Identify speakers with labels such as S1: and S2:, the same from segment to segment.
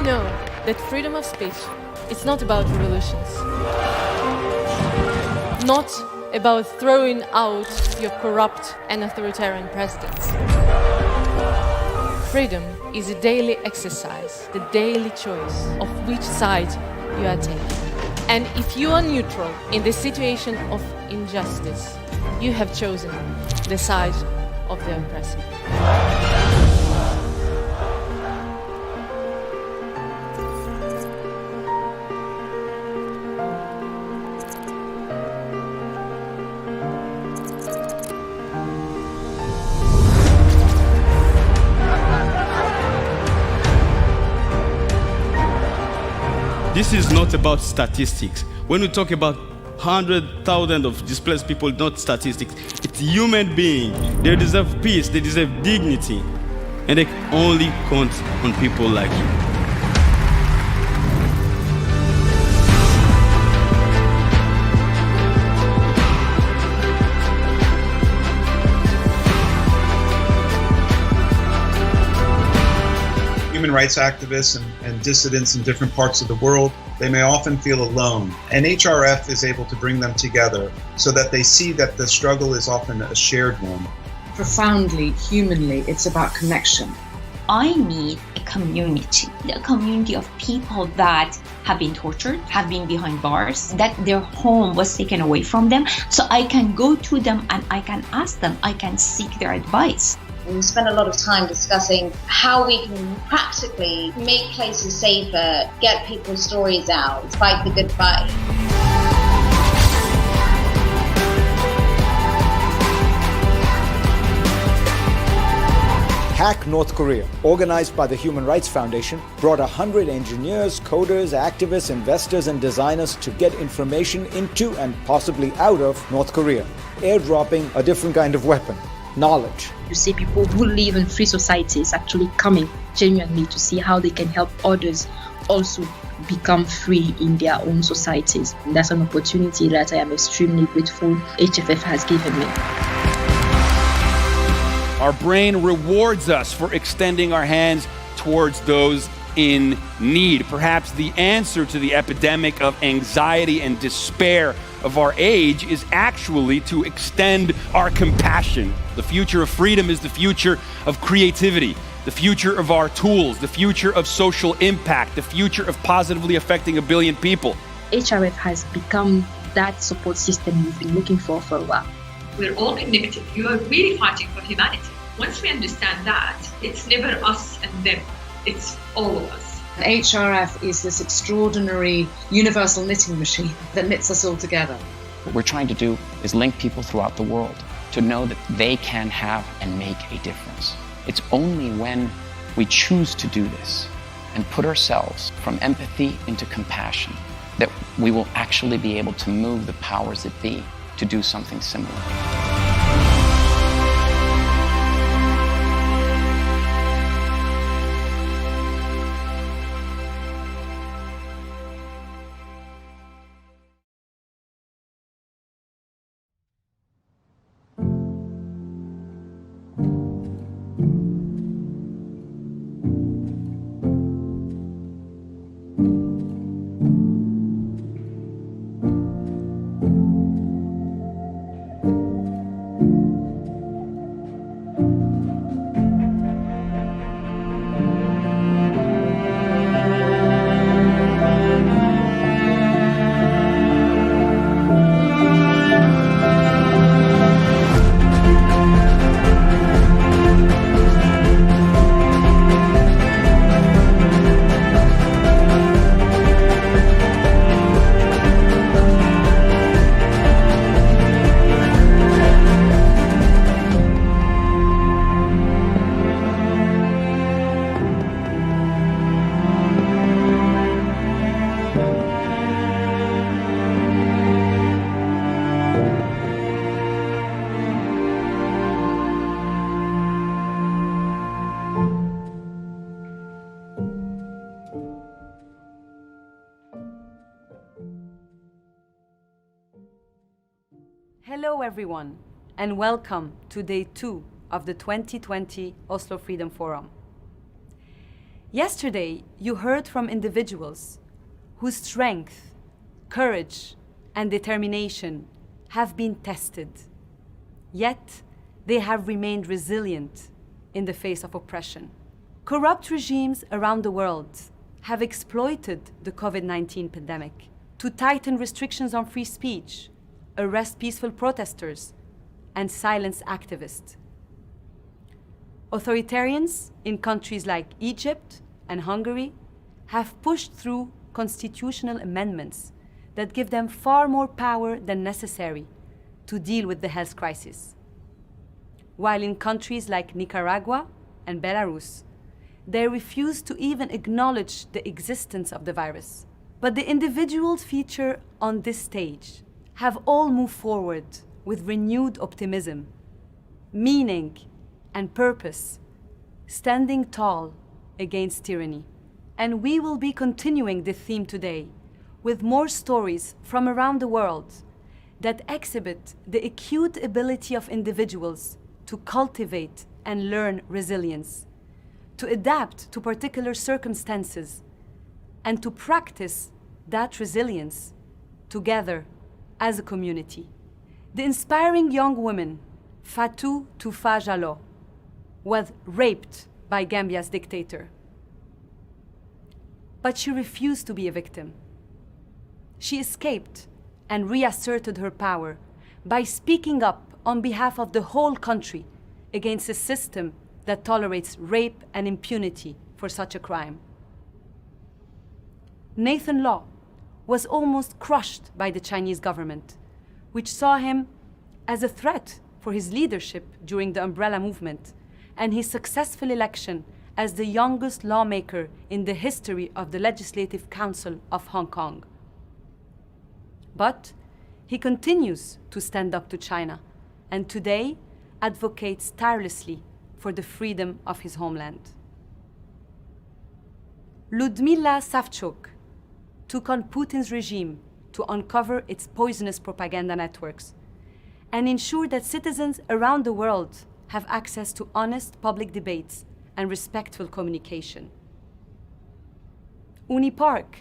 S1: know that freedom of speech is not about revolutions, not about throwing out your corrupt and authoritarian presidents. Freedom is a daily exercise, the daily choice of which side you are taking. And if you are neutral in the situation of injustice, you have chosen the side of the oppressor.
S2: This is not about statistics. When we talk about 100,000 of displaced people, not statistics. It's human beings. They deserve peace, they deserve dignity. And they only count on people like you.
S3: Human rights activists and dissidents in different parts of the world, they may often feel alone. And HRF is able to bring them together so that they see that the struggle is often a shared one.
S4: Profoundly, humanly, it's about connection.
S5: I need a community of people that have been tortured, have been behind bars, that their home was taken away from them. So I can go to them and I can ask them, I can seek their advice.
S6: We spend a lot of time discussing how we can practically make places safer, get people's stories out, fight the good fight.
S7: Hack North Korea, organized by the Human Rights Foundation, brought 100 engineers, coders, activists, investors, and designers to get information into and possibly out of North Korea, airdropping a different kind of weapon. Knowledge.
S8: You see people who live in free societies actually coming genuinely to see how they can help others also become free in their own societies. And that's an opportunity that I am extremely grateful HFF has given me.
S9: Our brain rewards us for extending our hands towards those in need. Perhaps the answer to the epidemic of anxiety and despair of our age is actually to extend our compassion. The future of freedom is the future of creativity, the future of our tools, the future of social impact, the future of positively affecting 1 billion people.
S8: HRF has become that support system you've been looking for a while.
S10: We're all connected. You are really fighting for humanity. Once we understand that, it's never us and them. It's all of us.
S4: HRF is this extraordinary universal knitting machine that knits us all together.
S11: What we're trying to do is link people throughout the world to know that they can have and make a difference. It's only when we choose to do this and put ourselves from empathy into compassion that we will actually be able to move the powers that be to do something similar.
S12: Hello everyone, and welcome to day 2 of the 2020 Oslo Freedom Forum. Yesterday, you heard from individuals whose strength, courage, and determination have been tested. Yet, they have remained resilient in the face of oppression. Corrupt regimes around the world have exploited the COVID-19 pandemic to tighten restrictions on free speech, arrest peaceful protesters, and silence activists. Authoritarians in countries like Egypt and Hungary have pushed through constitutional amendments that give them far more power than necessary to deal with the health crisis. While in countries like Nicaragua and Belarus, they refuse to even acknowledge the existence of the virus. But the individuals featured on this stage have all moved forward with renewed optimism, meaning, and purpose, standing tall against tyranny. And we will be continuing this theme today with more stories from around the world that exhibit the acute ability of individuals to cultivate and learn resilience, to adapt to particular circumstances, and to practice that resilience together as a community. The inspiring young woman, Fatou Toufa Jallow, was raped by Gambia's dictator. But she refused to be a victim. She escaped and reasserted her power by speaking up on behalf of the whole country against a system that tolerates rape and impunity for such a crime. Nathan Law was almost crushed by the Chinese government, which saw him as a threat for his leadership during the Umbrella Movement and his successful election as the youngest lawmaker in the history of the Legislative Council of Hong Kong. But he continues to stand up to China and today advocates tirelessly for the freedom of his homeland. Ludmila Savchuk took on Putin's regime to uncover its poisonous propaganda networks and ensure that citizens around the world have access to honest public debates and respectful communication. Uni Park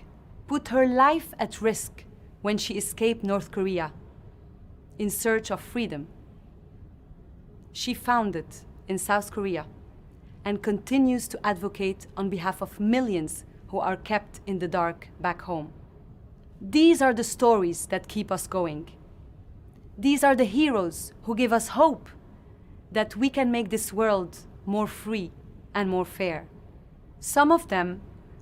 S12: put her life at risk when she escaped North Korea in search of freedom. She found it in South Korea and continues to advocate on behalf of millions who are kept in the dark back home. These are the stories that keep us going. These are the heroes who give us hope that we can make this world more free and more fair. Some of them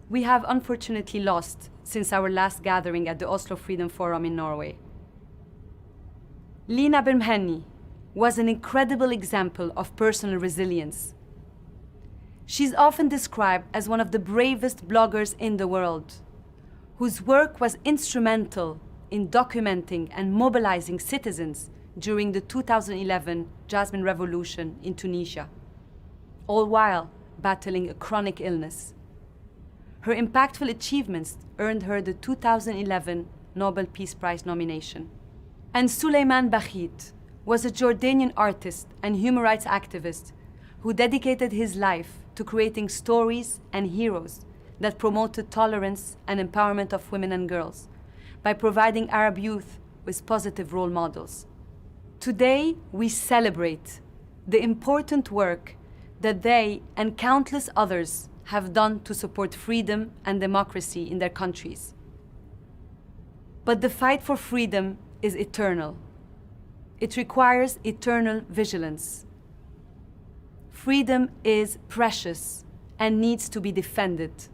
S12: we have unfortunately lost since our last gathering at the Oslo Freedom Forum in Norway. Lina Bermhenny was an incredible example of personal resilience. She's often described as one of the bravest bloggers in the world, whose work was instrumental in documenting and mobilizing citizens during the 2011 Jasmine Revolution in Tunisia, all while battling a chronic illness. Her impactful achievements earned her the 2011 Nobel Peace Prize nomination. And Suleiman Bakhit was a Jordanian artist and human rights activist who dedicated his life to creating stories and heroes that promoted tolerance and empowerment of women and girls by providing Arab youth with positive role models. Today, we celebrate the important work that they and countless others have done to support freedom and democracy in their countries. But the fight for freedom is eternal. It requires eternal vigilance. Freedom is precious and needs to be defended.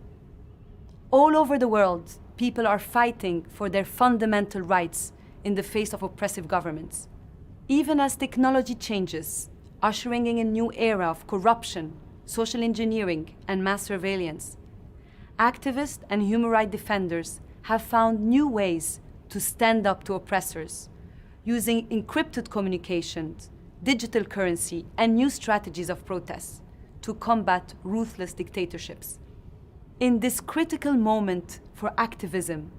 S12: All over the world, people are fighting for their fundamental rights in the face of oppressive governments. Even as technology changes, ushering in a new era of corruption, social engineering, and mass surveillance, activists and human rights defenders have found new ways to stand up to oppressors, using encrypted communications, digital currency, and new strategies of protest to combat ruthless dictatorships. In this critical moment for activism,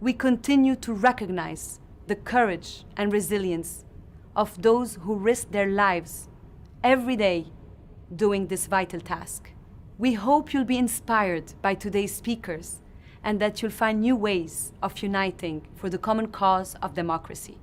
S12: we continue to recognize the courage and resilience of those who risk their lives every day doing this vital task. We hope you'll be inspired by today's speakers and that you'll find new ways of uniting for the common cause of democracy.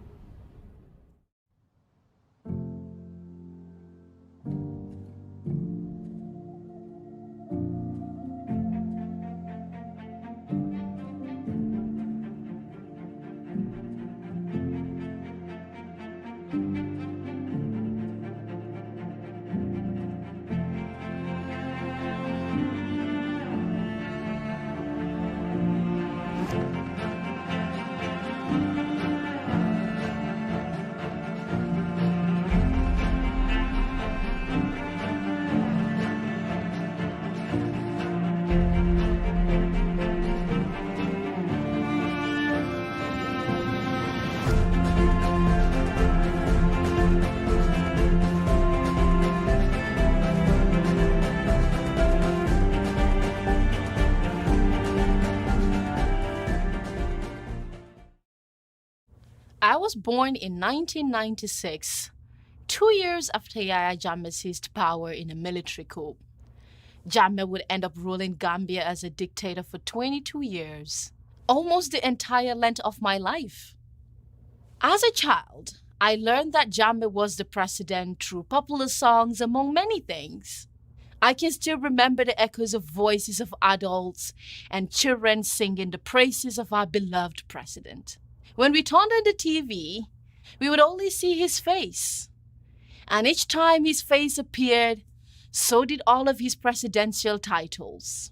S1: I was born in 1996, 2 years after Yahya Jammeh seized power in a military coup. Jammeh would end up ruling Gambia as a dictator for 22 years, almost the entire length of my life. As a child, I learned that Jammeh was the president through popular songs, among many things. I can still remember the echoes of voices of adults and children singing the praises of our beloved president. When we turned on the TV, we would only see his face. And each time his face appeared, so did all of his presidential titles.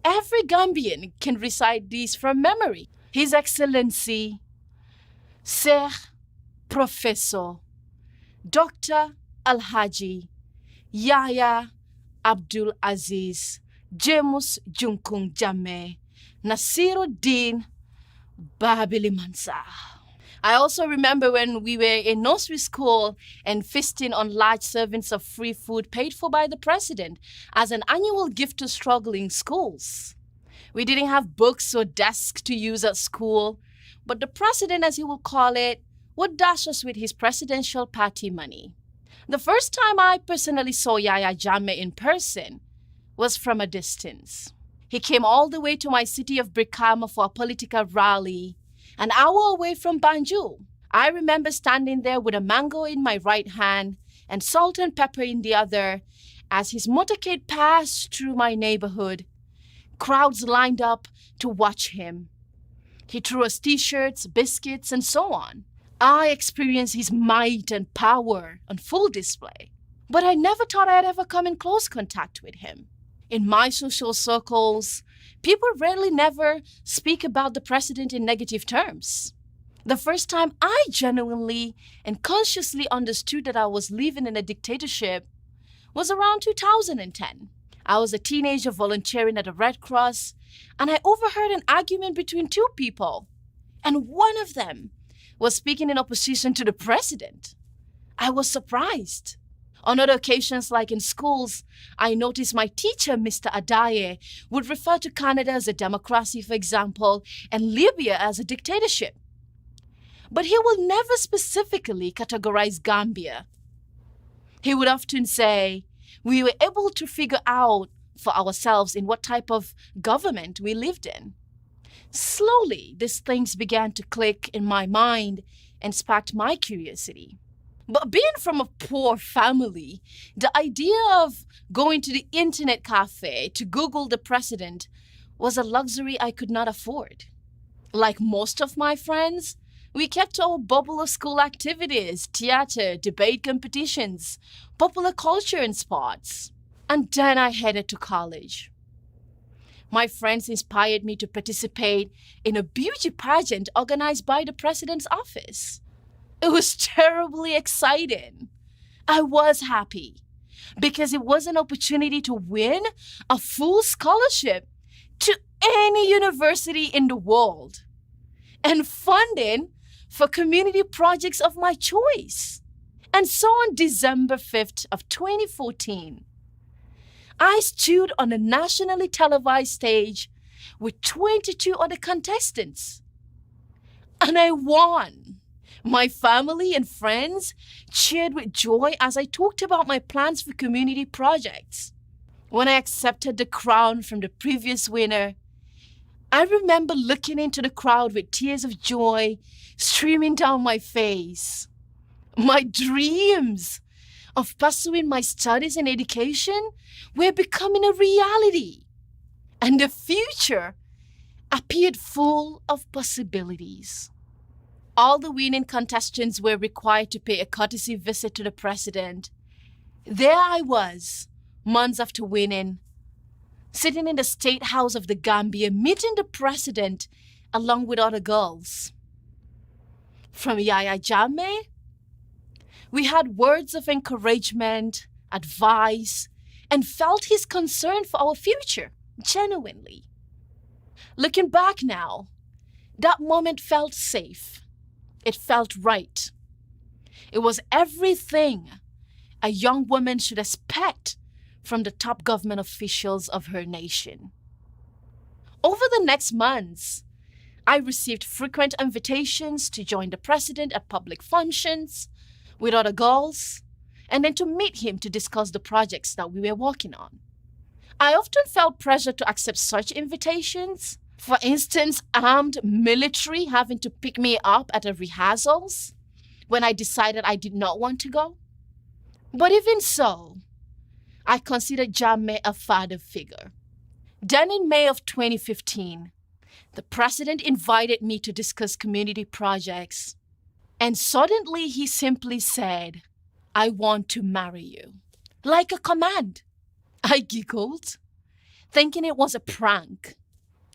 S1: Every Gambian can recite these from memory. His Excellency, Sir Professor, Dr. Alhaji, Yahya Abdul Aziz, James Junkung Jammeh, Nasiruddin Babili Mansa. I also remember when we were in nursery school and feasting on large servings of free food paid for by the president as an annual gift to struggling schools. We didn't have books or desks to use at school, but the president, as he will call it, would dash us with his presidential party money. The first time I personally saw Yahya Jammeh in person was from a distance. He came all the way to my city of Brikama for a political rally, an hour away from Banjul. I remember standing there with a mango in my right hand and salt and pepper in the other as his motorcade passed through my neighborhood. Crowds lined up to watch him. He threw us t-shirts, biscuits, and so on. I experienced his might and power on full display, but I never thought I'd ever come in close contact with him. In my social circles, people rarely never speak about the president in negative terms. The first time I genuinely and consciously understood that I was living in a dictatorship was around 2010. I was a teenager volunteering at the Red Cross, and I overheard an argument between two people, and one of them was speaking in opposition to the president. I was surprised. On other occasions, like in schools, I noticed my teacher, Mr. Adaye, would refer to Canada as a democracy, for example, and Libya as a dictatorship. But he will never specifically categorize Gambia. He would often say, we were able to figure out for ourselves in what type of government we lived in. Slowly, these things began to click in my mind and sparked my curiosity. But being from a poor family, the idea of going to the internet cafe to Google the president was a luxury I could not afford. Like most of my friends, we kept our bubble of school activities, theater, debate competitions, popular culture and sports. And then I headed to college. My friends inspired me to participate in a beauty pageant organized by the president's office. It was terribly exciting. I was happy because it was an opportunity to win a full scholarship to any university in the world and funding for community projects of my choice. And so on December 5th of 2014, I stood on a nationally televised stage with 22 other contestants, and I won. My family and friends cheered with joy as I talked about my plans for community projects. When I accepted the crown from the previous winner, I remember looking into the crowd with tears of joy streaming down my face. My dreams of pursuing my studies and education were becoming a reality, and the future appeared full of possibilities. All the winning contestants were required to pay a courtesy visit to the president. There I was, months after winning, sitting in the State House of the Gambia, meeting the president along with other girls. From Yaya Jammeh, we had words of encouragement, advice, and felt his concern for our future, genuinely. Looking back now, that moment felt safe. It felt right. It was everything a young woman should expect from the top government officials of her nation. Over the next months, I received frequent invitations to join the president at public functions with other girls, and then to meet him to discuss the projects that we were working on. I often felt pressure to accept such invitations. For instance, armed military having to pick me up at the rehearsals when I decided I did not want to go. But even so, I considered Jammeh a father figure. Then in May of 2015, the president invited me to discuss community projects. And suddenly he simply said, "I want to marry you." Like a command. I giggled, thinking it was a prank.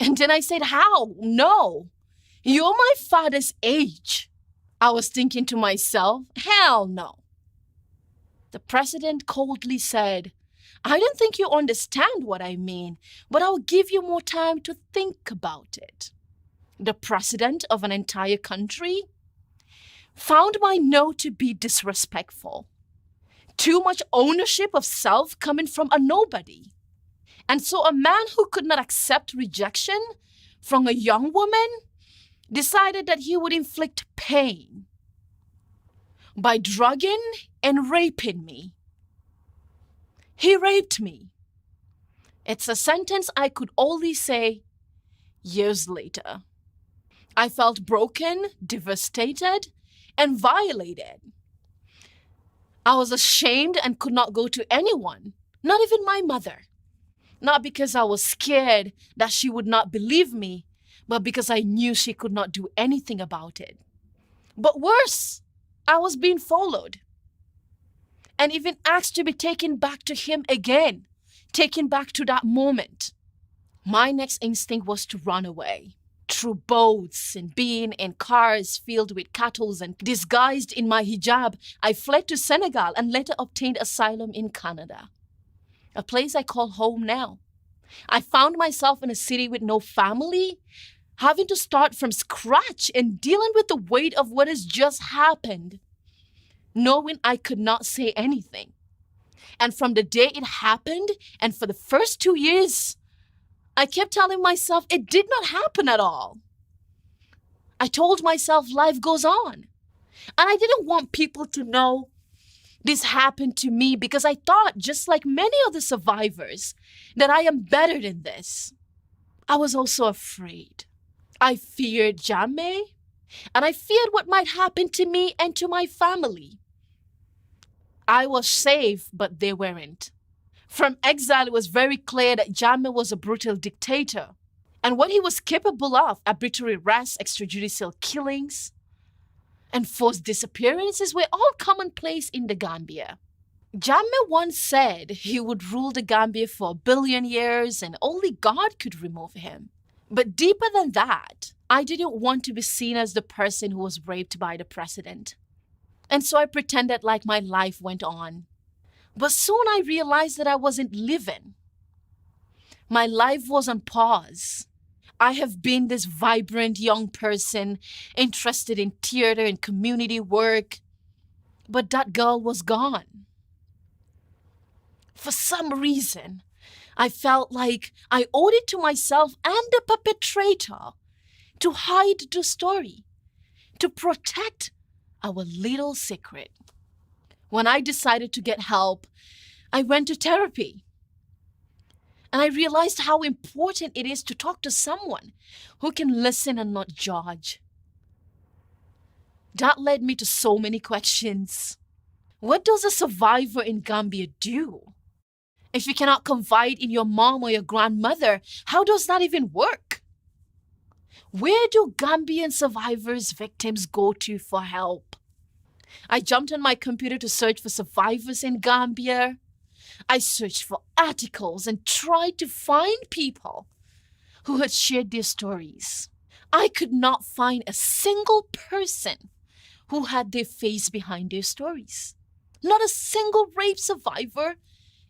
S1: And then I said, "How? No, you're my father's age." I was thinking to myself, hell no. The president coldly said, "I don't think you understand what I mean, but I'll give you more time to think about it." The president of an entire country found my no to be disrespectful. Too much ownership of self coming from a nobody. And so a man who could not accept rejection from a young woman decided that he would inflict pain by drugging and raping me. He raped me. It's a sentence I could only say years later. I felt broken, devastated, and violated. I was ashamed and could not go to anyone, not even my mother. Not because I was scared that she would not believe me, but because I knew she could not do anything about it. But worse, I was being followed and even asked to be taken back to him again, taken back to that moment. My next instinct was to run away. Through boats and being in cars filled with cattle and disguised in my hijab, I fled to Senegal and later obtained asylum in Canada, a place I call home now. I found myself in a city with no family, having to start from scratch and dealing with the weight of what has just happened, knowing I could not say anything. And from the day it happened, and for the first 2 years, I kept telling myself it did not happen at all. I told myself life goes on. And I didn't want people to know this happened to me because I thought, just like many other survivors, that I am better than this. I was also afraid. I feared Jammeh, and I feared what might happen to me and to my family. I was safe, but they weren't. From exile, it was very clear that Jammeh was a brutal dictator, and what he was capable of, arbitrary arrests, extrajudicial killings, and forced disappearances were all commonplace in the Gambia. Jammeh once said he would rule the Gambia for 1 billion years and only God could remove him. But deeper than that, I didn't want to be seen as the person who was raped by the president. And so I pretended like my life went on. But soon I realized that I wasn't living. My life was on pause. I have been this vibrant young person interested in theater and community work, but that girl was gone. For some reason, I felt like I owed it to myself and the perpetrator to hide the story, to protect our little secret. When I decided to get help, I went to therapy.
S13: And I realized how important it is to talk to someone who can listen and not judge. That led me to so many questions. What does a survivor in Gambia do? If you cannot confide in your mom or your grandmother, how does that even work? Where do Gambian survivors, victims go to for help? I jumped on my computer to search for survivors in Gambia. I searched for articles and tried to find people who had shared their stories. I could not find a single person who had their face behind their stories. Not a single rape survivor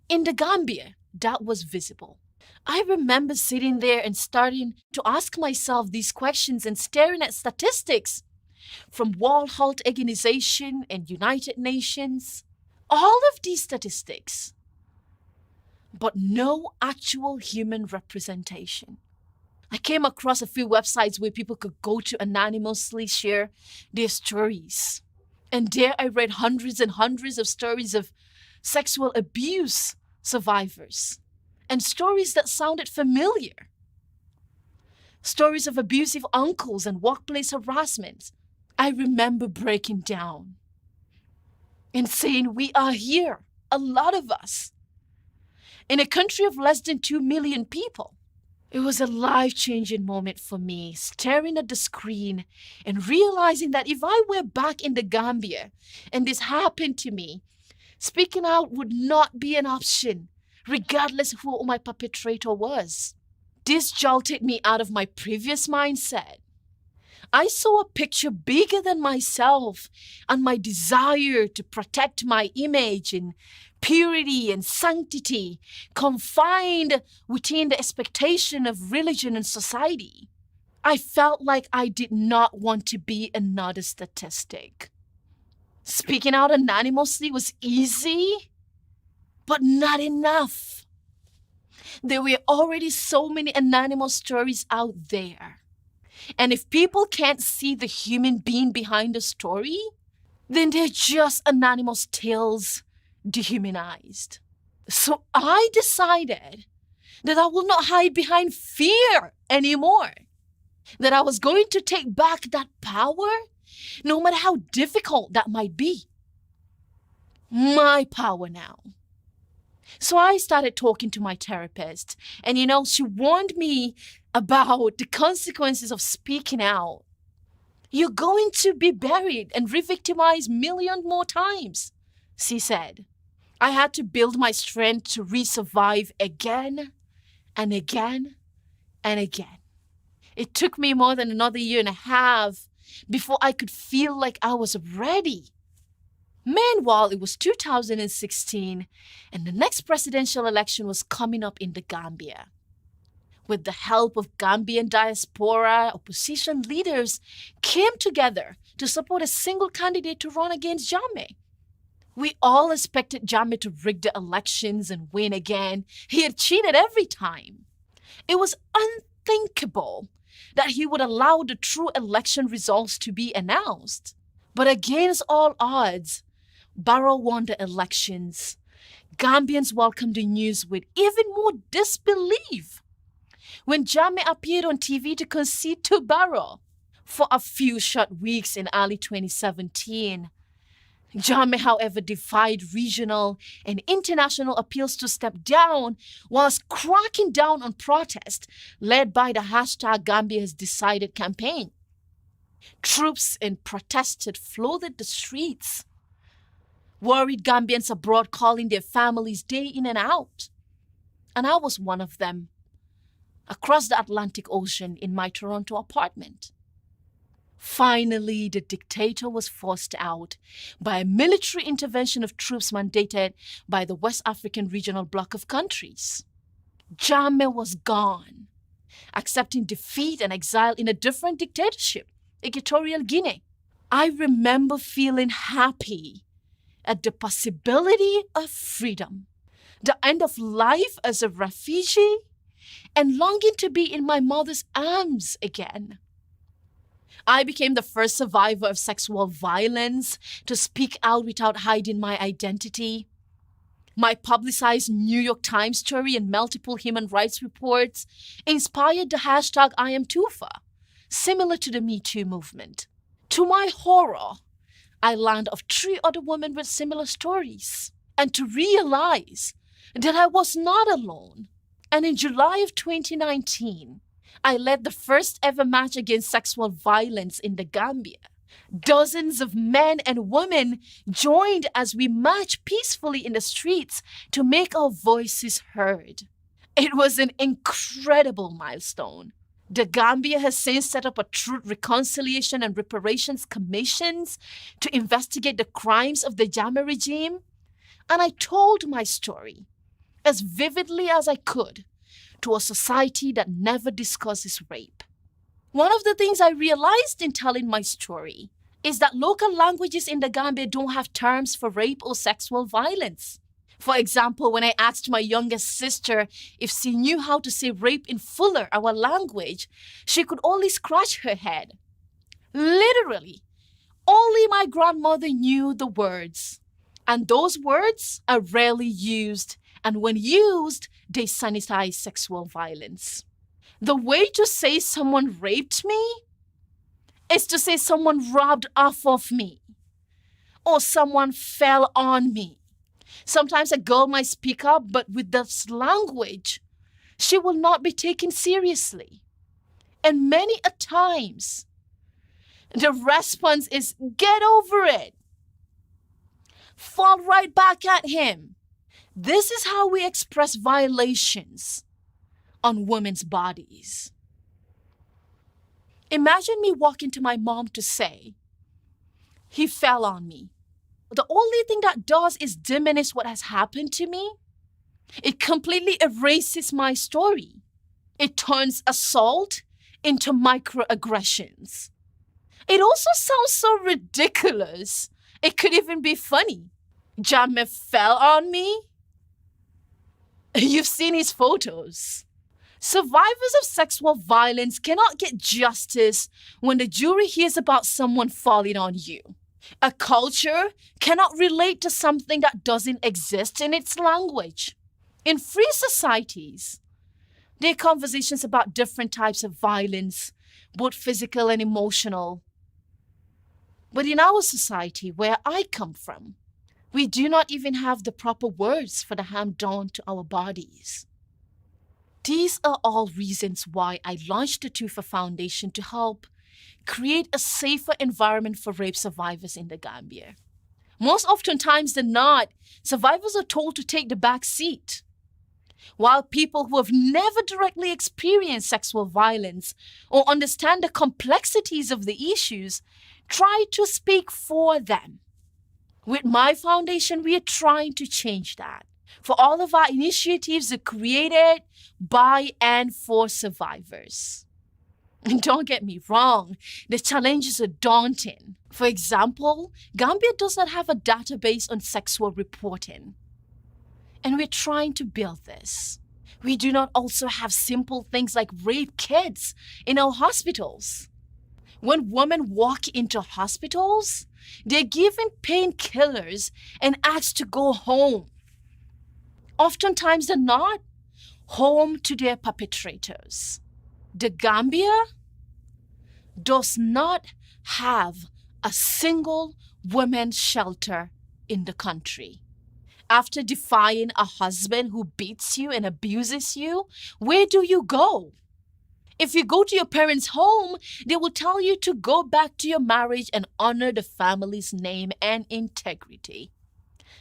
S13: in the Gambia that was visible. I remember sitting there and starting to ask myself these questions and staring at statistics from World Health Organization and United Nations. All of these statistics, but no actual human representation. I came across a few websites where people could go to anonymously share their stories. And there I read hundreds and hundreds of stories of sexual abuse survivors and stories that sounded familiar. Stories of abusive uncles and workplace harassment. I remember breaking down and saying, we are here, a lot of us, in a country of less than 2 million people. It was a life-changing moment for me, staring at the screen and realizing that if I were back in the Gambia and this happened to me, speaking out would not be an option, regardless of who my perpetrator was. This jolted me out of my previous mindset. I saw a picture bigger than myself and my desire to protect my image and purity and sanctity, confined within the expectation of religion and society. I felt like I did not want to be another statistic. Speaking out anonymously was easy, but not enough. There were already so many anonymous stories out there. And if people can't see the human being behind the story, then they're just anonymous tales dehumanized. So I decided that I will not hide behind fear anymore. That I was going to take back that power, no matter how difficult that might be. My power now. So I started talking to my therapist, and she warned me about the consequences of speaking out. You're going to be buried and re-victimized millions more times, she said. I had to build my strength to re-survive again and again and again. It took me more than another year and a half before I could feel like I was ready. Meanwhile, it was 2016 and the next presidential election was coming up in the Gambia. With the help of Gambian diaspora, opposition leaders came together to support a single candidate to run against Jammeh. We all expected Jammeh to rig the elections and win again. He had cheated every time. It was unthinkable that he would allow the true election results to be announced. But against all odds, Barrow won the elections. Gambians welcomed the news with even more disbelief when Jammeh appeared on TV to concede to Barrow. For a few short weeks in early 2017, Jammeh, however, defied regional and international appeals to step down whilst cracking down on protest led by the hashtag Gambia Has Decided campaign. Troops and protesters flooded the streets. Worried Gambians abroad calling their families day in and out. And I was one of them, across the Atlantic Ocean in my Toronto apartment. Finally, the dictator was forced out by a military intervention of troops mandated by the West African regional bloc of countries. Jammeh was gone, accepting defeat and exile in a different dictatorship, Equatorial Guinea. I remember feeling happy at the possibility of freedom, the end of life as a refugee, and longing to be in my mother's arms again. I became the first survivor of sexual violence to speak out without hiding my identity. My publicized New York Times story and multiple human rights reports inspired the hashtag #IamTufa, similar to the Me Too movement. To my horror, I learned of 3 other women with similar stories, and to realize that I was not alone. And in July of 2019, I led the first ever march against sexual violence in the Gambia. Dozens of men and women joined as we marched peacefully in the streets to make our voices heard. It was an incredible milestone. The Gambia has since set up a Truth, Reconciliation and Reparations Commissions to investigate the crimes of the Jammeh regime, and I told my story as vividly as I could to a society that never discusses rape. One of the things I realized in telling my story is that local languages in the Gambia don't have terms for rape or sexual violence. For example, when I asked my youngest sister if she knew how to say rape in Fuller, our language, she could only scratch her head. Literally, only my grandmother knew the words. And those words are rarely used, and when used, they sanitize sexual violence. The way to say someone raped me is to say someone robbed off of me, or someone fell on me. Sometimes a girl might speak up, but with this language, she will not be taken seriously. And many a times, the response is, get over it. Fall right back at him. This is how we express violations on women's bodies. Imagine me walking to my mom to say, he fell on me. The only thing that does is diminish what has happened to me. It completely erases my story. It turns assault into microaggressions. It also sounds so ridiculous. It could even be funny. Jammeh fell on me. You've seen his photos. Survivors of sexual violence cannot get justice when the jury hears about someone falling on you. A culture cannot relate to something that doesn't exist in its language. In free societies, there are conversations about different types of violence, both physical and emotional. But in our society, where I come from, we do not even have the proper words for the harm done to our bodies. These are all reasons why I launched the Tufa Foundation to help create a safer environment for rape survivors in the Gambia. Most oftentimes than not, survivors are told to take the back seat, while people who have never directly experienced sexual violence or understand the complexities of the issues try to speak for them. With my foundation, we are trying to change that. For all of our initiatives are created by and for survivors. And don't get me wrong, the challenges are daunting. For example, Gambia does not have a database on sexual reporting. And we're trying to build this. We do not also have simple things like rape kits in our hospitals. When women walk into hospitals, they're given painkillers and asked to go home. Oftentimes they're not home to their perpetrators. The Gambia does not have a single women's shelter in the country. After defying a husband who beats you and abuses you, where do you go? If you go to your parents' home, they will tell you to go back to your marriage and honor the family's name and integrity.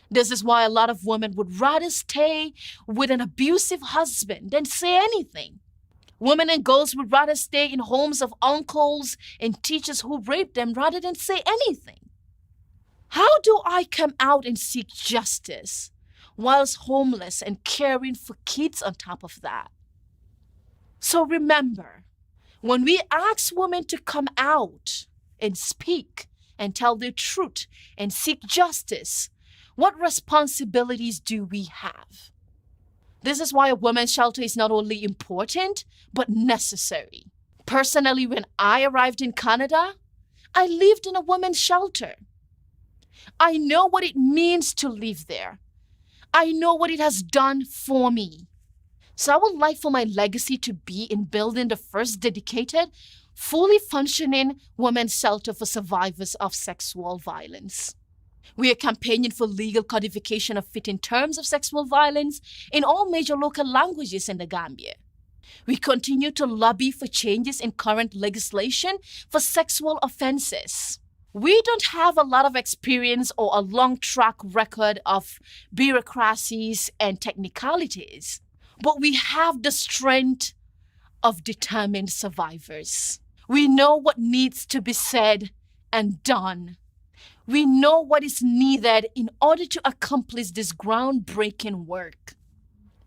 S13: This is why a lot of women would rather stay with an abusive husband than say anything. Women and girls would rather stay in homes of uncles and teachers who raped them rather than say anything. How do I come out and seek justice whilst homeless and caring for kids on top of that? So remember, when we ask women to come out and speak and tell their truth and seek justice, what responsibilities do we have? This is why a women's shelter is not only important, but necessary. Personally, when I arrived in Canada, I lived in a women's shelter. I know what it means to live there. I know what it has done for me. So I would like for my legacy to be in building the first dedicated, fully functioning women's shelter for survivors of sexual violence. We are campaigning for legal codification of fitting terms of sexual violence in all major local languages in the Gambia. We continue to lobby for changes in current legislation for sexual offenses. We don't have a lot of experience or a long track record of bureaucracies and technicalities, but we have the strength of determined survivors. We know what needs to be said and done. We know what is needed in order to accomplish this groundbreaking work.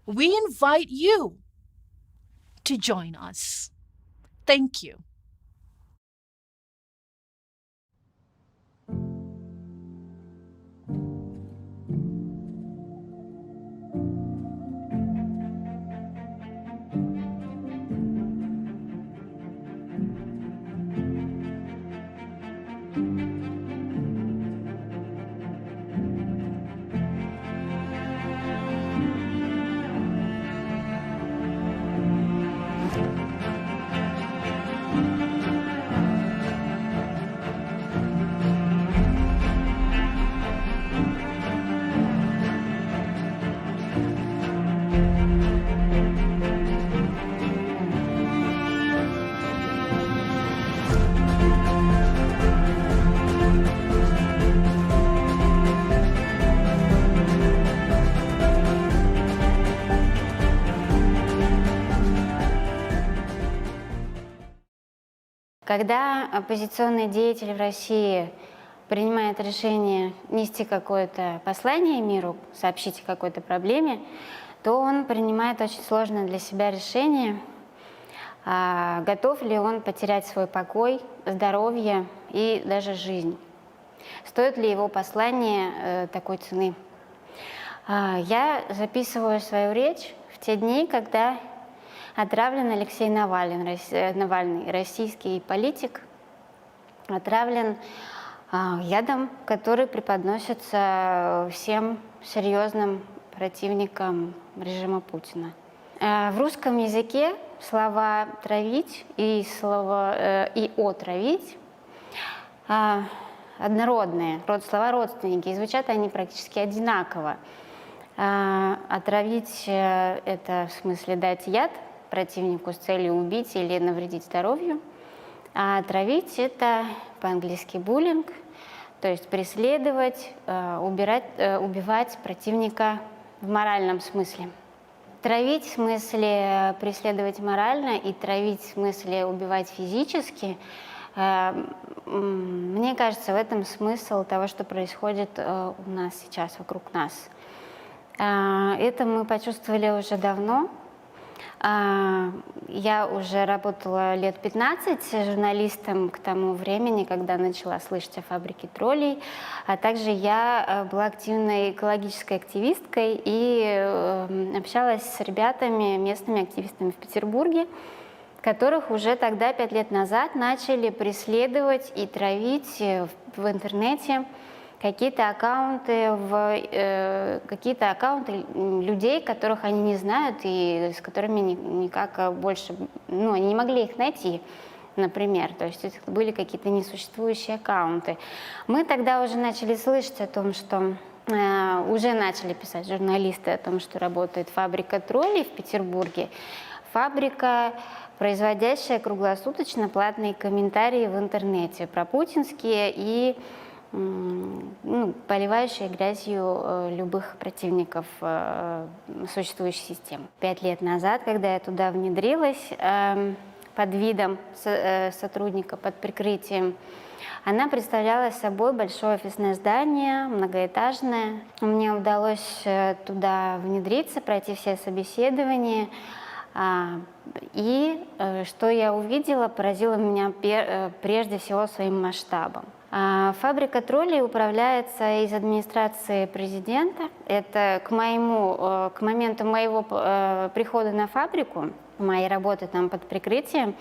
S13: We invite you to join us. Thank you.
S14: Когда оппозиционный деятель в России принимает решение нести какое-то послание миру, сообщить о какой-то проблеме, то он принимает очень сложное для себя решение, готов ли он потерять свой покой, здоровье и даже жизнь. Стоит ли его послание такой цены? Я записываю свою речь в те дни, когда отравлен Алексей Навальный, российский политик, отравлен ядом, который преподносится всем серьезным противникам режима Путина. В русском языке слова «травить» и «отравить» однородные, слова родственники, и звучат они практически одинаково. Отравить – это в смысле дать яд противнику с целью убить или навредить здоровью, а отравить – это по-английски буллинг, то есть преследовать, убивать противника в моральном смысле. Травить в смысле преследовать морально и травить в смысле убивать физически. Мне кажется, в этом смысл того, что происходит у нас сейчас, вокруг нас. Это мы почувствовали уже давно. Я уже работала лет 15 журналистом к тому времени, когда начала слышать о фабрике троллей, а также я была активной экологической активисткой и общалась с ребятами, местными активистами в Петербурге, которых уже тогда, 5 лет назад, начали преследовать и травить в интернете какие-то аккаунты людей, которых они не знают и с которыми никак больше, они не могли их найти, например. То есть это были какие-то несуществующие аккаунты. Мы тогда уже начали слышать о том, что уже начали писать журналисты о том, что работает фабрика троллей в Петербурге. Фабрика, производящая круглосуточно платные комментарии в интернете про путинские и поливающие грязью любых противников существующей системы. 5 лет назад, когда я туда внедрилась под видом сотрудника, под прикрытием, она представляла собой большое офисное здание, многоэтажное. Мне удалось туда внедриться, пройти все собеседования. И что я увидела, поразило меня прежде всего своим масштабом. Фабрика троллей управляется из администрации президента. Это к моменту моего прихода на фабрику, моей работы там под прикрытием,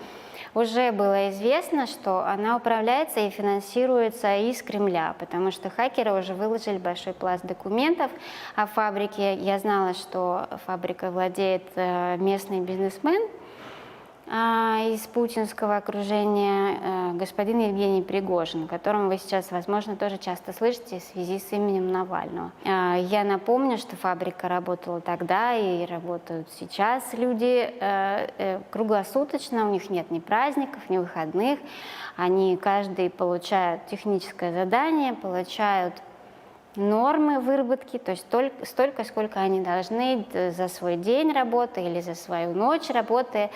S14: уже было известно, что она управляется и финансируется из Кремля, потому что хакеры уже выложили большой пласт документов о фабрике. Я знала, что фабрикой владеет местный бизнесмен из путинского окружения, господин Евгений Пригожин, о котором вы сейчас, возможно, тоже часто слышите в связи с именем Навального. Я напомню, что фабрика работала тогда и работают сейчас люди круглосуточно, у них нет ни праздников, ни выходных, они каждый получают техническое задание, получают нормы выработки, то есть столько, сколько они должны за свой день работы или за свою ночь работы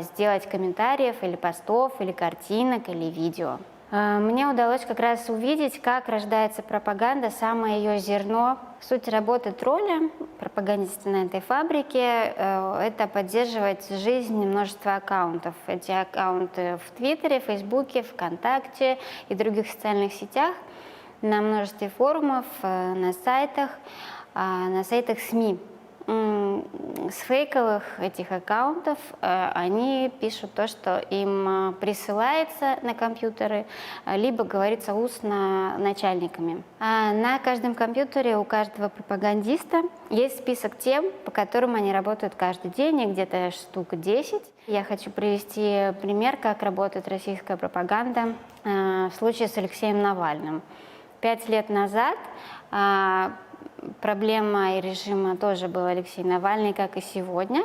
S14: сделать комментариев или постов, или картинок, или видео. Мне удалось как раз увидеть, как рождается пропаганда, самое ее зерно. Суть работы тролля, пропагандиста на этой фабрике, это поддерживать жизнь множества аккаунтов. Эти аккаунты в Твиттере, Фейсбуке, ВКонтакте и других социальных сетях, на множестве форумов, на сайтах СМИ. С фейковых этих аккаунтов они пишут то, что им присылается на компьютеры, либо говорится устно начальниками. На каждом компьютере у каждого пропагандиста есть список тем, по которым они работают каждый день, и где-то штук 10. Я хочу привести пример, как работает российская пропаганда в случае с Алексеем Навальным. 5 лет назад проблема и режима тоже был Алексей Навальный, как и сегодня.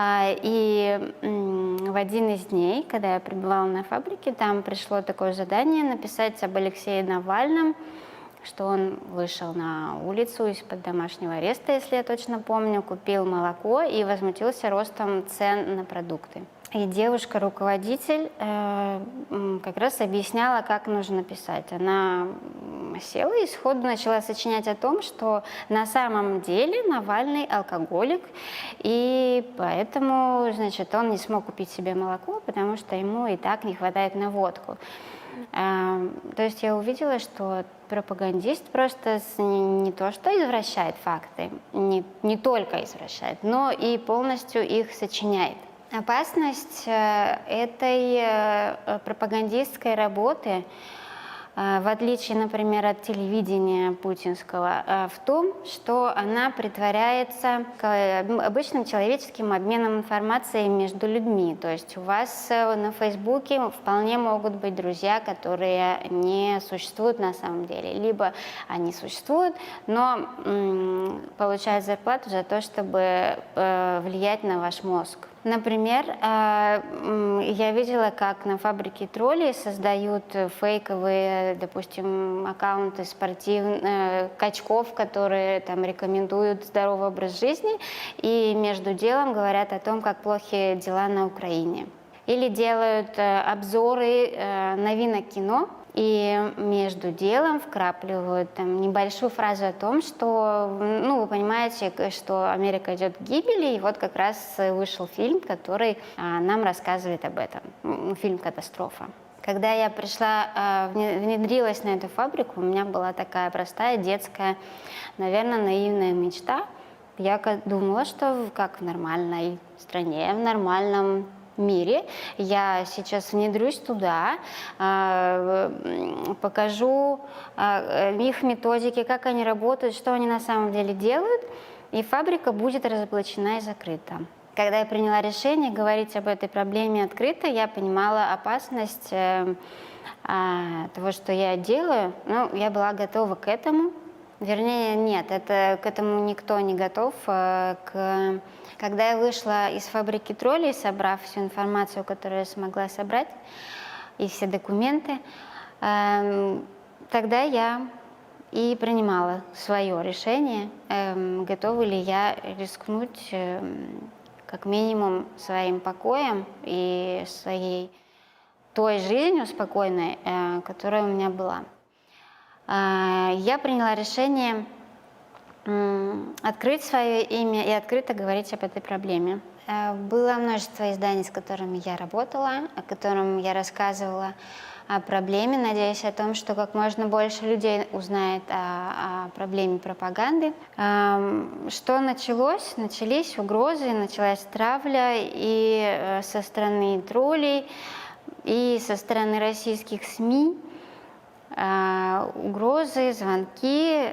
S14: И в один из дней, когда я пребывала на фабрике, там пришло такое задание написать об Алексее Навальном, что он вышел на улицу из-под домашнего ареста, если я точно помню, купил молоко и возмутился ростом цен на продукты. И девушка-руководитель как раз объясняла, как нужно писать. Она села и сходу начала сочинять о том, что на самом деле Навальный алкоголик, и поэтому, значит, он не смог купить себе молоко, потому что ему и так не хватает на водку. То есть я увидела, что пропагандист просто не то что извращает факты, не только извращает, но и полностью их сочиняет. Опасность этой пропагандистской работы, в отличие, например, от телевидения путинского, в том, что она притворяется обычным человеческим обменом информацией между людьми. То есть у вас на Фейсбуке вполне могут быть друзья, которые не существуют на самом деле. Либо они существуют, но получают зарплату за то, чтобы влиять на ваш мозг. Например, я видела, как на фабрике троллей создают фейковые, допустим, аккаунты качков, которые там рекомендуют здоровый образ жизни, и между делом говорят о том, как плохи дела на Украине. Или делают обзоры новинок кино, и между делом вкрапливают там небольшую фразу о том, что, вы понимаете, что Америка идет к гибели, и вот как раз вышел фильм, который нам рассказывает об этом, фильм «Катастрофа». Когда я внедрилась на эту фабрику, у меня была такая простая детская, наверное, наивная мечта. Я думала, что как в нормальной стране, в нормальном мире, я сейчас внедрюсь туда, покажу их методики, как они работают, что они на самом деле делают, и фабрика будет разоблачена и закрыта. Когда я приняла решение говорить об этой проблеме открыто, я понимала опасность того, что я делаю. Я была готова к этому. Вернее, нет, к этому никто не готов. Когда я вышла из фабрики троллей, собрав всю информацию, которую я смогла собрать, и все документы, тогда я и принимала свое решение, готова ли я рискнуть как минимум своим покоем и своей той жизнью спокойной, которая у меня была. Я приняла решение открыть свое имя и открыто говорить об этой проблеме. Было множество изданий, с которыми я работала, о котором я рассказывала о проблеме, надеясь о том, что как можно больше людей узнает о проблеме пропаганды. Что началось? Начались угрозы, началась травля и со стороны троллей, и со стороны российских СМИ. Угрозы, звонки,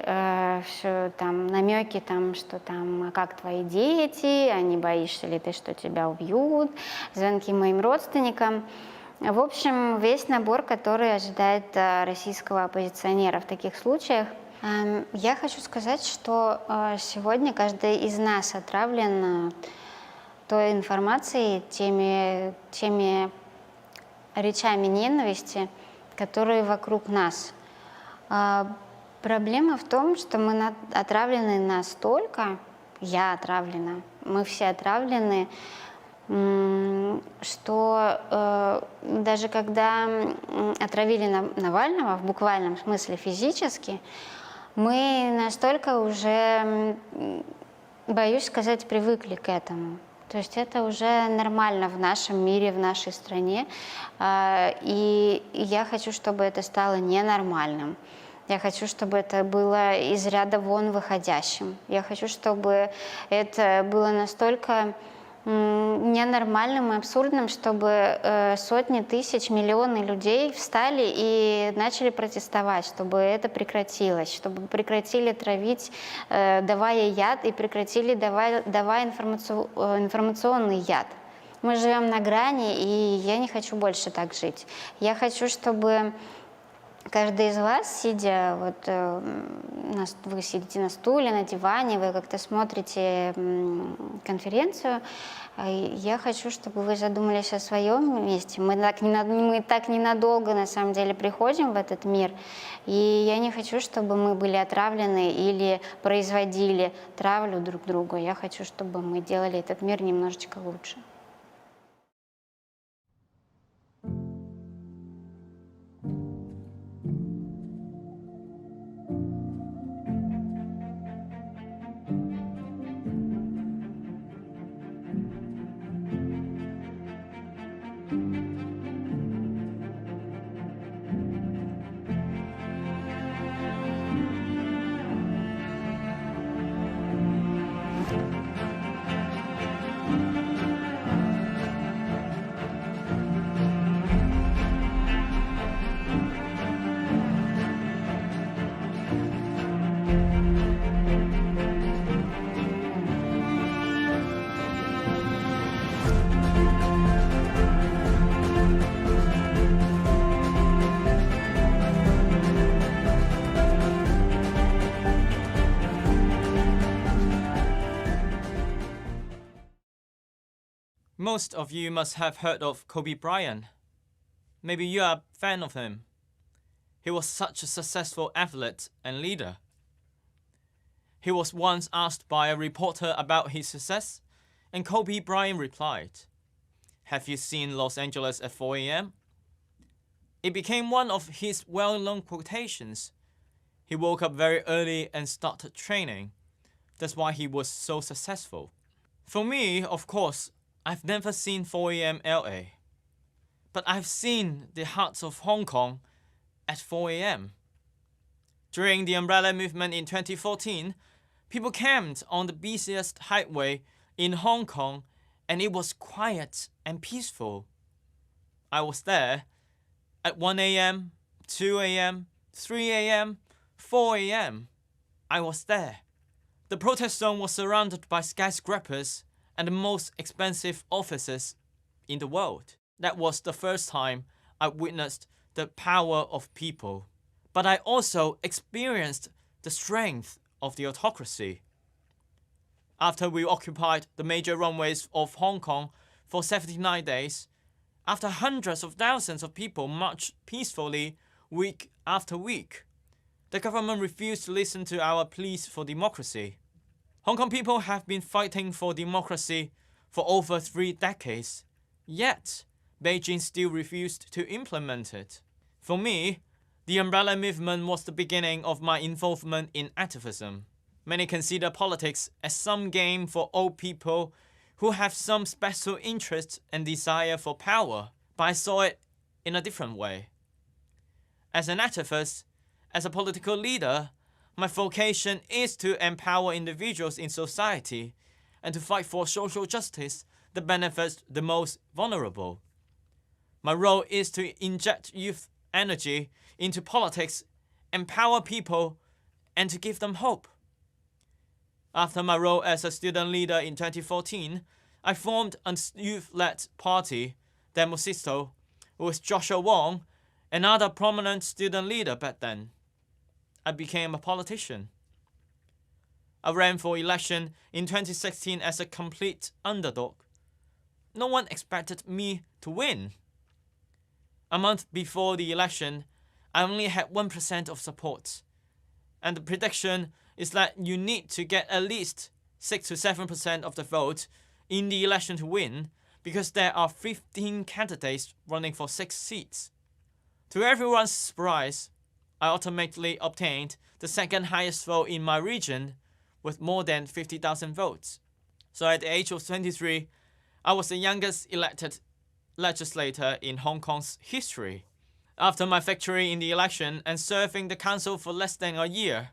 S14: там, намеки, там, что там, а как твои дети, а не боишься ли ты, что тебя убьют, звонки моим родственникам. В общем, весь набор, который ожидает российского оппозиционера в таких случаях. Я хочу сказать, что сегодня каждый из нас отравлен той информацией, теми речами ненависти, которые вокруг нас. Проблема в том, что мы отравлены настолько, я отравлена, мы все отравлены, что даже когда отравили Навального, в буквальном смысле физически, мы настолько уже, боюсь сказать, привыкли к этому. То есть это уже нормально в нашем мире, в нашей стране. И я хочу, чтобы это стало ненормальным. Я хочу, чтобы это было из ряда вон выходящим. Я хочу, чтобы это было настолько ненормальным и абсурдным, чтобы сотни тысяч, миллионы людей встали и начали протестовать, чтобы это прекратилось, чтобы прекратили травить, давая яд, и прекратили давая информационный яд. Мы живем на грани, и я не хочу больше так жить. Я хочу, чтобы каждый из вас, сидя, вы сидите на стуле, на диване, вы как-то смотрите конференцию, я хочу, чтобы вы задумались о своем месте. Мы так ненадолго, на самом деле, приходим в этот мир, и я не хочу, чтобы мы были отравлены или производили травлю друг другу. Я хочу, чтобы мы делали этот мир немножечко лучше.
S15: Most of you must have heard of Kobe Bryant. Maybe you are a fan of him. He was such a successful athlete and leader. He was once asked by a reporter about his success, and Kobe Bryant replied, "Have you seen Los Angeles at 4 a.m.? It became one of his well-known quotations. He woke up very early and started training. That's why he was so successful. For me, of course, I've never seen 4 a.m. LA, but I've seen the hearts of Hong Kong at 4 a.m. During the Umbrella Movement in 2014, people camped on the busiest highway in Hong Kong, and it was quiet and peaceful. I was there at 1 a.m., 2 a.m., 3 a.m., 4 a.m. I was there. The protest zone was surrounded by skyscrapers and the most expensive offices in the world. That was the first time I witnessed the power of people. But I also experienced the strength of the autocracy. After we occupied the major runways of Hong Kong for 79 days, after hundreds of thousands of people marched peacefully week after week, the government refused to listen to our pleas for democracy. Hong Kong people have been fighting for democracy for over 3 decades, yet Beijing still refused to implement it. For me, the Umbrella Movement was the beginning of my involvement in activism. Many consider politics as some game for old people who have some special interest and desire for power, but I saw it in a different way. As an activist, as a political leader, my vocation is to empower individuals in society and to fight for social justice that benefits the most vulnerable. My role is to inject youth energy into politics, empower people, and to give them hope. After my role as a student leader in 2014, I formed a youth-led party, Demosisto, with Joshua Wong, another prominent student leader back then. I became a politician. I ran for election in 2016 as a complete underdog. No one expected me to win. A month before the election, I only had 1% of support. And the prediction is that you need to get at least 6 to 7% of the vote in the election to win, because there are 15 candidates running for 6 seats. To everyone's surprise, I ultimately obtained the second highest vote in my region with more than 50,000 votes. So at the age of 23, I was the youngest elected legislator in Hong Kong's history. After my victory in the election and serving the council for less than a year,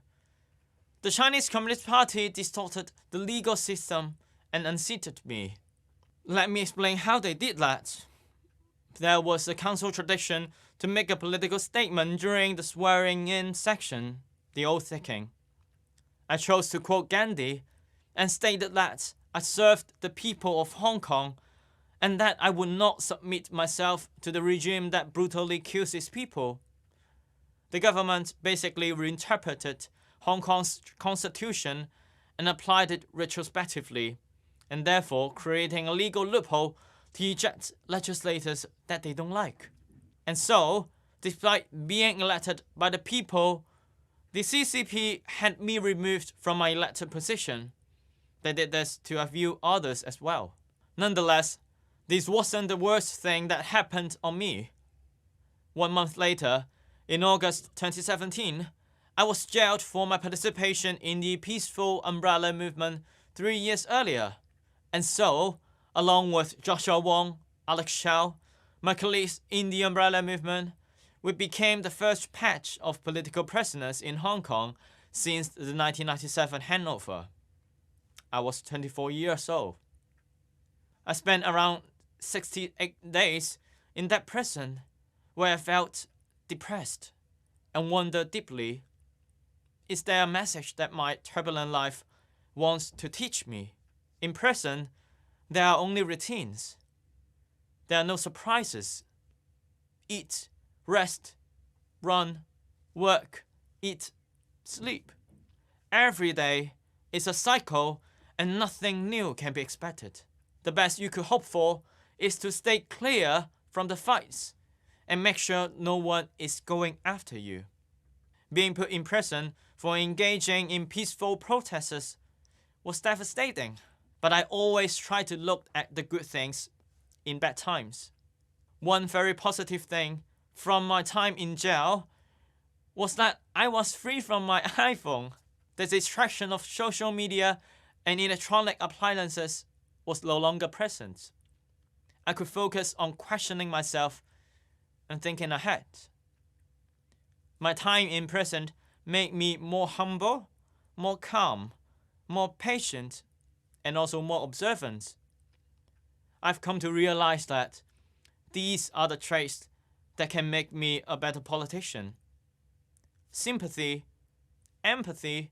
S15: the Chinese Communist Party distorted the legal system and unseated me. Let me explain how they did that. There was a council tradition to make a political statement during the swearing-in section, the oath-taking. I chose to quote Gandhi and stated that I served the people of Hong Kong and that I would not submit myself to the regime that brutally kills its people. The government basically reinterpreted Hong Kong's constitution and applied it retrospectively, and therefore creating a legal loophole to eject legislators that they don't like. And so, despite being elected by the people, the CCP had me removed from my elected position. They did this to a few others as well. Nonetheless, this wasn't the worst thing that happened on me. 1 month later, in August 2017, I was jailed for my participation in the peaceful umbrella movement 3 years earlier. And so, along with Joshua Wong, Alex Chow, my colleagues in the umbrella movement, we became the first batch of political prisoners in Hong Kong since the 1997 handover. I was 24 years old. I spent around 68 days in that prison where I felt depressed and wondered deeply, is there a message that my turbulent life wants to teach me? In prison, there are only routines. There are no surprises. Eat, rest, run, work, eat, sleep. Every day is a cycle and nothing new can be expected. The best you could hope for is to stay clear from the fights and make sure no one is going after you. Being put in prison for engaging in peaceful protests was devastating, but I always try to look at the good things in bad times. One very positive thing from my time in jail was that I was free from my iPhone. The distraction of social media and electronic appliances was no longer present. I could focus on questioning myself and thinking ahead. My time in prison made me more humble, more calm, more patient, and also more observant. I've come to realize that these are the traits that can make me a better politician. Sympathy, empathy,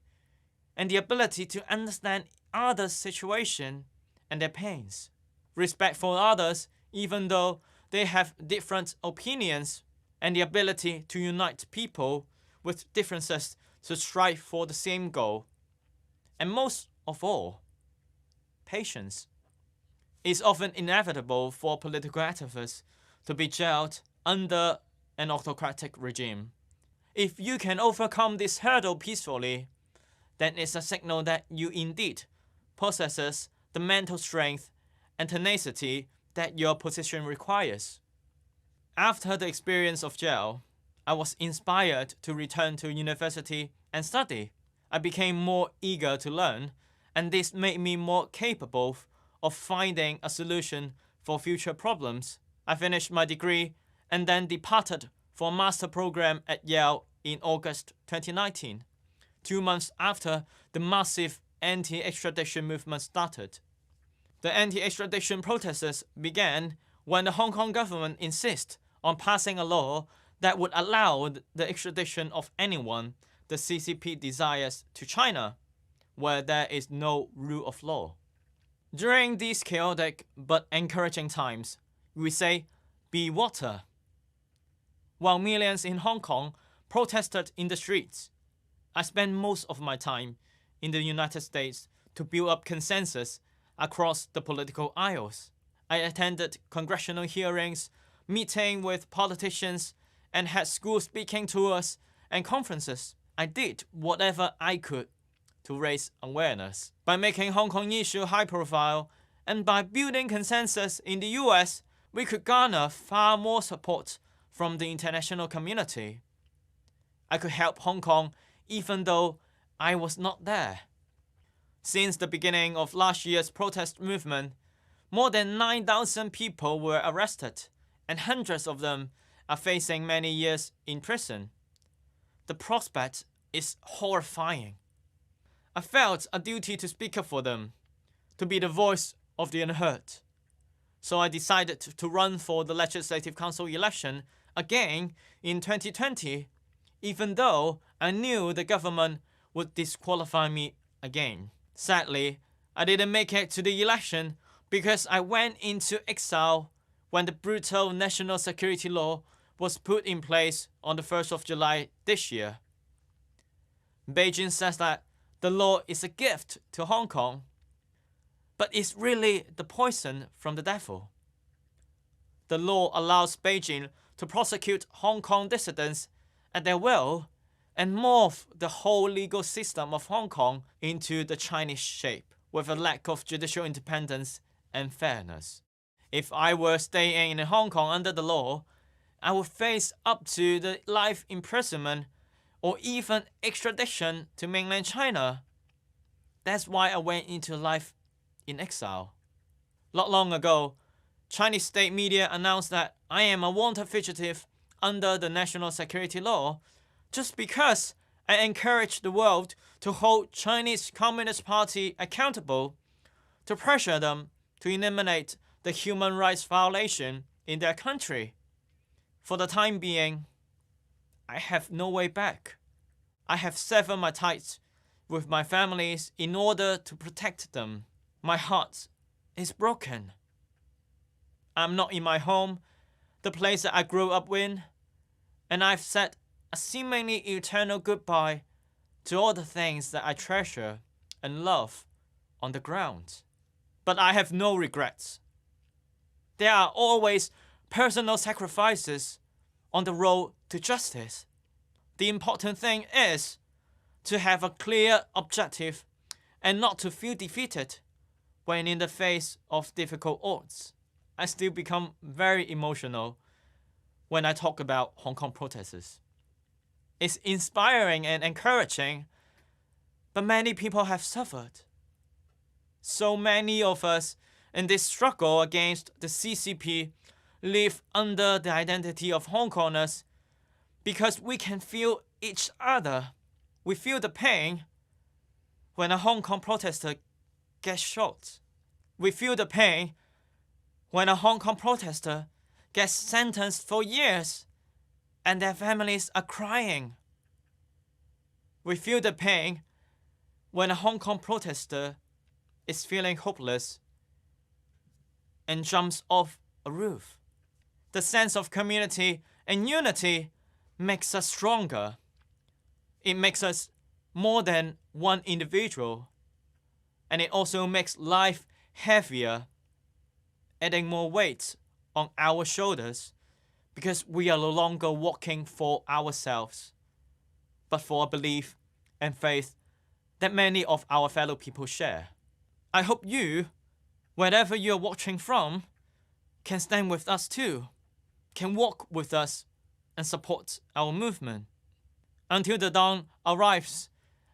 S15: and the ability to understand others' situation and their pains. Respect for others, even though they have different opinions, and the ability to unite people with differences to strive for the same goal. And most of all, patience. It's often inevitable for political activists to be jailed under an autocratic regime. If you can overcome this hurdle peacefully, then it's a signal that you indeed possesses the mental strength and tenacity that your position requires. After the experience of jail, I was inspired to return to university and study. I became more eager to learn, and this made me more capable of finding a solution for future problems. I finished my degree and then departed for a master program at Yale in August 2019, 2 months after the massive anti-extradition movement started. The anti-extradition protests began when the Hong Kong government insists on passing a law that would allow the extradition of anyone the CCP desires to China, where there is no rule of law. During these chaotic but encouraging times, we say, be water. While millions in Hong Kong protested in the streets, I spent most of my time in the United States to build up consensus across the political aisles. I attended congressional hearings, meeting with politicians, and had school speaking tours and conferences. I did whatever I could to raise awareness. By making Hong Kong issue high profile and by building consensus in the US, we could garner far more support from the international community. I could help Hong Kong even though I was not there. Since the beginning of last year's protest movement, more than 9,000 people were arrested, and hundreds of them are facing many years in prison. The prospect is horrifying. I felt a duty to speak up for them, to be the voice of the unheard. So I decided to run for the Legislative Council election again in 2020, even though I knew the government would disqualify me again. Sadly, I didn't make it to the election because I went into exile when the brutal national security law was put in place on the 1st of July this year. Beijing says that the law is a gift to Hong Kong, but it's really the poison from the devil. The law allows Beijing to prosecute Hong Kong dissidents at their will and morph the whole legal system of Hong Kong into the Chinese shape, with a lack of judicial independence and fairness. If I were staying in Hong Kong under the law, I would face up to the life imprisonment or even extradition to mainland China. That's why I went into life in exile. Not long ago, Chinese state media announced that I am a wanted fugitive under the national security law just because I encouraged the world to hold Chinese Communist Party accountable, to pressure them to eliminate the human rights violation in their country. For the time being, I have no way back. I have severed my ties with my families in order to protect them. My heart is broken. I'm not in my home, the place that I grew up in, and I've said a seemingly eternal goodbye to all the things that I treasure and love on the ground. But I have no regrets. There are always personal sacrifices on the road to justice. The important thing is to have a clear objective and not to feel defeated when in the face of difficult odds. I still become very emotional when I talk about Hong Kong protests. It's inspiring and encouraging, but many people have suffered. So many of us in this struggle against the CCP live under the identity of Hong Kongers because we can feel each other. We feel the pain when a Hong Kong protester gets shot. We feel the pain when a Hong Kong protester gets sentenced for years and their families are crying. We feel the pain when a Hong Kong protester is feeling hopeless and jumps off a roof. The sense of community and unity makes us stronger. It makes us more than one individual, and it also makes life heavier, adding more weight on our shoulders because we are no longer walking for ourselves, but for a belief and faith that many of our fellow people share. I hope you, wherever you're watching from, can stand with us too, can walk with us and support our movement. Until the dawn arrives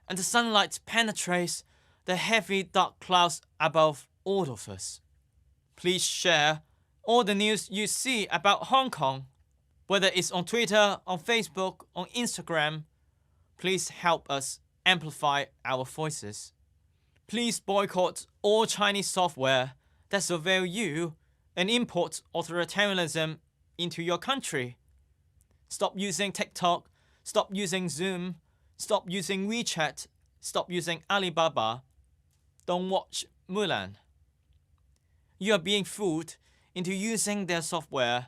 S15: and the sunlight penetrates the heavy dark clouds above all of us. Please share all the news you see about Hong Kong, whether it's on Twitter, on Facebook, on Instagram. Please help us amplify our voices. Please boycott all Chinese software that surveil you and import authoritarianism into your country. Stop using TikTok, stop using Zoom, stop using WeChat, stop using Alibaba. Don't watch Mulan. You are being fooled into using their software,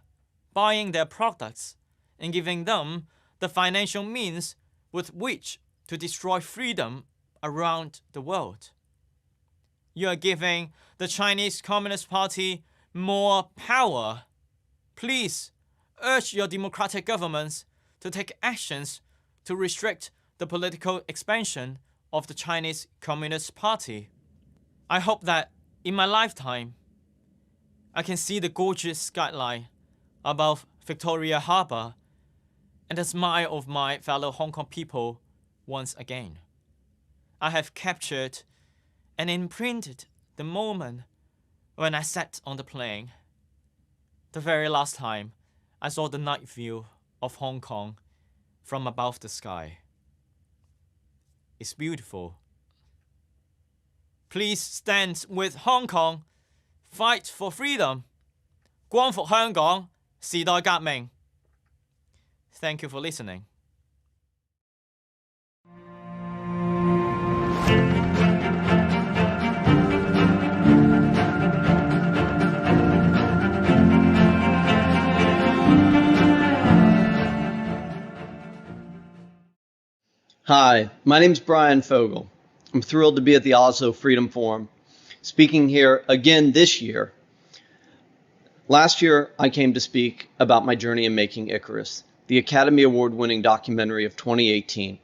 S15: buying their products, and giving them the financial means with which to destroy freedom around the world. You are giving the Chinese Communist Party more power. Please urge your democratic governments to take actions to restrict the political expansion of the Chinese Communist Party. I hope that in my lifetime, I can see the gorgeous skyline above Victoria Harbour and the smile of my fellow Hong Kong people once again. I have captured and imprinted the moment when I sat on the plane, the very last time I saw the night view of Hong Kong from above the sky. It's beautiful. Please stand with Hong Kong, fight for freedom. 光復香港，時代革命。Thank you for listening.
S16: Hi, my name's Brian Fogel. I'm thrilled to be at the Oslo Freedom Forum, speaking here again this year. Last year, I came to speak about my journey in making Icarus, the Academy Award-winning documentary of 2018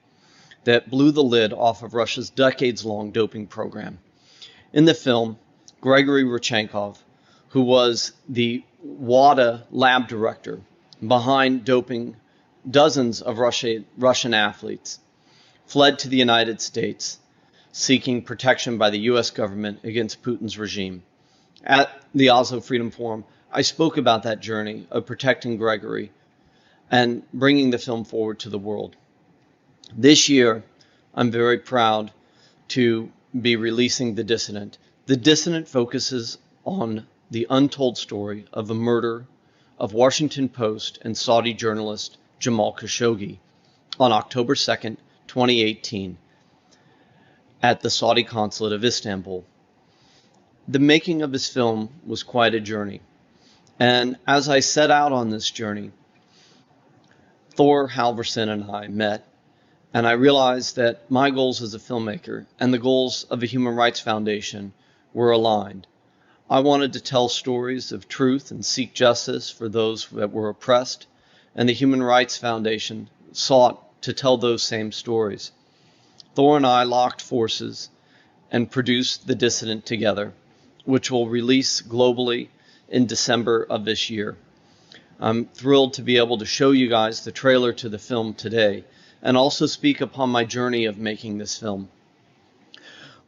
S16: that blew the lid off of Russia's decades-long doping program. In the film, Gregory Rodchenkov, who was the WADA lab director behind doping dozens of Russian athletes, fled to the United States, seeking protection by the US government against Putin's regime. At the Oslo Freedom Forum, I spoke about that journey of protecting Gregory and bringing the film forward to the world. This year, I'm very proud to be releasing The Dissident. The Dissident focuses on the untold story of the murder of Washington Post and Saudi journalist Jamal Khashoggi on October 2nd, 2018 at the Saudi consulate of Istanbul. The making of this film was quite a journey. And as I set out on this journey, Thor Halvorsen and I met, and I realized that my goals as a filmmaker and the goals of the Human Rights Foundation were aligned. I wanted to tell stories of truth and seek justice for those that were oppressed, and the Human Rights Foundation sought to tell those same stories. Thor and I locked forces and produced The Dissident together, which will release globally in December of this year. I'm thrilled to be able to show you guys the trailer to the film today and also speak upon my journey of making this film.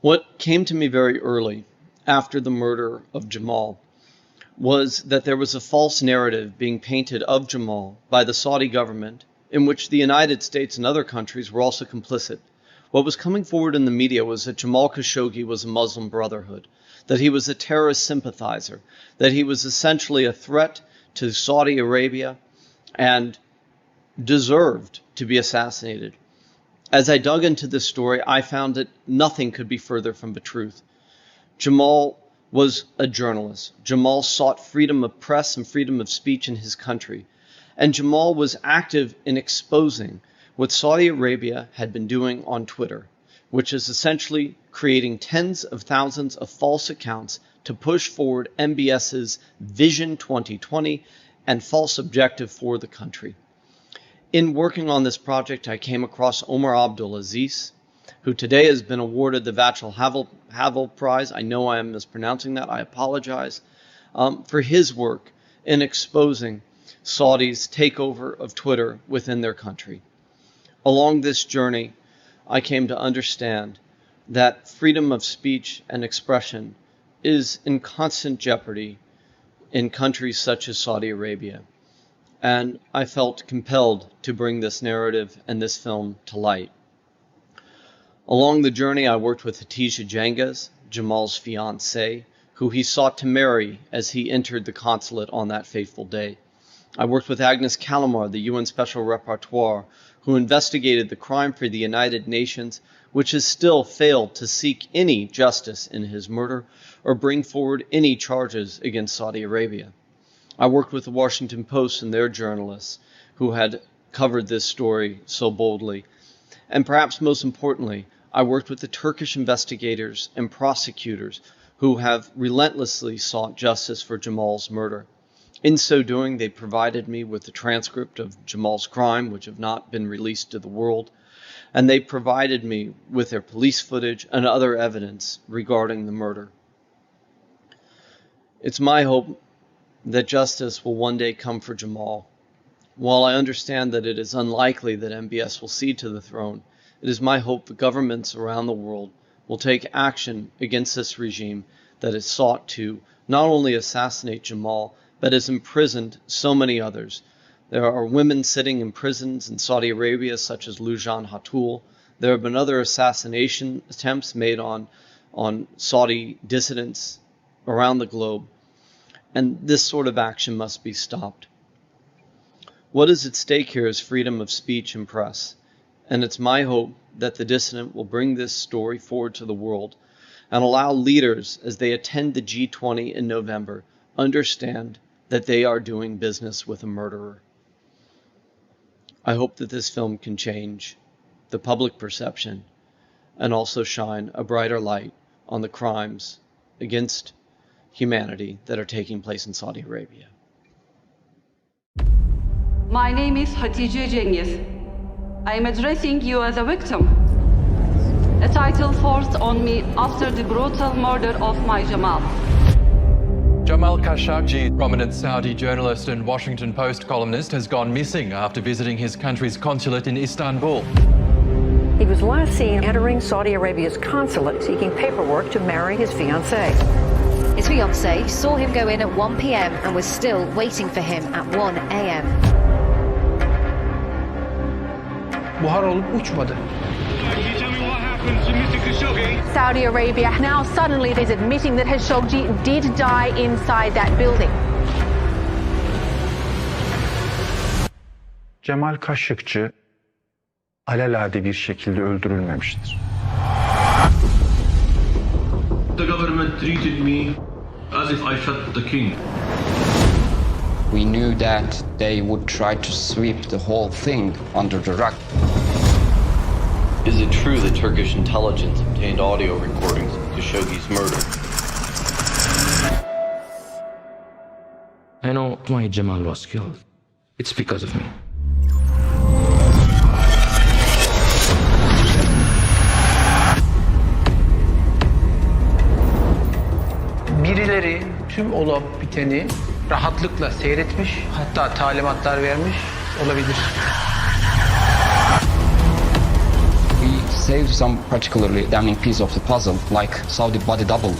S16: What came to me very early after the murder of Jamal was that there was a false narrative being painted of Jamal by the Saudi government in which the United States and other countries were also complicit. What was coming forward in the media was that Jamal Khashoggi was a Muslim Brotherhood, that he was a terrorist sympathizer, that he was essentially a threat to Saudi Arabia and deserved to be assassinated. As I dug into this story, I found that nothing could be further from the truth. Jamal was a journalist. Jamal sought freedom of press and freedom of speech in his country. And Jamal was active in exposing what Saudi Arabia had been doing on Twitter, which is essentially creating tens of thousands of false accounts to push forward MBS's Vision 2020 and false objective for the country. In working on this project, I came across Omar Abdulaziz, who today has been awarded the Václav Havel Prize. I know I am mispronouncing that. I apologize. For his work in exposing Saudi's takeover of Twitter within their country. Along this journey, I came to understand that freedom of speech and expression is in constant jeopardy in countries such as Saudi Arabia, and I felt compelled to bring this narrative and this film to light. Along the journey, I worked with Hatice Cengiz, Jamal's fiancée, who he sought to marry as he entered the consulate on that fateful day. I worked with Agnes Callamard, the UN Special Rapporteur, who investigated the crime for the United Nations, which has still failed to seek any justice in his murder or bring forward any charges against Saudi Arabia. I worked with the Washington Post and their journalists who had covered this story so boldly. And perhaps most importantly, I worked with the Turkish investigators and prosecutors who have relentlessly sought justice for Jamal's murder. In so doing, they provided me with the transcript of Jamal's crime, which have not been released to the world, and they provided me with their police footage and other evidence regarding the murder. It's my hope that justice will one day come for Jamal. While I understand that it is unlikely that MBS will cede to the throne, it is my hope that governments around the world will take action against this regime that has sought to not only assassinate Jamal, but has imprisoned so many others. There are women sitting in prisons in Saudi Arabia, such as Lujan Hatul. There have been other assassination attempts made on Saudi dissidents around the globe. And this sort of action must be stopped. What is at stake here is freedom of speech and press. And it's my hope that the dissident will bring this story forward to the world and allow leaders, as they attend the G20 in November, understand that they are doing business with a murderer. I hope that this film can change the public perception and also shine a brighter light on the crimes against humanity that are taking place in Saudi Arabia.
S17: My name is Hatice Cengiz. I am addressing you as a victim. A title forced on me after the brutal murder of my Jamal.
S18: Jamal Khashoggi, prominent Saudi journalist and Washington Post columnist, has gone missing after visiting his country's consulate in Istanbul.
S19: He was last seen entering Saudi Arabia's consulate seeking paperwork to marry his fiancée.
S20: His fiancée saw him go in at 1 p.m. and was still waiting for him at 1 a.m.
S21: Buhar olup uçmadı.
S22: Saudi Arabia now suddenly is admitting that Khashoggi did die inside that building.
S21: Cemal Kaşıkçı alelade bir şekilde öldürülmemiştir.
S23: The government treated me as if I shot the king.
S11: We knew that they would try to sweep the whole thing under the rug.
S16: Is it true that Turkish intelligence obtained audio recordings of Khashoggi's murder?
S24: I know why Jamal was killed. It's because of me.
S21: Birileri tüm olup biteni rahatlıkla seyretmiş, hatta talimatlar vermiş olabilir.
S11: We saved some particularly damning piece of the puzzle, like Saudi body double.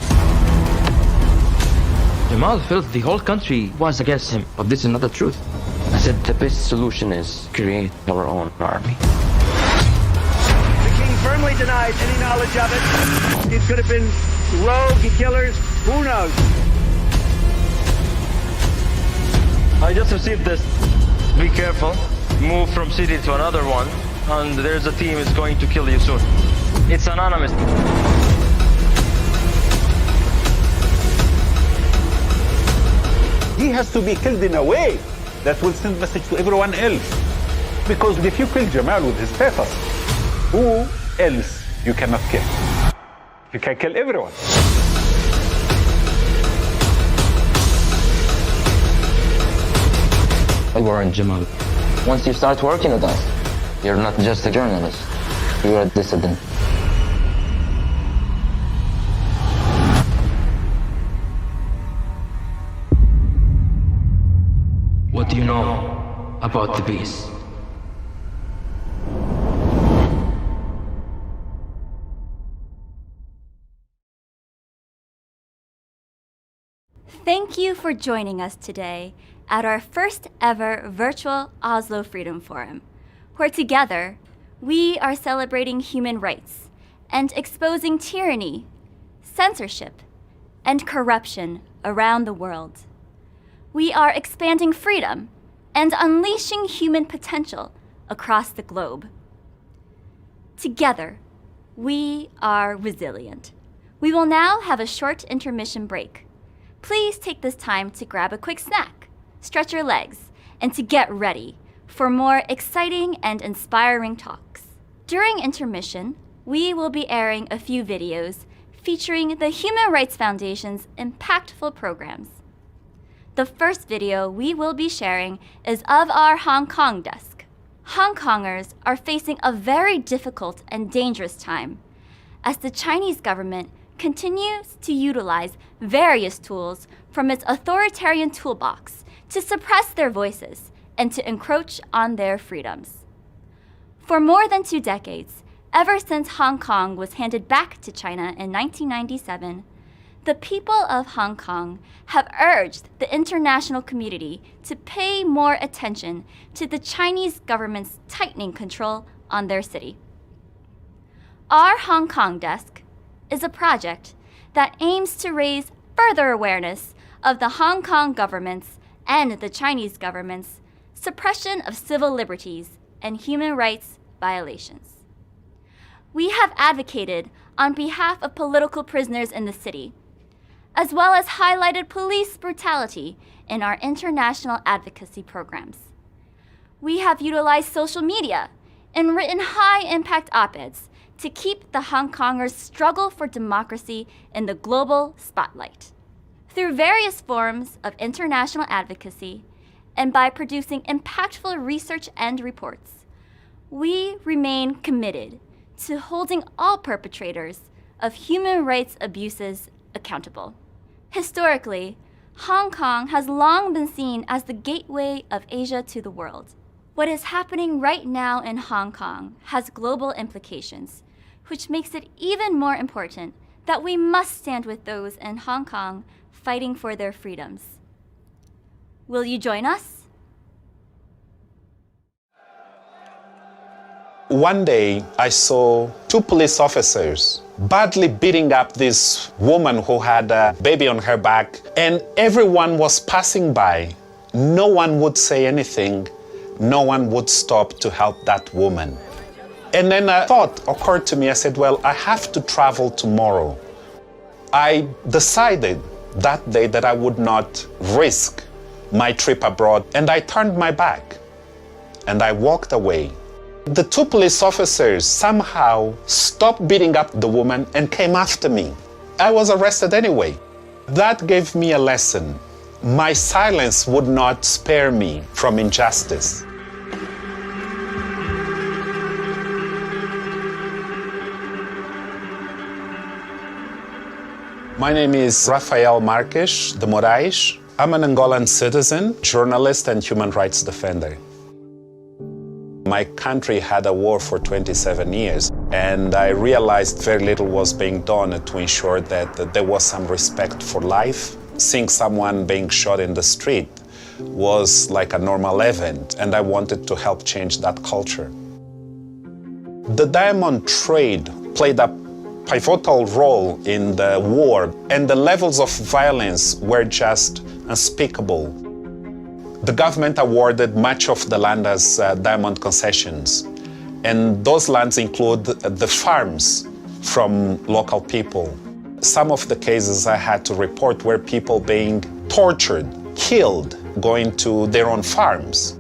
S24: Jamal felt the whole country was against him, but this is not the truth. I said the best solution is create our own army.
S25: The king firmly denied any knowledge of it. It could have been rogue killers, who knows?
S26: I just received this. Be careful. Move from city to another one, and there's a team is going to kill you soon. It's anonymous.
S21: He has to be killed in a way that will send message to everyone else. Because if you kill Jamal with his status, who else you cannot kill? You can kill everyone.
S24: I warned Jamal. Once you start working with us, you're not just a journalist, you're a dissident. What do you know about the beast?
S2: Thank you for joining us today at our first ever virtual Oslo Freedom Forum, where together we are celebrating human rights and exposing tyranny, censorship, and corruption around the world. We are expanding freedom and unleashing human potential across the globe. Together, we are resilient. We will now have a short intermission break. Please take this time to grab a quick snack, stretch your legs, and to get ready for more exciting and inspiring talks. During intermission, we will be airing a few videos featuring the Human Rights Foundation's impactful programs. The first video we will be sharing is of our Hong Kong desk. Hong Kongers are facing a very difficult and dangerous time as the Chinese government continues to utilize various tools from its authoritarian toolbox to suppress their voices and to encroach on their freedoms. For more than 2 decades, ever since Hong Kong was handed back to China in 1997, the people of Hong Kong have urged the international community to pay more attention to the Chinese government's tightening control on their city. Our Hong Kong desk is a project that aims to raise further awareness of the Hong Kong government's and the Chinese government's suppression of civil liberties and human rights violations. We have advocated on behalf of political prisoners in the city, as well as highlighted police brutality in our international advocacy programs. We have utilized social media and written high-impact op-eds to keep the Hong Kongers' struggle for democracy in the global spotlight. Through various forms of international advocacy and by producing impactful research and reports, we remain committed to holding all perpetrators of human rights abuses accountable. Historically, Hong Kong has long been seen as the gateway of Asia to the world. What is happening right now in Hong Kong has global implications, which makes it even more important that we must stand with those in Hong Kong fighting for their freedoms. Will you join us?
S3: One day, I saw 2 police officers badly beating up this woman who had a baby on her back, and everyone was passing by. No one would say anything. No one would stop to help that woman. And then a thought occurred to me. I said, well, I have to travel tomorrow. I decided that day that I would not risk my trip abroad, and I turned my back and I walked away. The 2 police officers somehow stopped beating up the woman and came after me. I was arrested anyway. That gave me a lesson. My silence would not spare me from injustice. My name is Rafael Marques de Moraes. I'm an Angolan citizen, journalist, and human rights defender. My country had a war for 27 years, and I realized very little was being done to ensure that there was some respect for life. Seeing someone being shot in the street was like a normal event, and I wanted to help change that culture. The diamond trade played a pivotal role in the war, and the levels of violence were just unspeakable. The government awarded much of the land as diamond concessions, and those lands include the farms from local people. Some of the cases I had to report were people being tortured, killed, going to their own farms.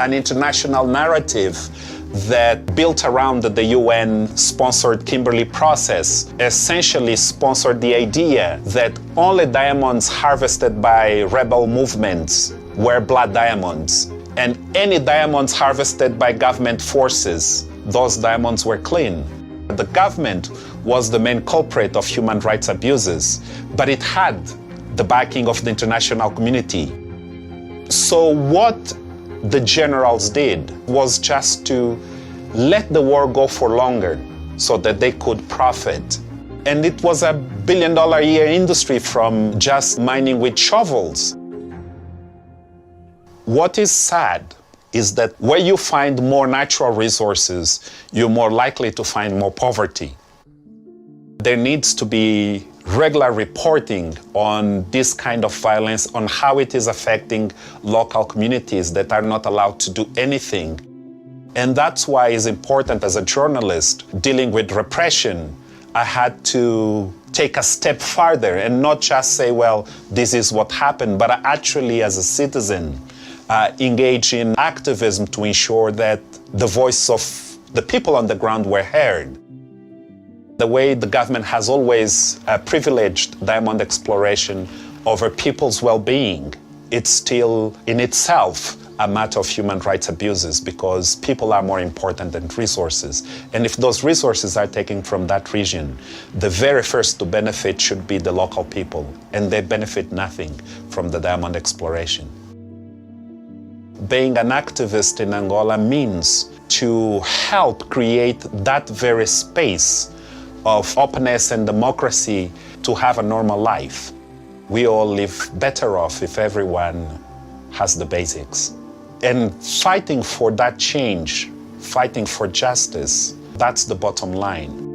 S3: An international narrative that built around the UN-sponsored Kimberley process essentially sponsored the idea that only diamonds harvested by rebel movements were blood diamonds, and any diamonds harvested by government forces, those diamonds were clean. The government was the main culprit of human rights abuses, but it had the backing of the international community. So what the generals did was just to let the war go for longer so that they could profit. And it was a billion-dollar-a-year industry from just mining with shovels. What is sad is that where you find more natural resources, you're more likely to find more poverty. There needs to be regular reporting on this kind of violence, on how it is affecting local communities that are not allowed to do anything. And that's why it's important as a journalist dealing with repression. I had to take a step farther and not just say, well, this is what happened, but I actually, as a citizen, engage in activism to ensure that the voice of the people on the ground were heard. The way the government has always privileged diamond exploration over people's well-being, it's still in itself a matter of human rights abuses because people are more important than resources. And if those resources are taken from that region, the very first to benefit should be the local people, and they benefit nothing from the diamond exploration. Being an activist in Angola means to help create that very space of openness and democracy to have a normal life. We all live better off if everyone has the basics. And fighting for that change, fighting for justice, that's the bottom line.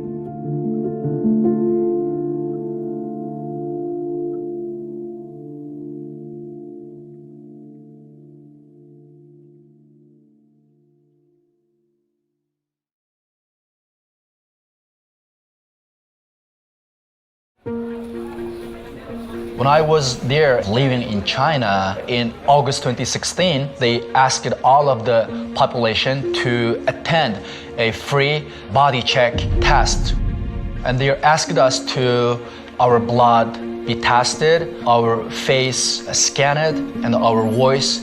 S5: When I was there living in China in August 2016, they asked all of the population to attend a free body check test. And they asked us to our blood be tested, our face scanned, and our voice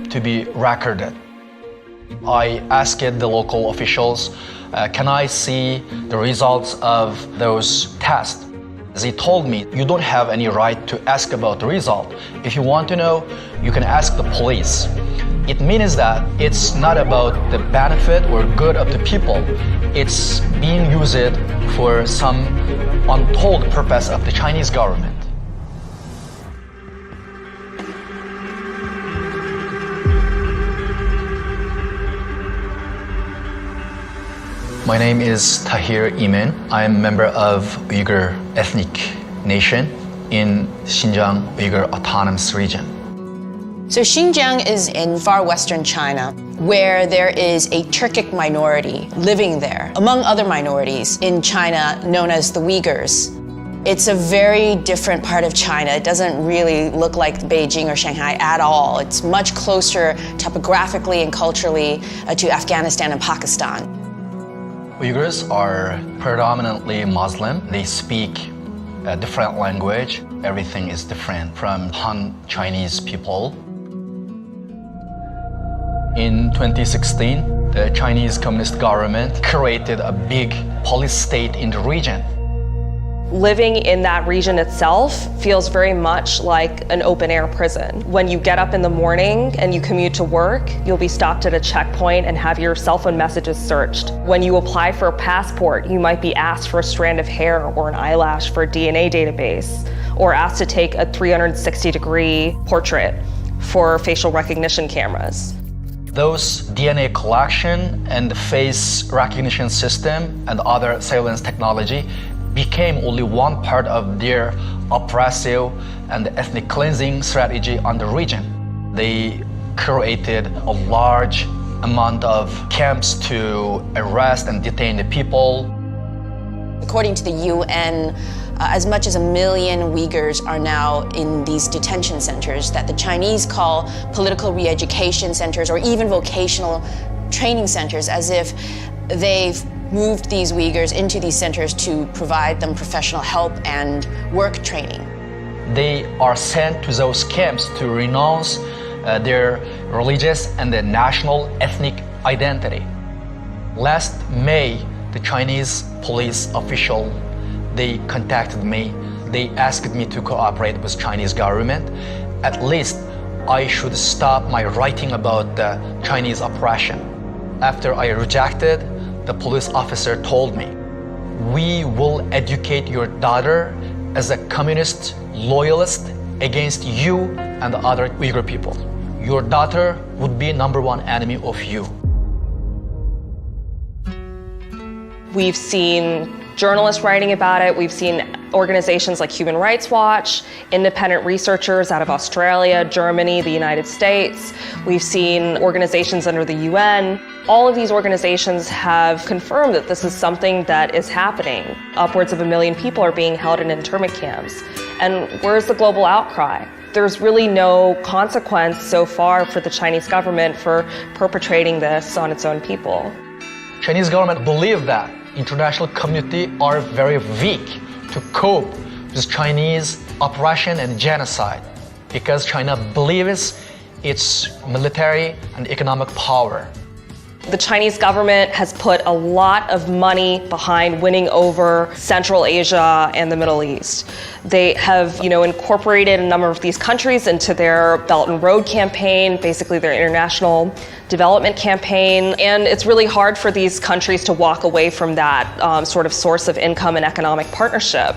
S5: to be recorded. I asked the local officials, can I see the results of those tests? They told me, you don't have any right to ask about the result. If you want to know, you can ask the police. It means that it's not about the benefit or good of the people. It's being used for some untold purpose of the Chinese government. My name is Tahir Imen. I am a member of Uyghur ethnic nation in Xinjiang Uyghur Autonomous Region.
S6: So Xinjiang is in far western China, where there is a Turkic minority living there, among other minorities in China known as the Uyghurs. It's a very different part of China. It doesn't really look like Beijing or Shanghai at all. It's much closer topographically and culturally to Afghanistan and Pakistan.
S5: Uyghurs are predominantly Muslim. They speak a different language. Everything is different from Han Chinese people. In 2016, the Chinese Communist government created a big police state in the region.
S7: Living in that region itself feels very much like an open-air prison. When you get up in the morning and you commute to work, you'll be stopped at a checkpoint and have your cell phone messages searched. When you apply for a passport, you might be asked for a strand of hair or an eyelash for a DNA database, or asked to take a 360-degree portrait for facial recognition cameras.
S5: Those DNA collection and the face recognition system and other surveillance technology became only one part of their oppressive and ethnic cleansing strategy on the region. They created a large amount of camps to arrest and detain the people.
S6: According to the UN, as much as 1 million Uyghurs are now in these detention centers that the Chinese call political re-education centers or even vocational training centers, as if they've moved these Uyghurs into these centers to provide them professional help and work training.
S5: They are sent to those camps to renounce their religious and their national ethnic identity. Last May, the Chinese police official, they contacted me. They asked me to cooperate with Chinese government. At least I should stop my writing about the Chinese oppression. After I rejected, the police officer told me, we will educate your daughter as a communist loyalist against you and the other Uyghur people. Your daughter would be #1 enemy of you.
S7: We've seen journalists writing about it. We've seen organizations like Human Rights Watch, independent researchers out of Australia, Germany, the United States. We've seen organizations under the UN. All of these organizations have confirmed that this is something that is happening. Upwards of 1 million people are being held in internment camps. And where's the global outcry? There's really no consequence so far for the Chinese government for perpetrating this on its own people.
S5: Chinese government believe that international community are very weak to cope with Chinese oppression and genocide because China believes its military and economic power.
S7: The Chinese government has put a lot of money behind winning over Central Asia and the Middle East. They have, incorporated a number of these countries into their Belt and Road campaign, basically their international development campaign. And it's really hard for these countries to walk away from that sort of source of income and economic partnership.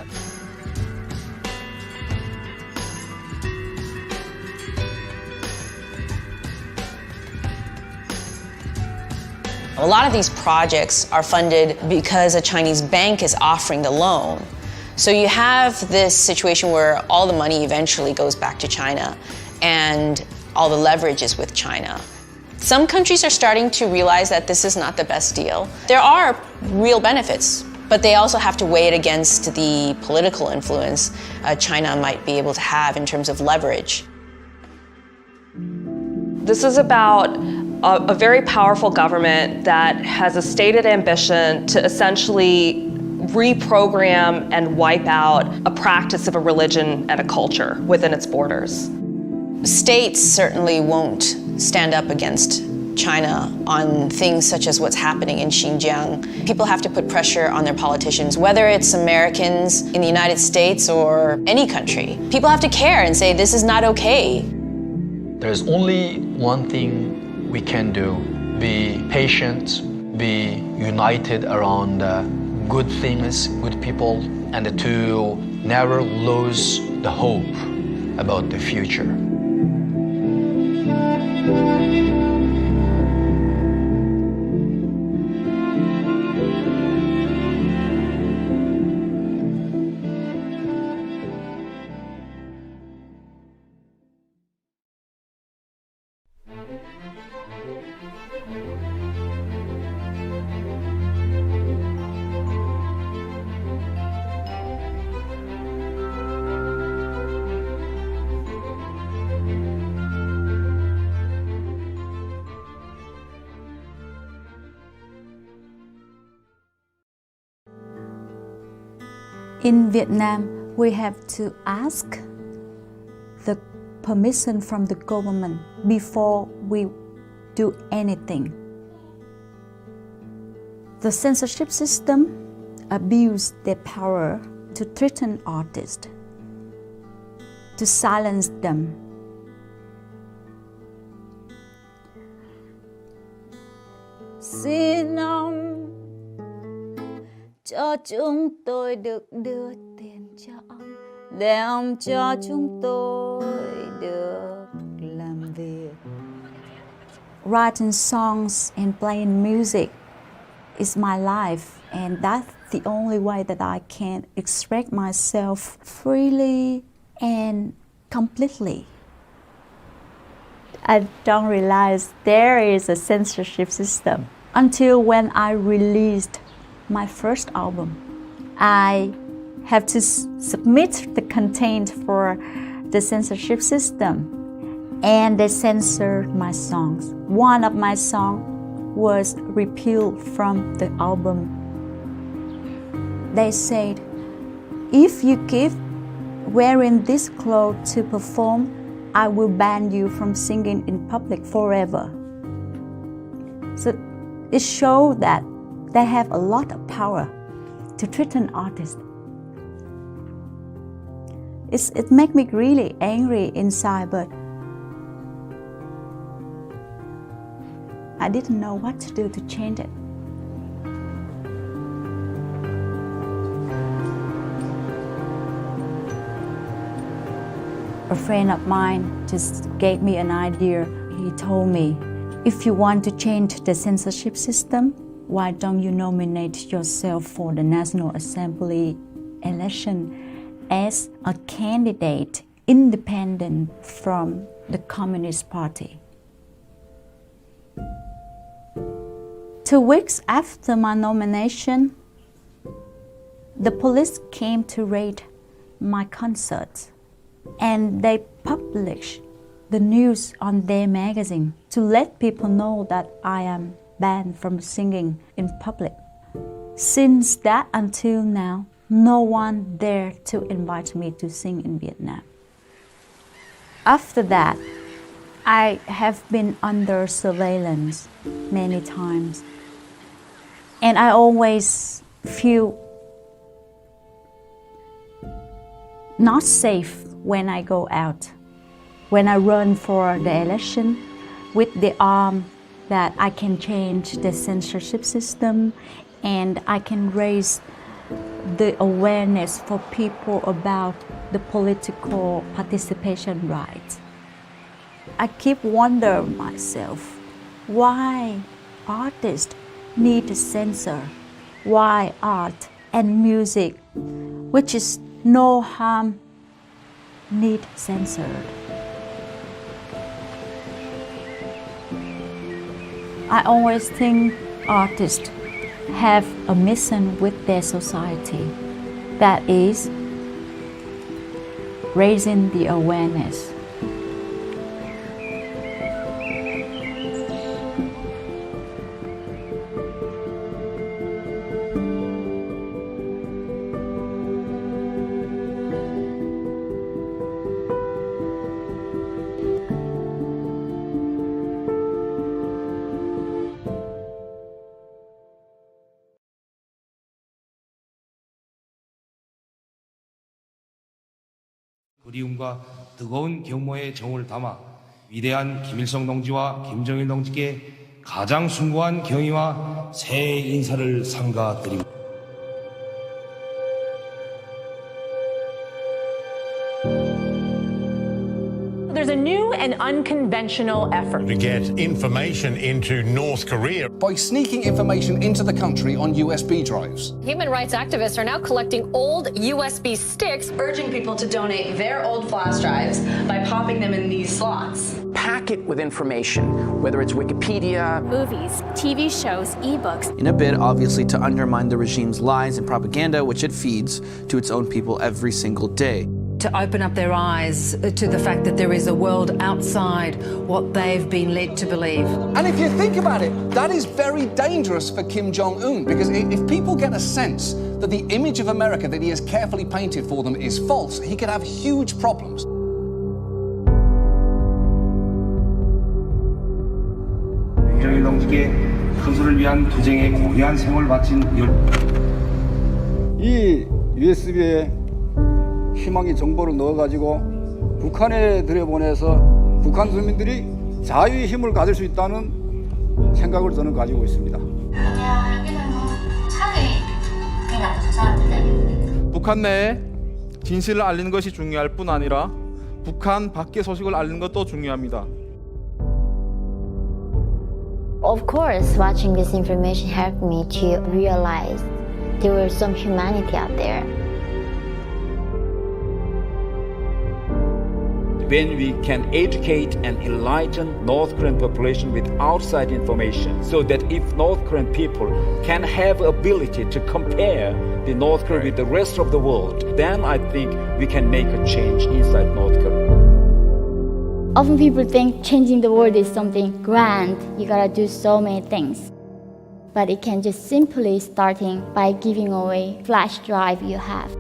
S6: A lot of these projects are funded because a Chinese bank is offering the loan. So you have this situation where all the money eventually goes back to China and all the leverage is with China. Some countries are starting to realize that this is not the best deal. There are real benefits, but they also have to weigh it against the political influence China might be able to have in terms of leverage.
S7: This is about a very powerful government that has a stated ambition to essentially reprogram and wipe out a practice of a religion and a culture within its borders.
S6: States certainly won't stand up against China on things such as what's happening in Xinjiang. People have to put pressure on their politicians, whether it's Americans in the United States or any country. People have to care and say, this is not okay.
S5: There's only one thing we can do: be patient, be united around good things, good people, and to never lose the hope about the future.
S1: In Vietnam, we have to ask the permission from the government before we do anything. The censorship system abused their power to threaten artists, to silence them. Xin ông cho chúng tôi được đưa tiền cho ông, để ông cho chúng tôi được làm việc. Writing songs and playing music is my life, and that's the only way that I can express myself freely and completely. I don't realize there is a censorship system until when I released my first album. I have to submit the content for the censorship system, and they censored my songs. One of my songs was repealed from the album. They said, if you keep wearing this clothes to perform, I will ban you from singing in public forever. So it showed that they have a lot of power to threaten artists. It makes me really angry inside, but I didn't know what to do to change it. A friend of mine just gave me an idea. He told me, if you want to change the censorship system, why don't you nominate yourself for the National Assembly election as a candidate independent from the Communist Party? 2 weeks after my nomination, the police came to raid my concerts, and they published the news on their magazine to let people know that I am banned from singing in public. Since that until now, no one dared to invite me to sing in Vietnam. After that, I have been under surveillance many times, and I always feel not safe when I go out. When I run for the election with the arm that I can change the censorship system and I can raise the awareness for people about the political participation rights. I keep wondering myself, why artists need to censor? Why art and music, which is no harm, need censored? I always think artists have a mission with their society, that is raising the awareness.
S4: 그리움과 뜨거운 경모의 정을 담아 위대한 김일성 동지와 김정일 동지께 가장 숭고한 경의와 새해 인사를 삼가드립니다.
S22: There's a new and unconventional effort
S8: to get information into North Korea
S9: by sneaking information into the country on USB drives.
S10: Human rights activists are now collecting old USB sticks, urging people to donate their old flash drives by popping them in these slots.
S12: Pack it with information, whether it's Wikipedia,
S13: movies, TV shows, ebooks,
S27: in a bid, obviously, to undermine the regime's lies and propaganda, which it feeds to its own people every single day.
S28: To open up their eyes to the fact that there is a world outside what they've been led to believe.
S9: And if you think about it, that is very dangerous for Kim Jong-un, because if people get a sense that the image of America that he has carefully painted for them is false, he could have huge problems.
S4: 김정일 동지께 선수를 위한 투쟁에 고귀한 생을 바친
S29: 이 USB에 희망의 정보를 넣어가지고 북한에 들여보내서 북한 주민들이 자유의 힘을 가질 수 있다는 생각을 저는 가지고 있습니다.
S30: 북한 내에 진실을 알리는 것이 중요할 뿐 아니라 북한 밖의 소식을 알리는 것도 중요합니다.
S31: Of course, watching this information helped me to realize there was some humanity out there.
S32: When we can educate and enlighten North Korean population with outside information, so that if North Korean people can have ability to compare the North Korea with the rest of the world, then I think we can make a change inside North Korea.
S31: Often people think changing the world is something grand, you gotta do so many things. But it can just simply starting by giving away flash drive you have.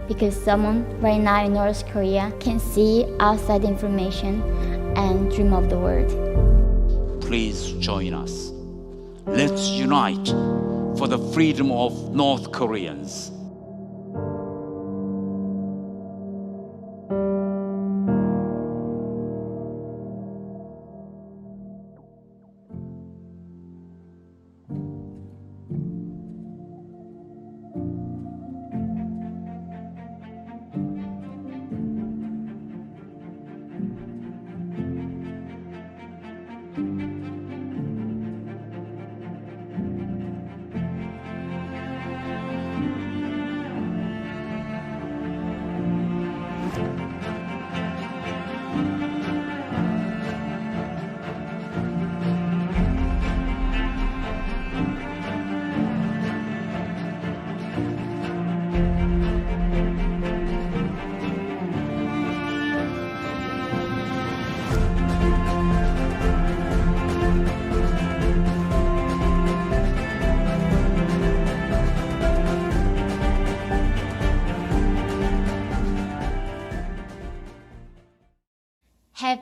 S31: Because someone right now in North Korea can see outside information and dream of the world.
S33: Please join us. Let's unite for the freedom of North Koreans.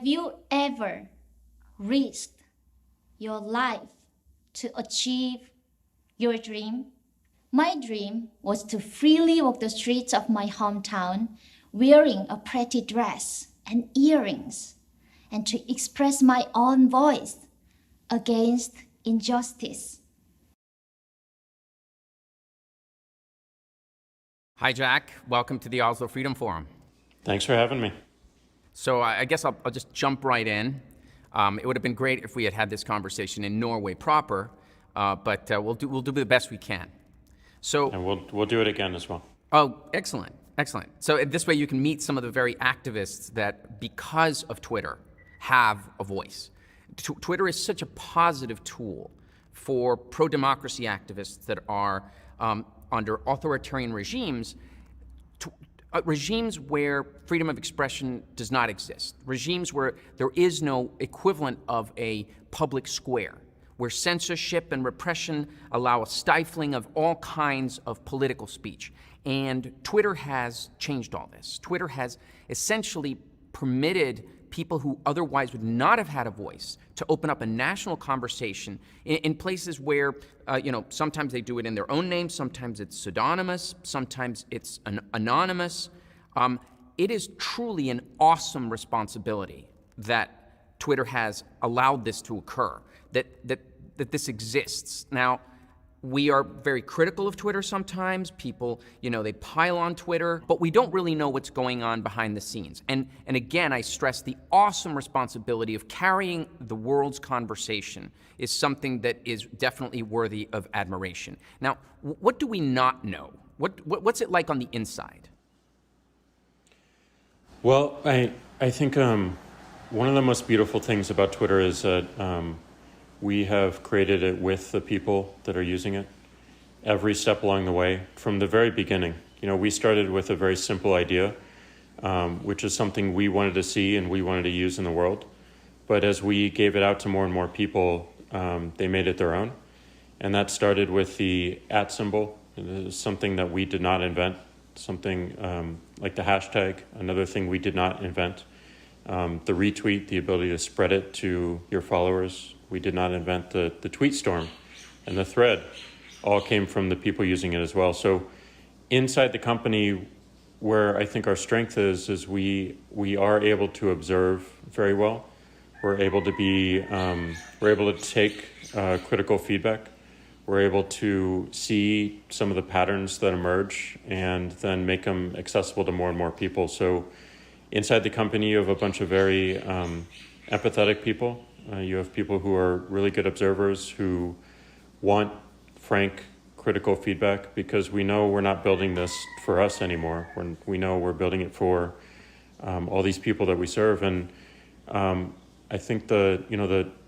S31: Have you ever risked your life to achieve your dream? My dream was to freely walk the streets of my hometown wearing a pretty dress and earrings, and to express my own voice against injustice.
S12: Hi, Jack. Welcome to the Oslo Freedom Forum.
S11: Thanks for having me.
S12: So I guess I'll just jump right in. It would have been great if we had this conversation in Norway proper, but we'll do the best we can. So,
S11: and we'll do it again as well.
S12: Oh, excellent, excellent. So this way you can meet some of the very activists that, because of Twitter, have a voice. Twitter is such a positive tool for pro-democracy activists that are under authoritarian regimes, regimes where freedom of expression does not exist, regimes where there is no equivalent of a public square, where censorship and repression allow a stifling of all kinds of political speech. And Twitter has changed all this. Twitter has essentially permitted people who otherwise would not have had a voice to open up a national conversation in places where, sometimes they do it in their own name, sometimes it's pseudonymous, sometimes it's anonymous. It is truly an awesome responsibility that Twitter has allowed this to occur, that this exists. Now, we are very critical of Twitter sometimes. People, they pile on Twitter, but we don't really know what's going on behind the scenes. And again, I stress the awesome responsibility of carrying the world's conversation is something that is definitely worthy of admiration. Now, what do we not know? What's it like on the inside?
S11: Well, I think one of the most beautiful things about Twitter is that we have created it with the people that are using it every step along the way from the very beginning. We started with a very simple idea, which is something we wanted to see and we wanted to use in the world. But as we gave it out to more and more people, they made it their own. And that started with the @ symbol. It is something that we did not invent, something like the hashtag, another thing we did not invent. The retweet, the ability to spread it to your followers. We did not invent the tweet storm, and the thread all came from the people using it as well. So inside the company, where I think our strength is we are able to observe very well. We're able to take critical feedback. We're able to see some of the patterns that emerge and then make them accessible to more and more people. So inside the company, you have a bunch of very empathetic people. You have people who are really good observers who want frank, critical feedback, because we know we're not building this for us anymore. We know we're building it for all these people that we serve. And I think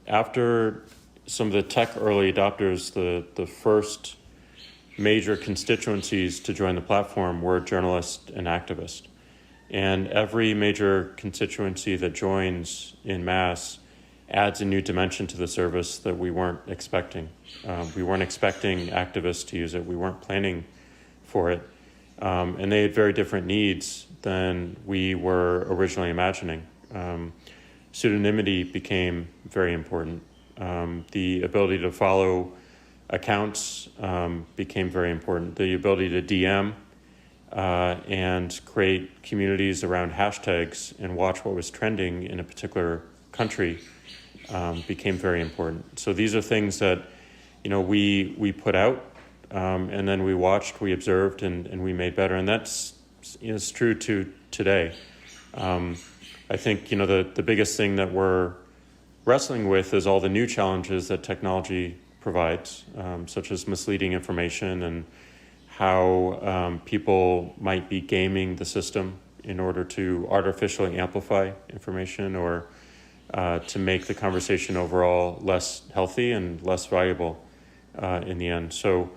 S11: after some of the tech early adopters, the first major constituencies to join the platform were journalists and activists. And every major constituency that joins in mass adds a new dimension to the service that we weren't expecting. We weren't expecting activists to use it. We weren't planning for it. And they had very different needs than we were originally imagining. Pseudonymity became very important. The ability to follow accounts became very important. The ability to DM and create communities around hashtags and watch what was trending in a particular country became very important. So these are things that, we put out and then we watched, we observed, and we made better. And that's is true to today. I think, the biggest thing that we're wrestling with is all the new challenges that technology provides, such as misleading information and how people might be gaming the system in order to artificially amplify information or to make the conversation overall less healthy and less valuable in the end. So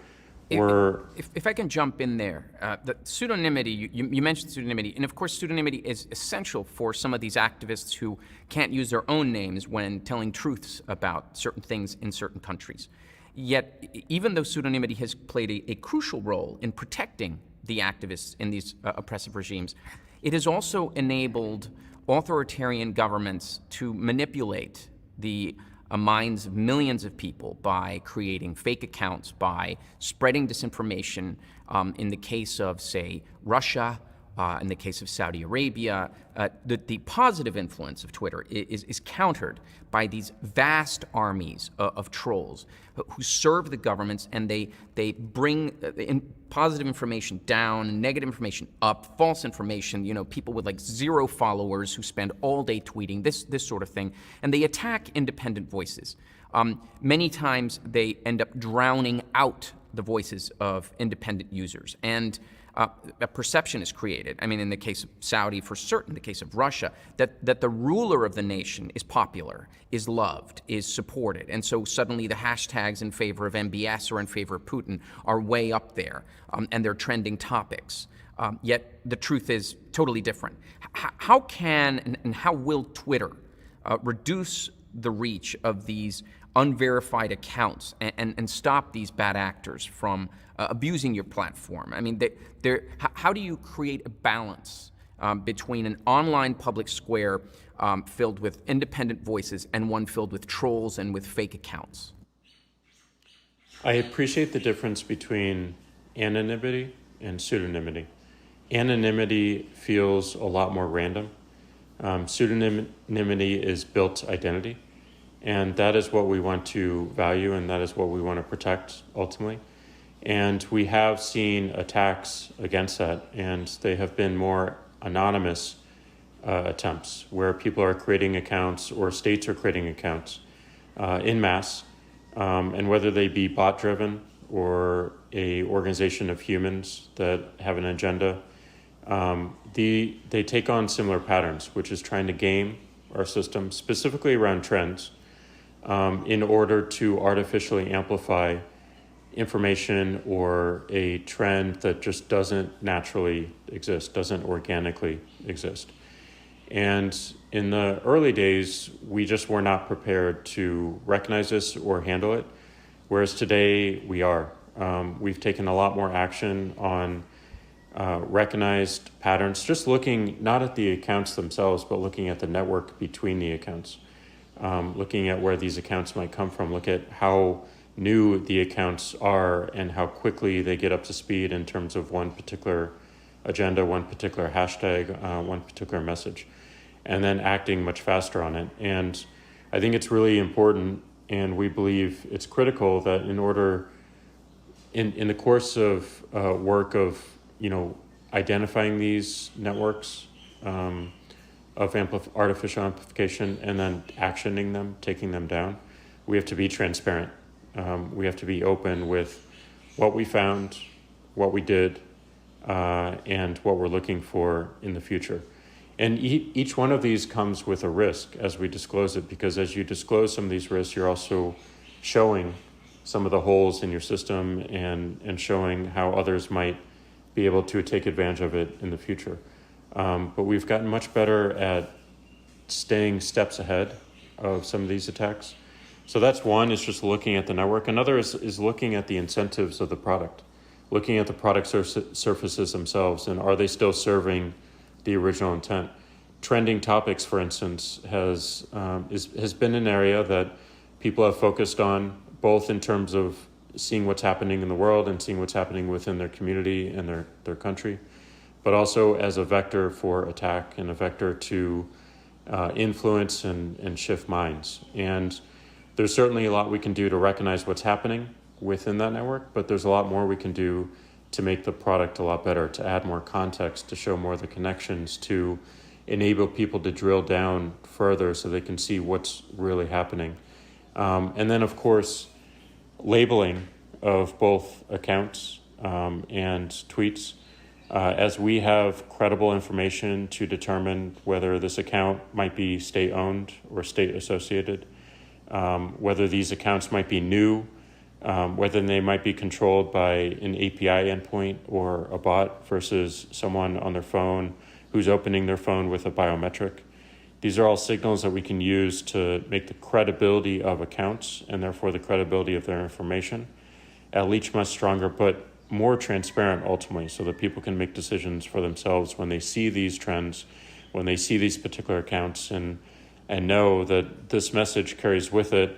S12: If I can jump in there, the pseudonymity, you mentioned pseudonymity, and of course pseudonymity is essential for some of these activists who can't use their own names when telling truths about certain things in certain countries. Yet, even though pseudonymity has played a crucial role in protecting the activists in these oppressive regimes, it has also enabled authoritarian governments to manipulate the minds of millions of people by creating fake accounts, by spreading disinformation. In the case of, say, Russia, in the case of Saudi Arabia, the positive influence of Twitter is countered by these vast armies of trolls who serve the governments, and they bring positive information down, negative information up, false information, people with like 0 followers who spend all day tweeting, this sort of thing, and they attack independent voices. Many times they end up drowning out the voices of independent users, and a perception is created. I mean, in the case of Saudi, for certain, the case of Russia, that the ruler of the nation is popular, is loved, is supported. And so suddenly the hashtags in favor of MBS or in favor of Putin are way up there, and they're trending topics. Yet the truth is totally different. How can and how will Twitter reduce the reach of these unverified accounts and stop these bad actors from abusing your platform? I mean, how do you create a balance between an online public square filled with independent voices and one filled with trolls and with fake accounts?
S11: I appreciate the difference between anonymity and pseudonymity. Anonymity feels a lot more random. Pseudonymity is built identity. And that is what we want to value, and that is what we want to protect ultimately. And we have seen attacks against that, and they have been more anonymous attempts where people are creating accounts or states are creating accounts en masse, and whether they be bot-driven or a organization of humans that have an agenda, they take on similar patterns, which is trying to game our system, specifically around trends, in order to artificially amplify information or a trend that just doesn't naturally exist, doesn't organically exist. And in the early days, we just were not prepared to recognize this or handle it, whereas today we are. We've taken a lot more action on recognized patterns, just looking not at the accounts themselves, but looking at the network between the accounts. Looking at where these accounts might come from, look at how new the accounts are and how quickly they get up to speed in terms of one particular agenda, one particular hashtag, one particular message, and then acting much faster on it. And I think it's really important, and we believe it's critical that in order, in the course of work of, identifying these networks, of artificial amplification and then actioning them, taking them down, we have to be transparent. We have to be open with what we found, what we did, and what we're looking for in the future. And each one of these comes with a risk as we disclose it, because as you disclose some of these risks, you're also showing some of the holes in your system and showing how others might be able to take advantage of it in the future. But we've gotten much better at staying steps ahead of some of these attacks. So that's one, is just looking at the network. Another is looking at the incentives of the product, looking at the product surfaces themselves, and are they still serving the original intent? Trending topics, for instance, has been an area that people have focused on, both in terms of seeing what's happening in the world and seeing what's happening within their community and their country, but also as a vector for attack and a vector to influence and shift minds. And there's certainly a lot we can do to recognize what's happening within that network, but there's a lot more we can do to make the product a lot better, to add more context, to show more of the connections, to enable people to drill down further so they can see what's really happening. And then, of course, labeling of both accounts and tweets. As we have credible information to determine whether this account might be state-owned or state-associated, whether these accounts might be new, whether they might be controlled by an API endpoint or a bot versus someone on their phone who's opening their phone with a biometric. These are all signals that we can use to make the credibility of accounts, and therefore the credibility of their information, at least much stronger, but more transparent ultimately, so that people can make decisions for themselves when they see these trends, when they see these particular accounts and know that this message carries with it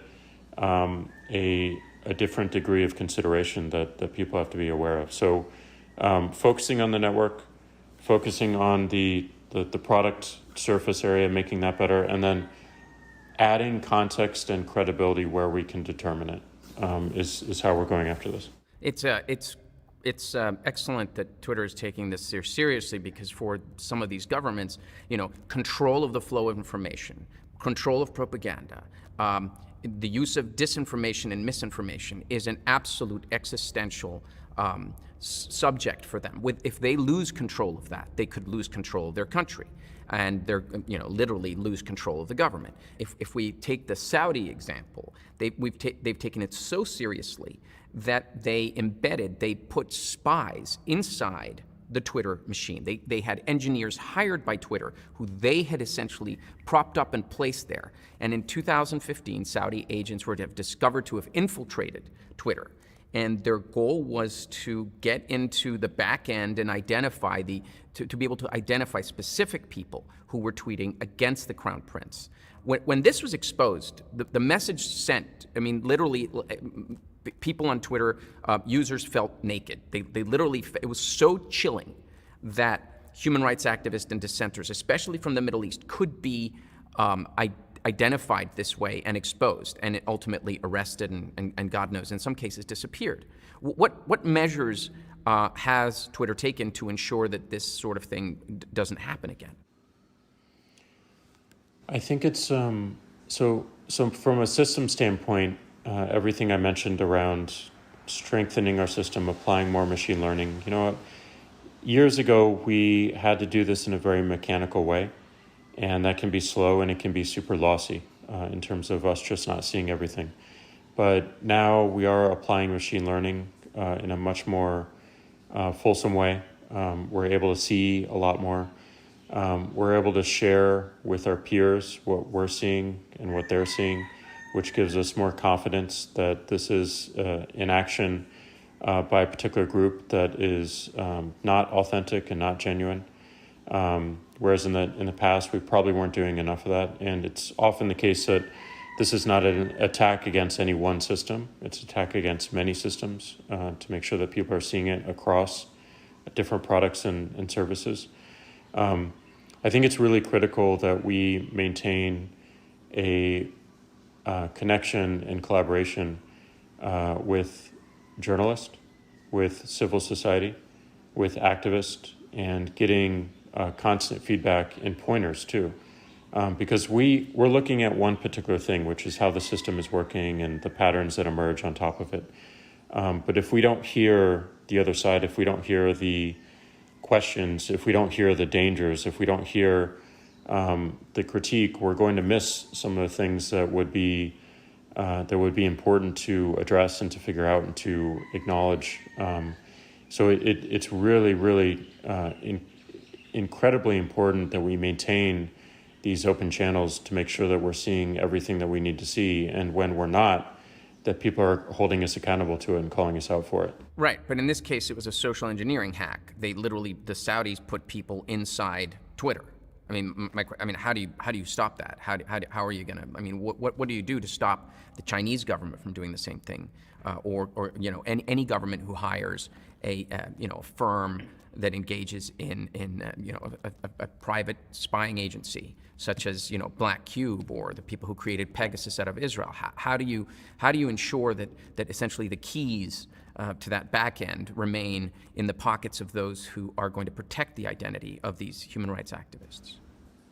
S11: a different degree of consideration that people have to be aware of. So focusing on the network, focusing on the product surface area, making that better, and then adding context and credibility where we can determine it is how we're going after this.
S12: It's excellent that Twitter is taking this seriously, because for some of these governments, control of the flow of information, control of propaganda, the use of disinformation and misinformation is an absolute existential subject for them. If they lose control of that, they could lose control of their country, and they're literally lose control of the government. If we take the Saudi example, they've taken it so seriously that they put spies inside the Twitter machine. They had engineers hired by Twitter who they had essentially propped up and placed there. And in 2015, Saudi agents were discovered to have infiltrated Twitter. And their goal was to get into the back end and identify to be able to identify specific people who were tweeting against the Crown Prince. When this was exposed, the message sent, literally, people on Twitter, users felt naked. They literally, it was so chilling that human rights activists and dissenters, especially from the Middle East, could be identified this way and exposed, and ultimately arrested and God knows, in some cases disappeared. What measures has Twitter taken to ensure that this sort of thing doesn't happen again?
S11: I think it's so from a system standpoint, everything I mentioned around strengthening our system, applying more machine learning. Years ago we had to do this in a very mechanical way, and that can be slow and it can be super lossy in terms of us just not seeing everything. But now we are applying machine learning in a much more fulsome way. We're able to see a lot more. We're able to share with our peers what we're seeing and what they're seeing, which gives us more confidence that this is an action by a particular group that is not authentic and not genuine. Whereas in the past, we probably weren't doing enough of that. And it's often the case that this is not an attack against any one system. It's an attack against many systems to make sure that people are seeing it across different products and services. I think it's really critical that we maintain a connection and collaboration with journalists, with civil society, with activists, and getting constant feedback and pointers too. Because we're looking at one particular thing, which is how the system is working and the patterns that emerge on top of it. But if we don't hear the other side, if we don't hear the questions, if we don't hear the dangers, if we don't hear the critique, we're going to miss some of the things that would be important to address and to figure out and to acknowledge. So it's really, really incredibly important that we maintain these open channels to make sure that we're seeing everything that we need to see, and when we're not, that people are holding us accountable to it and calling us out for it.
S12: Right, but in this case, it was a social engineering hack. The Saudis put people inside Twitter. How do you stop that? How are you gonna? What do you do to stop the Chinese government from doing the same thing, or any government who hires a firm that engages in a private spying agency, such as Black Cube or the people who created Pegasus out of Israel? How do you ensure that essentially the keys to that back end remain in the pockets of those who are going to protect the identity of these human rights activists?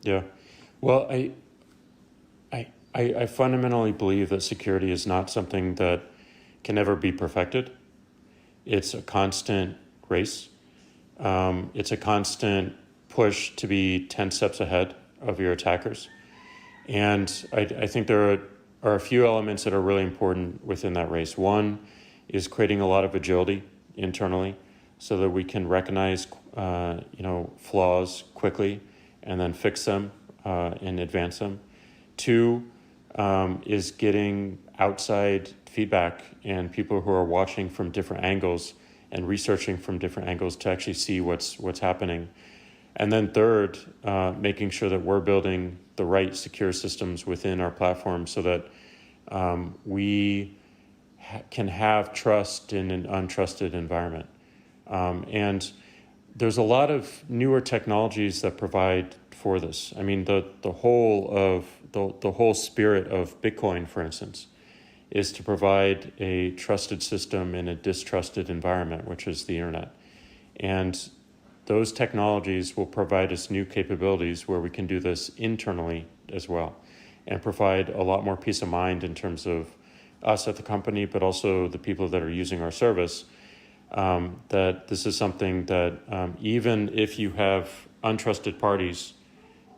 S11: Yeah, well, I fundamentally believe that security is not something that can ever be perfected. It's a constant race. It's a constant push to be 10 steps ahead of your attackers. And I think there are a few elements that are really important within that race. One is creating a lot of agility internally so that we can recognize flaws quickly and then fix them and advance them. Two is getting outside feedback and people who are watching from different angles and researching from different angles to actually see what's happening. And then third, making sure that we're building the right secure systems within our platform so that we can have trust in an untrusted environment. And there's a lot of newer technologies that provide for this. I mean, the whole spirit of Bitcoin, for instance, is to provide a trusted system in a distrusted environment, which is the internet. And those technologies will provide us new capabilities where we can do this internally as well and provide a lot more peace of mind in terms of us at the company, but also the people that are using our service, that this is something that even if you have untrusted parties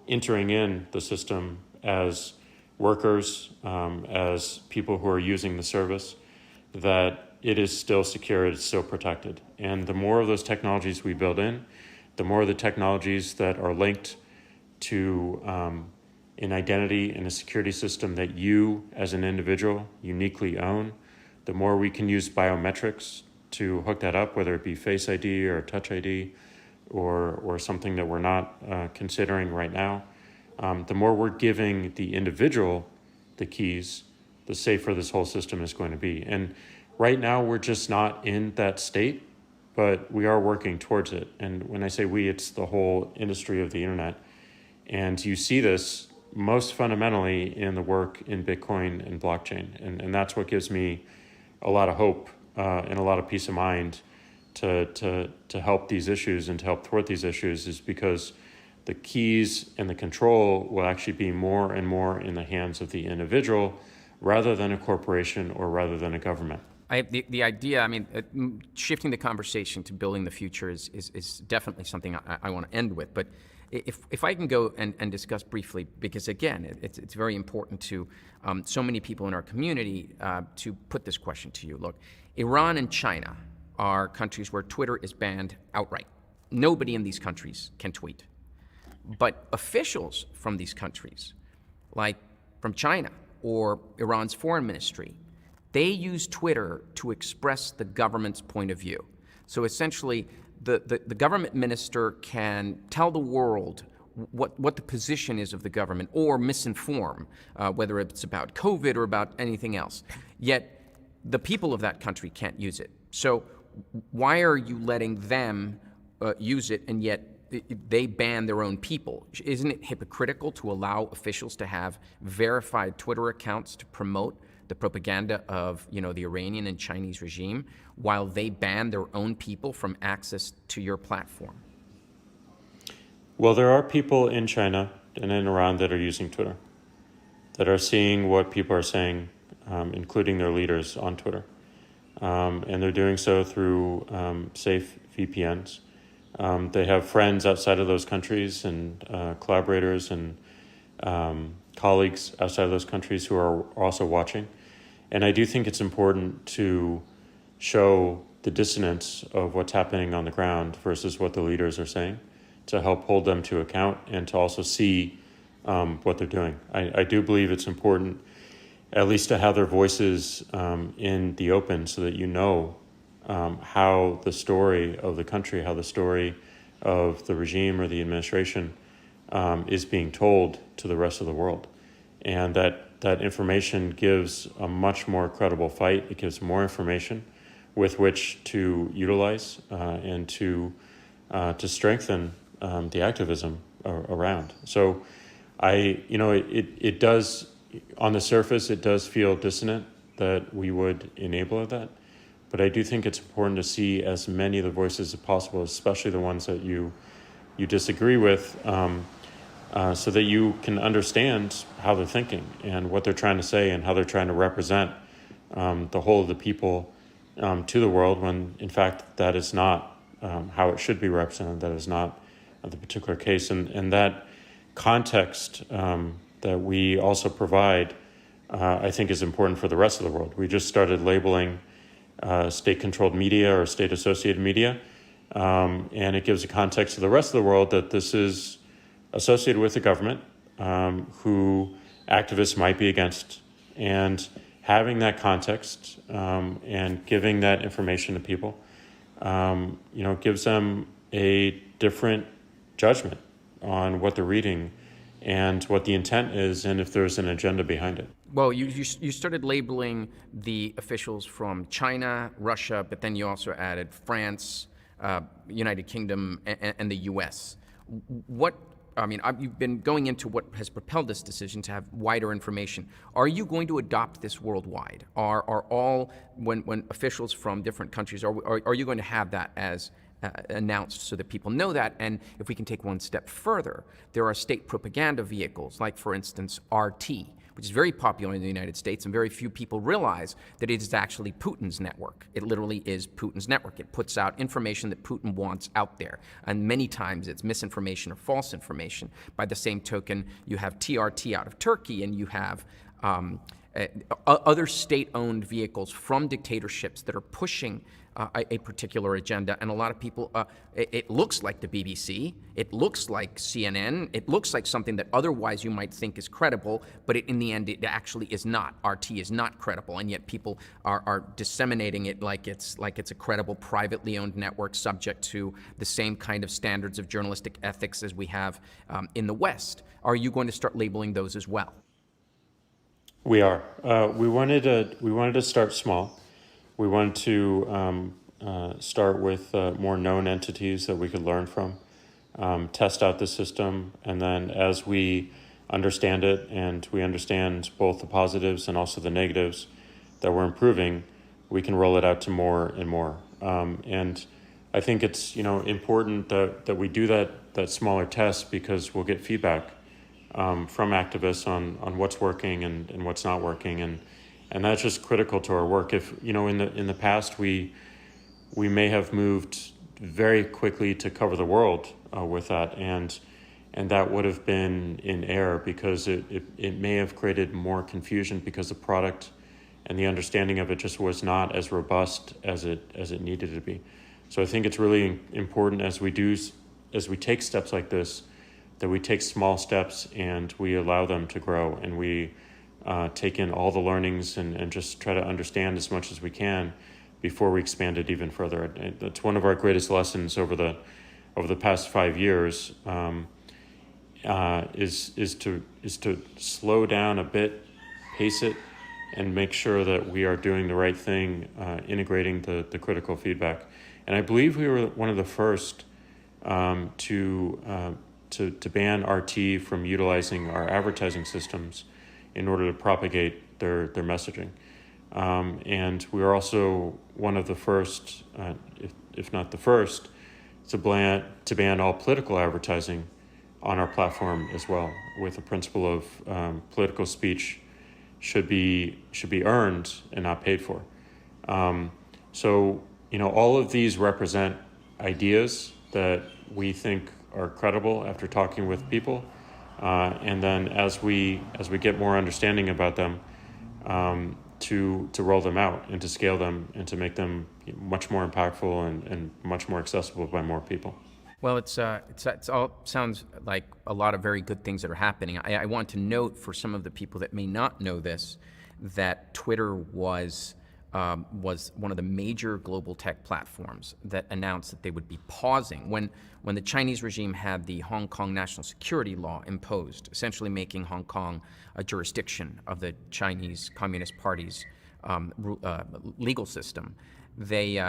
S11: entering in the system as workers, as people who are using the service, that it is still secure, it's still protected. And the more of those technologies we build in, the more of the technologies that are linked to an identity and a security system that you as an individual uniquely own, the more we can use biometrics to hook that up, whether it be Face ID or Touch ID or something that we're not considering right now. The more we're giving the individual the keys, the safer this whole system is going to be. And right now, we're just not in that state, but we are working towards it. And when I say we, it's the whole industry of the internet. And you see this most fundamentally in the work in Bitcoin and blockchain. And that's what gives me a lot of hope and a lot of peace of mind to help these issues and to help thwart these issues, is because the keys and the control will actually be more and more in the hands of the individual rather than a corporation or rather than a government.
S12: The idea, I mean, shifting the conversation to building the future is definitely something I want to end with. But if I can go and discuss briefly, because again, it's very important to so many people in our community to put this question to you. Look, Iran and China are countries where Twitter is banned outright. Nobody in these countries can tweet. But officials from these countries, like from China or Iran's foreign ministry, they use Twitter to express the government's point of view. So essentially, the government minister can tell the world what the position is of the government or misinform, whether it's about COVID or about anything else. Yet the people of that country can't use it. So why are you letting them use it and yet they ban their own people? Isn't it hypocritical to allow officials to have verified Twitter accounts to promote the propaganda of, the Iranian and Chinese regime while they ban their own people from access to your platform?
S11: Well, there are people in China and in Iran that are using Twitter, that are seeing what people are saying, including their leaders on Twitter. And they're doing so through safe VPNs. They have friends outside of those countries and collaborators and colleagues outside of those countries who are also watching. And I do think it's important to show the dissonance of what's happening on the ground versus what the leaders are saying, to help hold them to account and to also see what they're doing. I do believe it's important at least to have their voices in the open so that you know how the story of the country, how the story of the regime or the administration is being told to the rest of the world. And that information gives a much more credible fight. It gives more information with which to utilize and to strengthen the activism around. So it does, on the surface, it does feel dissonant that we would enable that. But I do think it's important to see as many of the voices as possible, especially the ones that you disagree with, so that you can understand how they're thinking and what they're trying to say and how they're trying to represent the whole of the people to the world, when in fact that is not how it should be represented. That is not the particular case. And that context that we also provide, I think, is important for the rest of the world. We just started labeling state-controlled media or state-associated media, and it gives a context to the rest of the world that this is associated with the government, who activists might be against, and having that context and giving that information to people, gives them a different judgment on what they're reading and what the intent is and if there's an agenda behind it.
S12: Well, you started labeling the officials from China, Russia, but then you also added France, United Kingdom, and the U.S. You've been going into what has propelled this decision to have wider information. Are you going to adopt this worldwide? Are all, when officials from different countries, are you going to have that as announced so that people know that? And if we can take one step further, there are state propaganda vehicles, like, for instance, RT, which is very popular in the United States, and very few people realize that it is actually Putin's network. It literally is Putin's network. It puts out information that Putin wants out there, and many times it's misinformation or false information. By the same token, you have TRT out of Turkey, and you have other state-owned vehicles from dictatorships that are pushing a particular agenda. And a lot of people, it looks like the BBC, it looks like CNN, it looks like something that otherwise you might think is credible, but in the end it actually is not. RT is not credible, and yet people are disseminating it like it's a credible privately owned network subject to the same kind of standards of journalistic ethics as we have in the West. Are you going to start labeling those as well?
S11: We are. We wanted to start small. We wanted to start with more known entities that we could learn from, test out the system, and then as we understand it and we understand both the positives and also the negatives that we're improving, we can roll it out to more and more. And I think it's important that we do that smaller test, because we'll get feedback from activists on what's working and what's not working, and that's just critical to our work. If in the past we may have moved very quickly to cover the world with that, and that would have been in error, because it may have created more confusion, because the product and the understanding of it just was not as robust as it needed to be. So I think it's really important as we take steps like this, that we take small steps and we allow them to grow, and we take in all the learnings and just try to understand as much as we can before we expand it even further. That's one of our greatest lessons over the past 5 years, is to slow down a bit, pace it, and make sure that we are doing the right thing, integrating the critical feedback. And I believe we were one of the first to ban RT from utilizing our advertising systems in order to propagate their messaging. And we are also one of the first, if not the first, to ban all political advertising on our platform as well, with the principle of political speech should be earned and not paid for. So all of these represent ideas that we think are credible after talking with people, and then as we get more understanding about them, to roll them out and to scale them and to make them much more impactful and much more accessible by more people.
S12: Well, it's all sounds like a lot of very good things that are happening. I want to note for some of the people that may not know this, that Twitter was one of the major global tech platforms that announced that they would be pausing when the Chinese regime had the Hong Kong national security law imposed, essentially making Hong Kong a jurisdiction of the Chinese Communist Party's legal system. They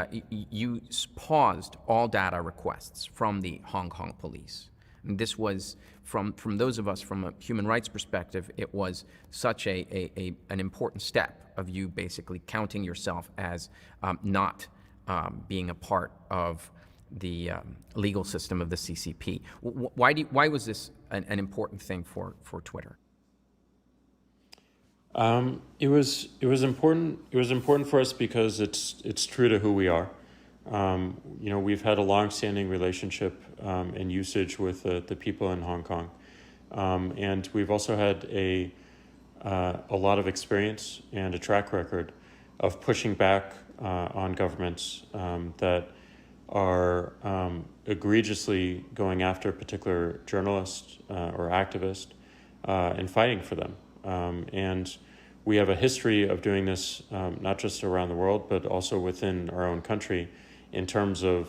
S12: paused all data requests from the Hong Kong police. And this was, from those of us from a human rights perspective, it was such an important step of you basically counting yourself as not being a part of the legal system of the CCP. Why was this an important thing for Twitter?
S11: It was important. It was important for us because it's true to who we are. We've had a long-standing relationship and usage with the people in Hong Kong, and we've also had a lot of experience and a track record of pushing back on governments that are egregiously going after a particular journalist or activist and fighting for them. And we have a history of doing this not just around the world, but also within our own country, in terms of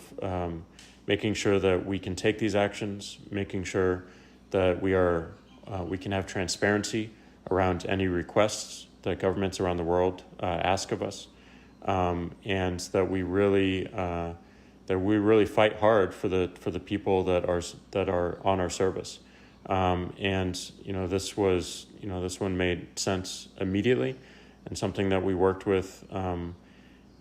S11: making sure that we can take these actions, making sure that we can have transparency around any requests that governments around the world ask of us, and that we really fight hard for the people that are on our service. And this one made sense immediately, and something that we worked with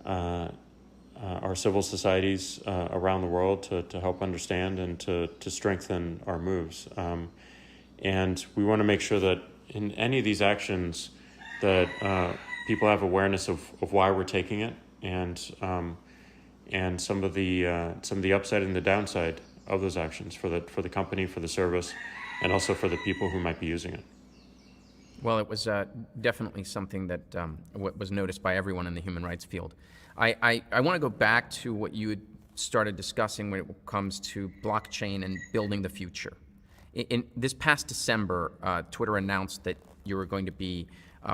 S11: our civil societies around the world to help understand and to strengthen our moves. And we want to make sure that in any of these actions that people have awareness of why we're taking it, and some of the upside and the downside of those actions for the company, for the service, and also for the people who might be using it.
S12: Well, it was definitely something that was noticed by everyone in the human rights field. I want to go back to what you had started discussing when it comes to blockchain and building the future. In this past December, Twitter announced that you were going to be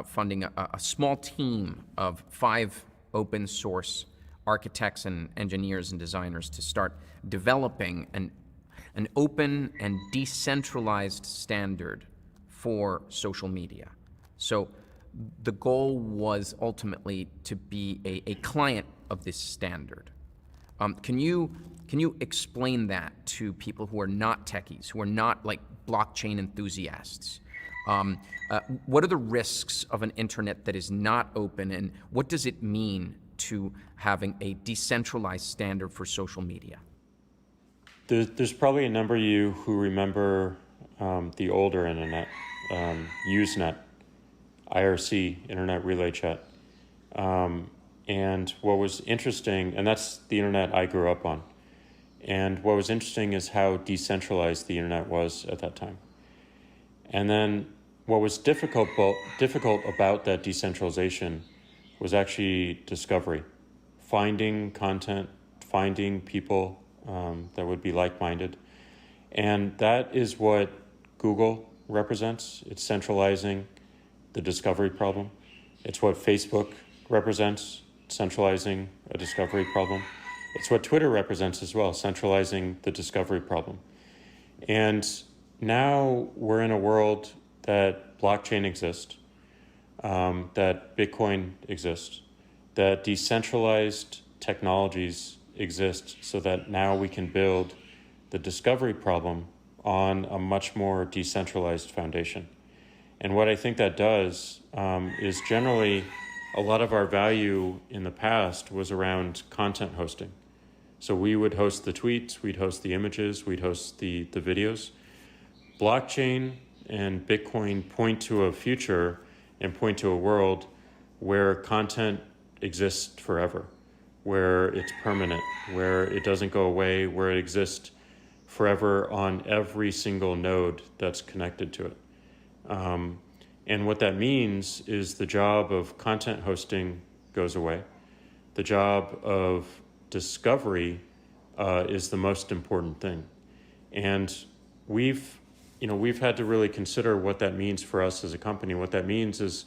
S12: funding a small team of 5 open source architects and engineers and designers to start developing an open and decentralized standard for social media. So the goal was ultimately to be a client of this standard. Can you explain that to people who are not techies, who are not like blockchain enthusiasts? What are the risks of an internet that is not open, and what does it mean to having a decentralized standard for social media?
S11: There's probably a number of you who remember the older internet, Usenet, IRC, Internet Relay Chat. And what was interesting, and that's the internet I grew up on, and what was interesting is how decentralized the internet was at that time. And then what was difficult about that decentralization was actually discovery, finding content, finding people that would be like-minded. And that is what Google represents. It's centralizing the discovery problem. It's what Facebook represents, centralizing a discovery problem. It's what Twitter represents as well, centralizing the discovery problem. And now we're in a world that blockchain exists, that Bitcoin exists, that decentralized technologies exist, so that now we can build the discovery problem on a much more decentralized foundation. And what I think that does is generally a lot of our value in the past was around content hosting. So we would host the tweets, we'd host the images, we'd host the videos. Blockchain and Bitcoin point to a future and point to a world where content exists forever, where it's permanent, where it doesn't go away, where it exists forever on every single node that's connected to it. And what that means is the job of content hosting goes away. The job of discovery is the most important thing. And we've had to really consider what that means for us as a company. What that means is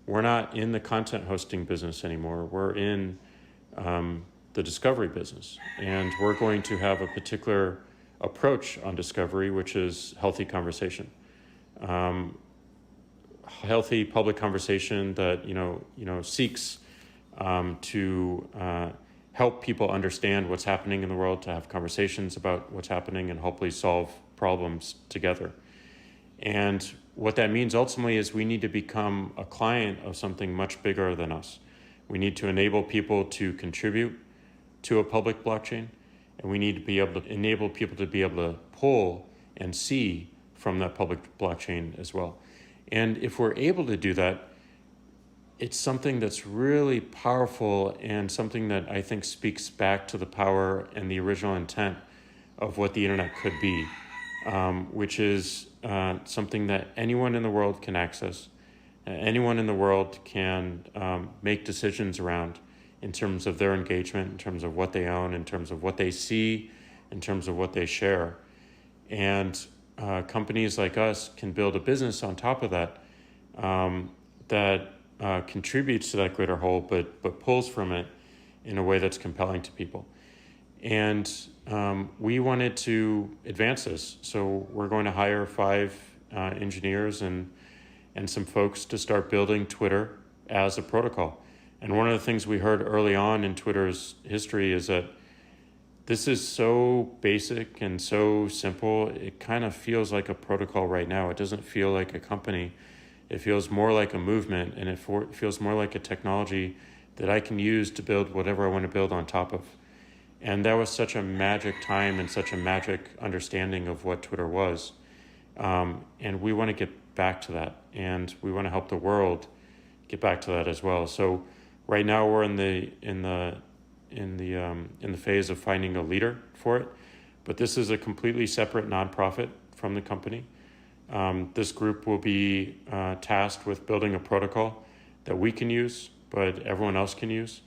S11: we're not in the content hosting business anymore. We're in the discovery business. And we're going to have a particular approach on discovery, which is healthy conversation. Healthy public conversation that seeks to help people understand what's happening in the world, to have conversations about what's happening, and hopefully solve problems together. And what that means ultimately is we need to become a client of something much bigger than us. We need to enable people to contribute to a public blockchain, and we need to be able to enable people to be able to pull and see from that public blockchain as well. And if we're able to do that, it's something that's really powerful and something that I think speaks back to the power and the original intent of what the internet could be, which is something that anyone in the world can access, anyone in the world can make decisions around in terms of their engagement, in terms of what they own, in terms of what they see, in terms of what they share. And companies like us can build a business on top of that that contributes to that greater whole, but pulls from it in a way that's compelling to people. And we wanted to advance this. So we're going to hire 5 engineers and some folks to start building Twitter as a protocol. And one of the things we heard early on in Twitter's history is that this is so basic and so simple, it kind of feels like a protocol right now. It doesn't feel like a company. It feels more like a movement, and it feels more like a technology that I can use to build whatever I want to build on top of. And that was such a magic time and such a magic understanding of what Twitter was. And we want to get back to that, and we want to help the world get back to that as well. So right now we're in the phase of finding a leader for it, but this is a completely separate nonprofit from the company. This group will be tasked with building a protocol that we can use, but everyone else can use.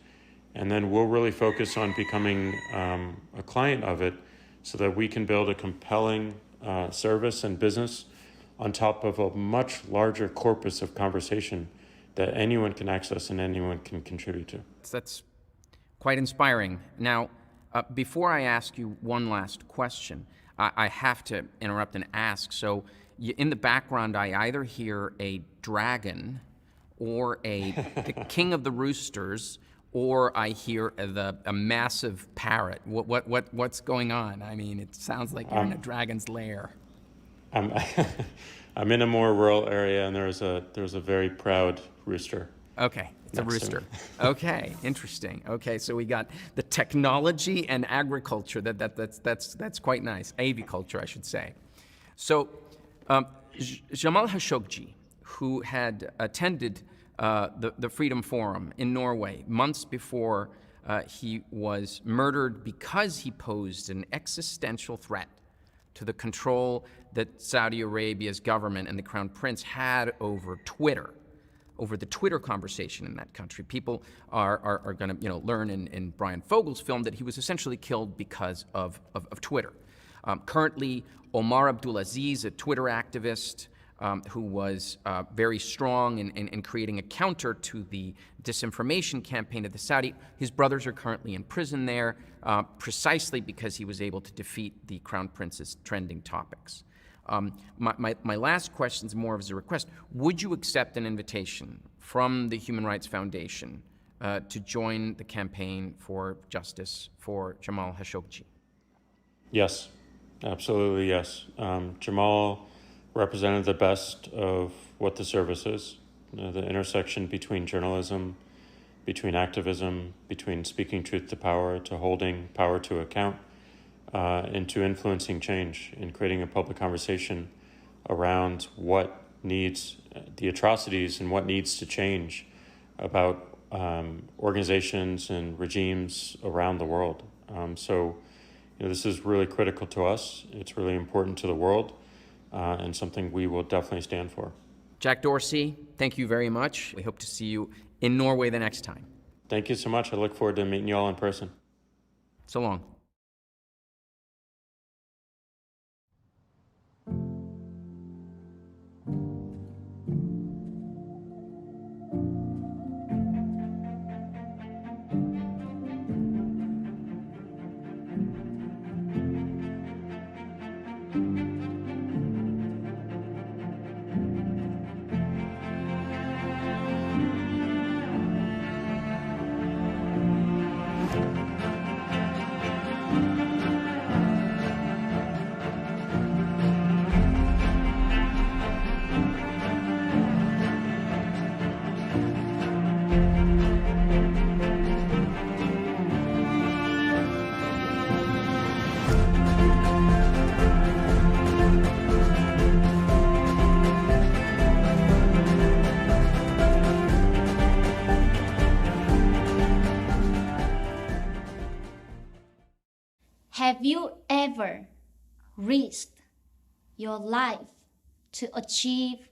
S11: And then we'll really focus on becoming a client of it so that we can build a compelling service and business on top of a much larger corpus of conversation that anyone can access and anyone can contribute to.
S12: That's quite inspiring. Now, before I ask you one last question, I have to interrupt and ask. So in the background, I either hear a dragon or the king of the roosters, or I hear a massive parrot. What's going on? I mean, it sounds like you're in a dragon's lair.
S11: I'm in a more rural area, and there's a very proud rooster.
S12: Okay, it's a rooster. Okay, interesting. Okay, so we got the technology and agriculture. That's quite nice. Aviculture, I should say. So, Jamal Khashoggi, who had attended the Freedom Forum in Norway months before he was murdered because he posed an existential threat to the control that Saudi Arabia's government and the Crown Prince had over Twitter, over the Twitter conversation in that country. People are going to learn in Brian Fogel's film that he was essentially killed because of Twitter. Currently, Omar Abdulaziz, a Twitter activist who was very strong in creating a counter to the disinformation campaign of the Saudi, his brothers are currently in prison there precisely because he was able to defeat the Crown Prince's trending topics. My last question is more of a request. Would you accept an invitation from the Human Rights Foundation to join the campaign for justice for Jamal Khashoggi?
S11: Yes, absolutely yes. Jamal represented the best of what the service is, the intersection between journalism, between activism, between speaking truth to power, to holding power to account, and to influencing change and creating a public conversation around what needs, the atrocities and what needs to change about organizations and regimes around the world. So this is really critical to us. It's really important to the world. And something we will definitely stand for.
S12: Jack Dorsey, thank you very much. We hope to see you in Norway the next time.
S11: Thank you so much. I look forward to meeting you all in person.
S12: So long.
S31: Have you ever risked your life to achieve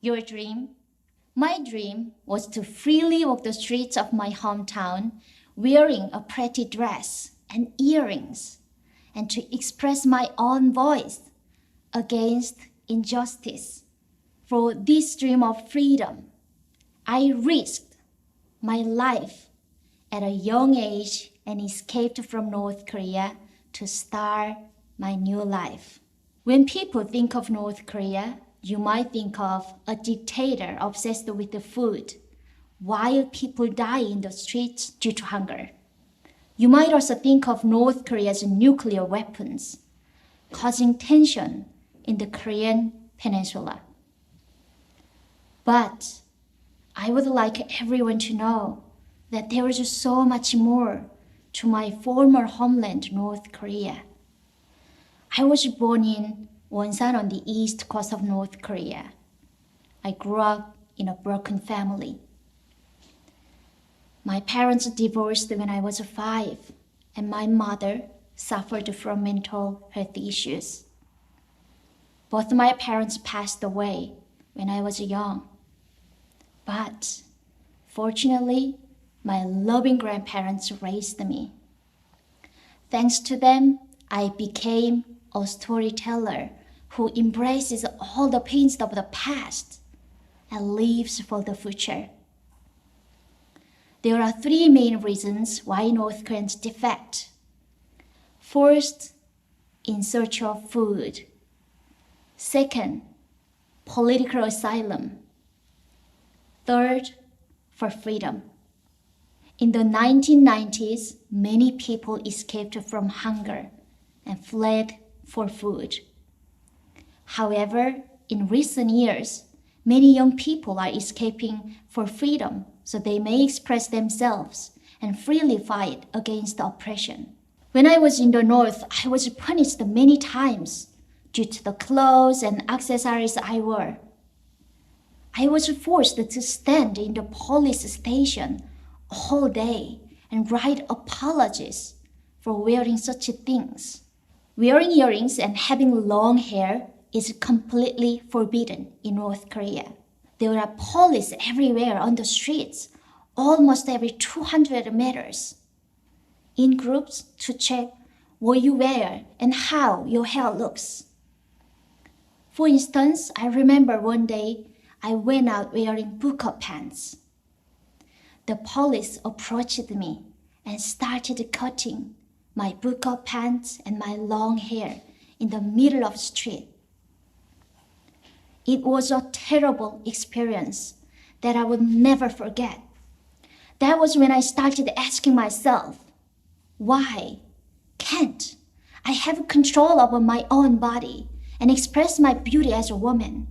S31: your dream? My dream was to freely walk the streets of my hometown wearing a pretty dress and earrings, and to express my own voice against injustice. For this dream of freedom, I risked my life at a young age and escaped from North Korea to start my new life. When people think of North Korea, you might think of a dictator obsessed with the food, while people die in the streets due to hunger. You might also think of North Korea's nuclear weapons, causing tension in the Korean peninsula. But I would like everyone to know that there is so much more to my former homeland, North Korea. I was born in Wonsan on the east coast of North Korea. I grew up in a broken family. My parents divorced when I was 5, and my mother suffered from mental health issues. Both my parents passed away when I was young. But fortunately, my loving grandparents raised me. Thanks to them, I became a storyteller who embraces all the pains of the past and lives for the future. There are 3 main reasons why North Koreans defect. First, in search of food. Second, political asylum. Third, for freedom. In the 1990s, many people escaped from hunger and fled for food. However, in recent years, many young people are escaping for freedom so they may express themselves and freely fight against oppression. When I was in the North, I was punished many times due to the clothes and accessories I wore. I was forced to stand in the police station all day and write apologies for wearing such things. Wearing earrings and having long hair is completely forbidden in North Korea. There are police everywhere on the streets, almost every 200 meters, in groups to check what you wear and how your hair looks. For instance, I remember one day I went out wearing burqa pants. The police approached me and started cutting my burqa pants and my long hair in the middle of the street. It was a terrible experience that I would never forget. That was when I started asking myself, why can't I have control over my own body and express my beauty as a woman?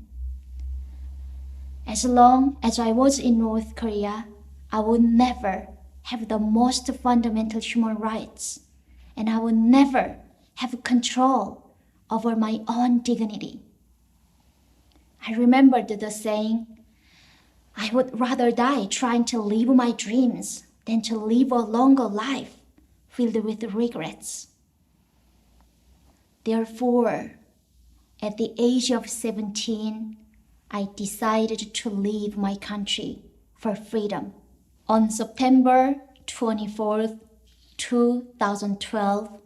S31: As long as I was in North Korea, I would never have the most fundamental human rights, and I would never have control over my own dignity. I remembered the saying, I would rather die trying to live my dreams than to live a longer life filled with regrets. Therefore, at the age of 17, I decided to leave my country for freedom. On September 24th, 2012,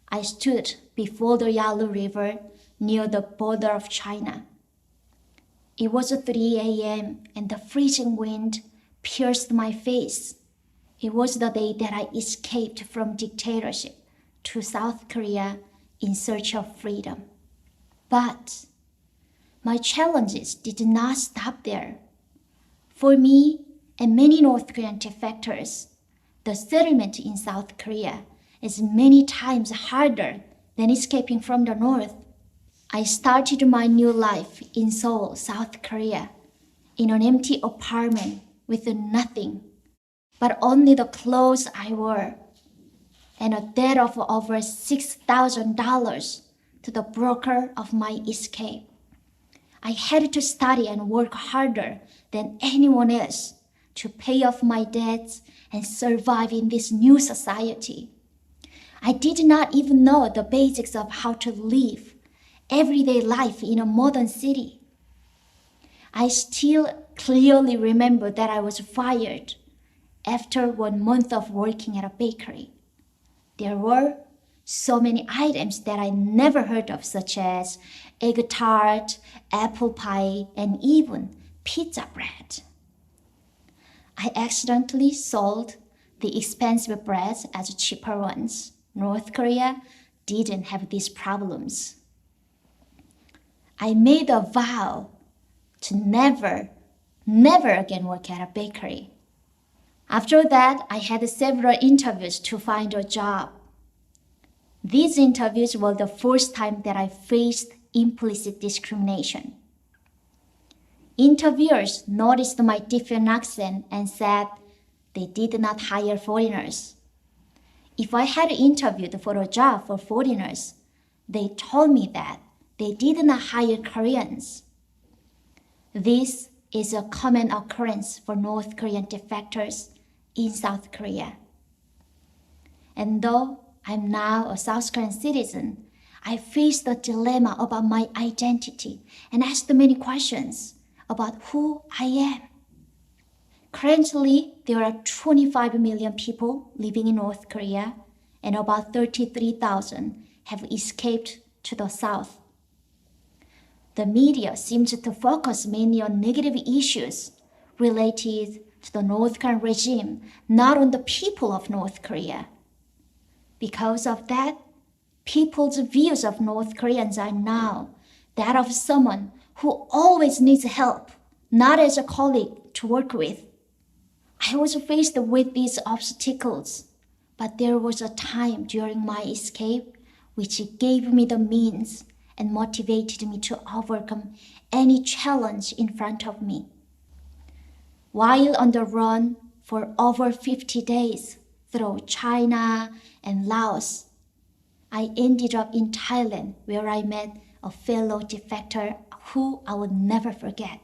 S31: I stood before the Yalu River near the border of China. It was 3 a.m. and the freezing wind pierced my face. It was the day that I escaped from dictatorship to South Korea in search of freedom. But my challenges did not stop there. For me and many North Korean defectors, the settlement in South Korea is many times harder than escaping from the North. I started my new life in Seoul, South Korea, in an empty apartment with nothing, but only the clothes I wore, and a debt of over $6,000 to the broker of my escape. I had to study and work harder than anyone else to pay off my debts and survive in this new society. I did not even know the basics of how to live everyday life in a modern city. I still clearly remember that I was fired after 1 month of working at a bakery. There were so many items that I never heard of, such as egg tart, apple pie, and even pizza bread. I accidentally sold the expensive breads as cheaper ones. North Korea didn't have these problems. I made a vow to never again work at a bakery. After that, I had several interviews to find a job. These interviews were the first time that I faced implicit discrimination. Interviewers noticed my different accent and said they did not hire foreigners. If I had interviewed for a job for foreigners, they told me that they did not hire Koreans. This is a common occurrence for North Korean defectors in South Korea. And though I'm now a South Korean citizen, I faced a dilemma about my identity and asked many questions about who I am. Currently, there are 25 million people living in North Korea, and about 33,000 have escaped to the south. The media seems to focus mainly on negative issues related to the North Korean regime, not on the people of North Korea. Because of that, people's views of North Koreans are now that of someone who always needs help, not as a colleague to work with. I was faced with these obstacles, but there was a time during my escape which gave me the means and motivated me to overcome any challenge in front of me. While on the run for over 50 days through China and Laos, I ended up in Thailand, where I met a fellow defector who I would never forget.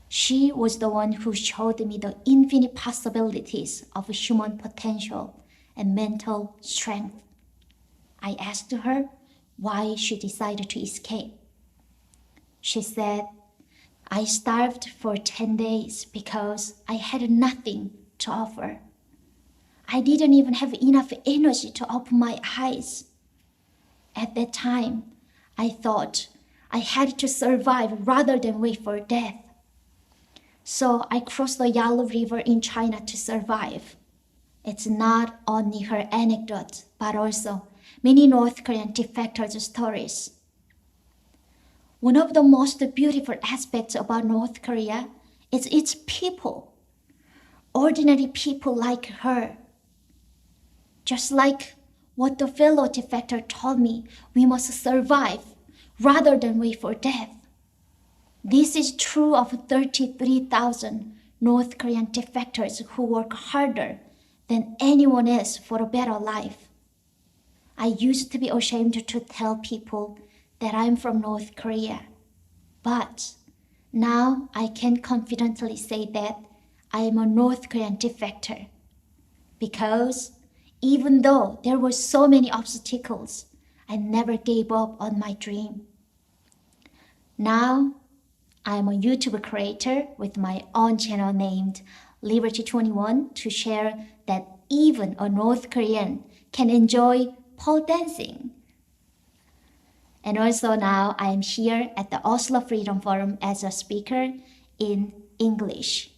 S31: She was the one who showed me the infinite possibilities of human potential and mental strength. I asked her why she decided to escape. She said, I starved for 10 days because I had nothing to offer. I didn't even have enough energy to open my eyes. At that time, I thought I had to survive rather than wait for death. So I crossed the Yellow River in China to survive. It's not only her anecdote, but also many North Korean defectors' stories. One of the most beautiful aspects about North Korea is its people. Ordinary people like her. Just like what the fellow defector told me, we must survive rather than wait for death. This is true of 33,000 North Korean defectors who work harder than anyone else for a better life. I used to be ashamed to tell people that I'm from North Korea, but now I can confidently say that I am a North Korean defector, because even though there were so many obstacles, I never gave up on my dream. Now, I am a YouTube creator with my own channel named Liberty21 to share that even a North Korean can enjoy pole dancing. And also now I am here at the Oslo Freedom Forum as a speaker in English.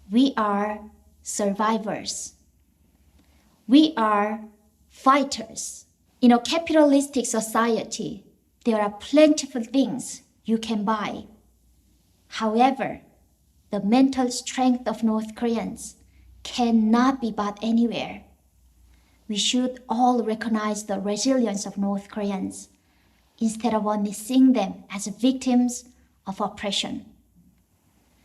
S31: We are survivors. We are fighters. In a capitalistic society, there are plentiful things you can buy. However, the mental strength of North Koreans cannot be bought anywhere. We should all recognize the resilience of North Koreans instead of only seeing them as victims of oppression.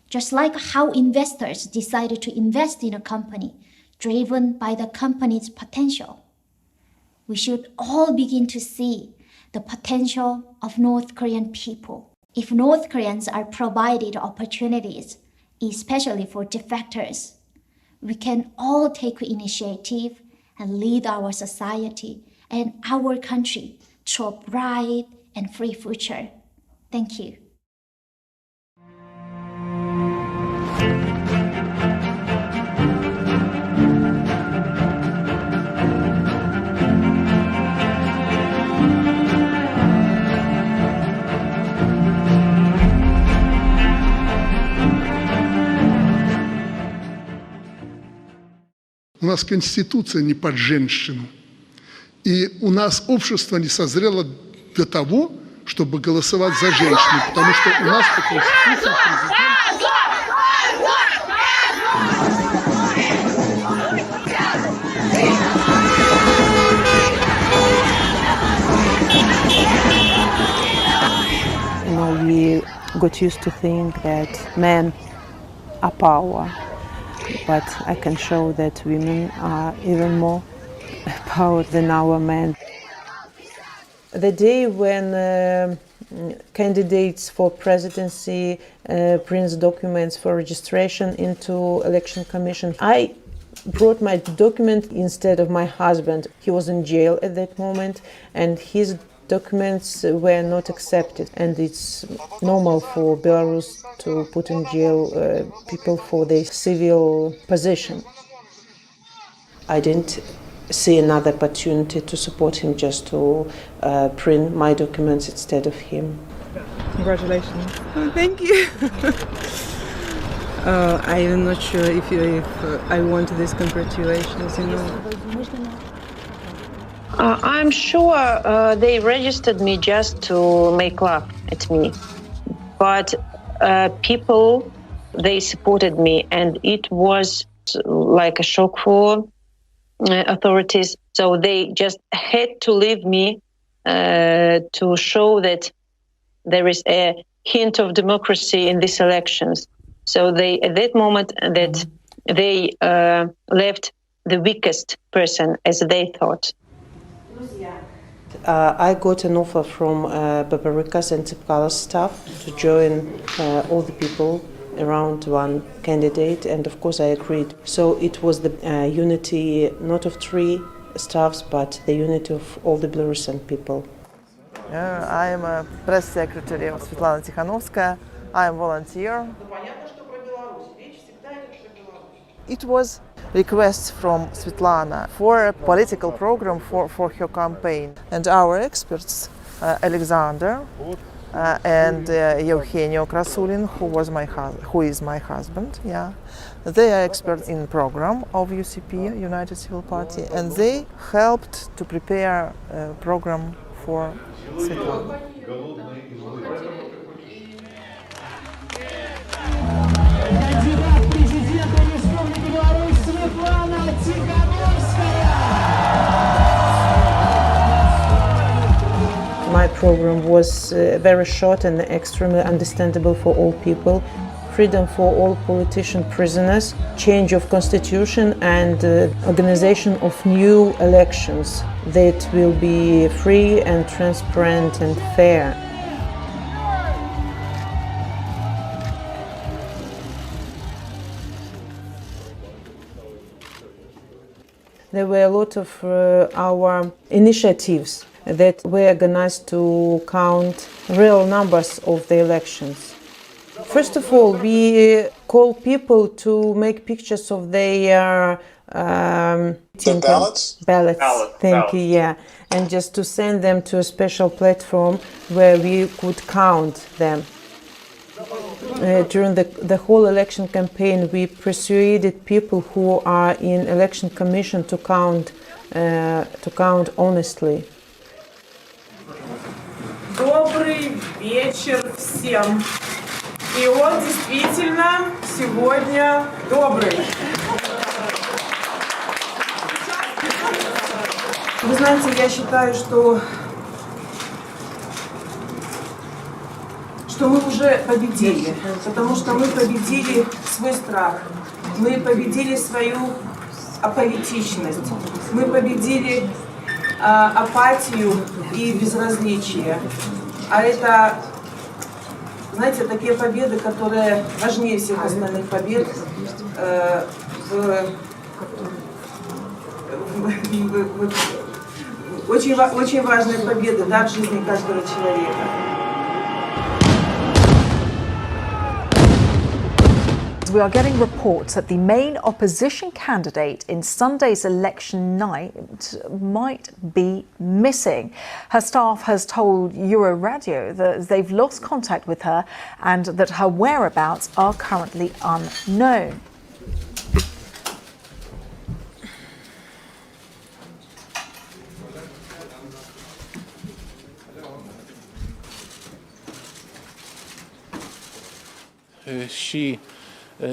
S31: Just like how investors decided to invest in a company driven by the company's potential, we should all begin to see the potential of North Korean people. If North Koreans are provided opportunities, especially for defectors, we can all take initiative and lead our society and our country to a bright and free future. Thank you.
S2: У нас конституция не под женщину. И у нас общество не созрело до того, чтобы голосовать за женщину, потому что у нас по конституции
S14: We got used to think that men are power, but I can show that women are even more power than our men. The day when candidates for presidency brings documents for registration into election commission, I brought my document instead of my husband. He was in jail at that moment, and his documents were not accepted, and it's normal for Belarus to put in jail people for their civil position. I didn't see another opportunity to support him, just to print my documents instead of him.
S15: Congratulations. Oh, thank you. I'm not sure if I want these congratulations, you know.
S16: I'm sure they registered me just to make love at me. But people, they supported me, and it was like a shock for authorities. So they just had to leave me to show that there is a hint of democracy in these elections. So they, at that moment, that they left the weakest person, as they thought.
S14: I got an offer from Babarika's and Tsipkala's staff to join all the people around one candidate, and of course I agreed. So it was the unity not of three staffs, but the unity of all the Belarusian people.
S17: I am a press secretary of Svetlana Tikhanovskaya. I am a volunteer. It was requests from Svetlana for a political program for her campaign. And our experts, Alexander and Eugenio Krasulin, who is my husband, they are experts in program of UCP, United Civil Party, and they helped to prepare a program for Svetlana.
S14: My program was very short and extremely understandable for all people. Freedom for all politician prisoners, change of constitution, and organization of new elections that will be free and transparent and fair. There were a lot of our initiatives that were organized to count real numbers of the elections. First of all, we call people to make pictures of their ballots. Thank you, yeah. And just to send them to a special platform where we could count them. During the whole election campaign, we persuaded people who are in election commission to count honestly.
S18: Добрый вечер всем. И он действительно сегодня добрый. Вы знаете, я считаю, что мы уже победили, потому что мы победили свой страх, мы победили свою аполитичность, мы победили апатию и безразличие. А это, знаете, такие победы, которые важнее всех остальных побед очень важные победы, да, в жизни каждого человека.
S19: We are getting reports that the main opposition candidate in Sunday's election night might be missing. Her staff has told Euroradio that they've lost contact with her and that her whereabouts are currently unknown.
S1: She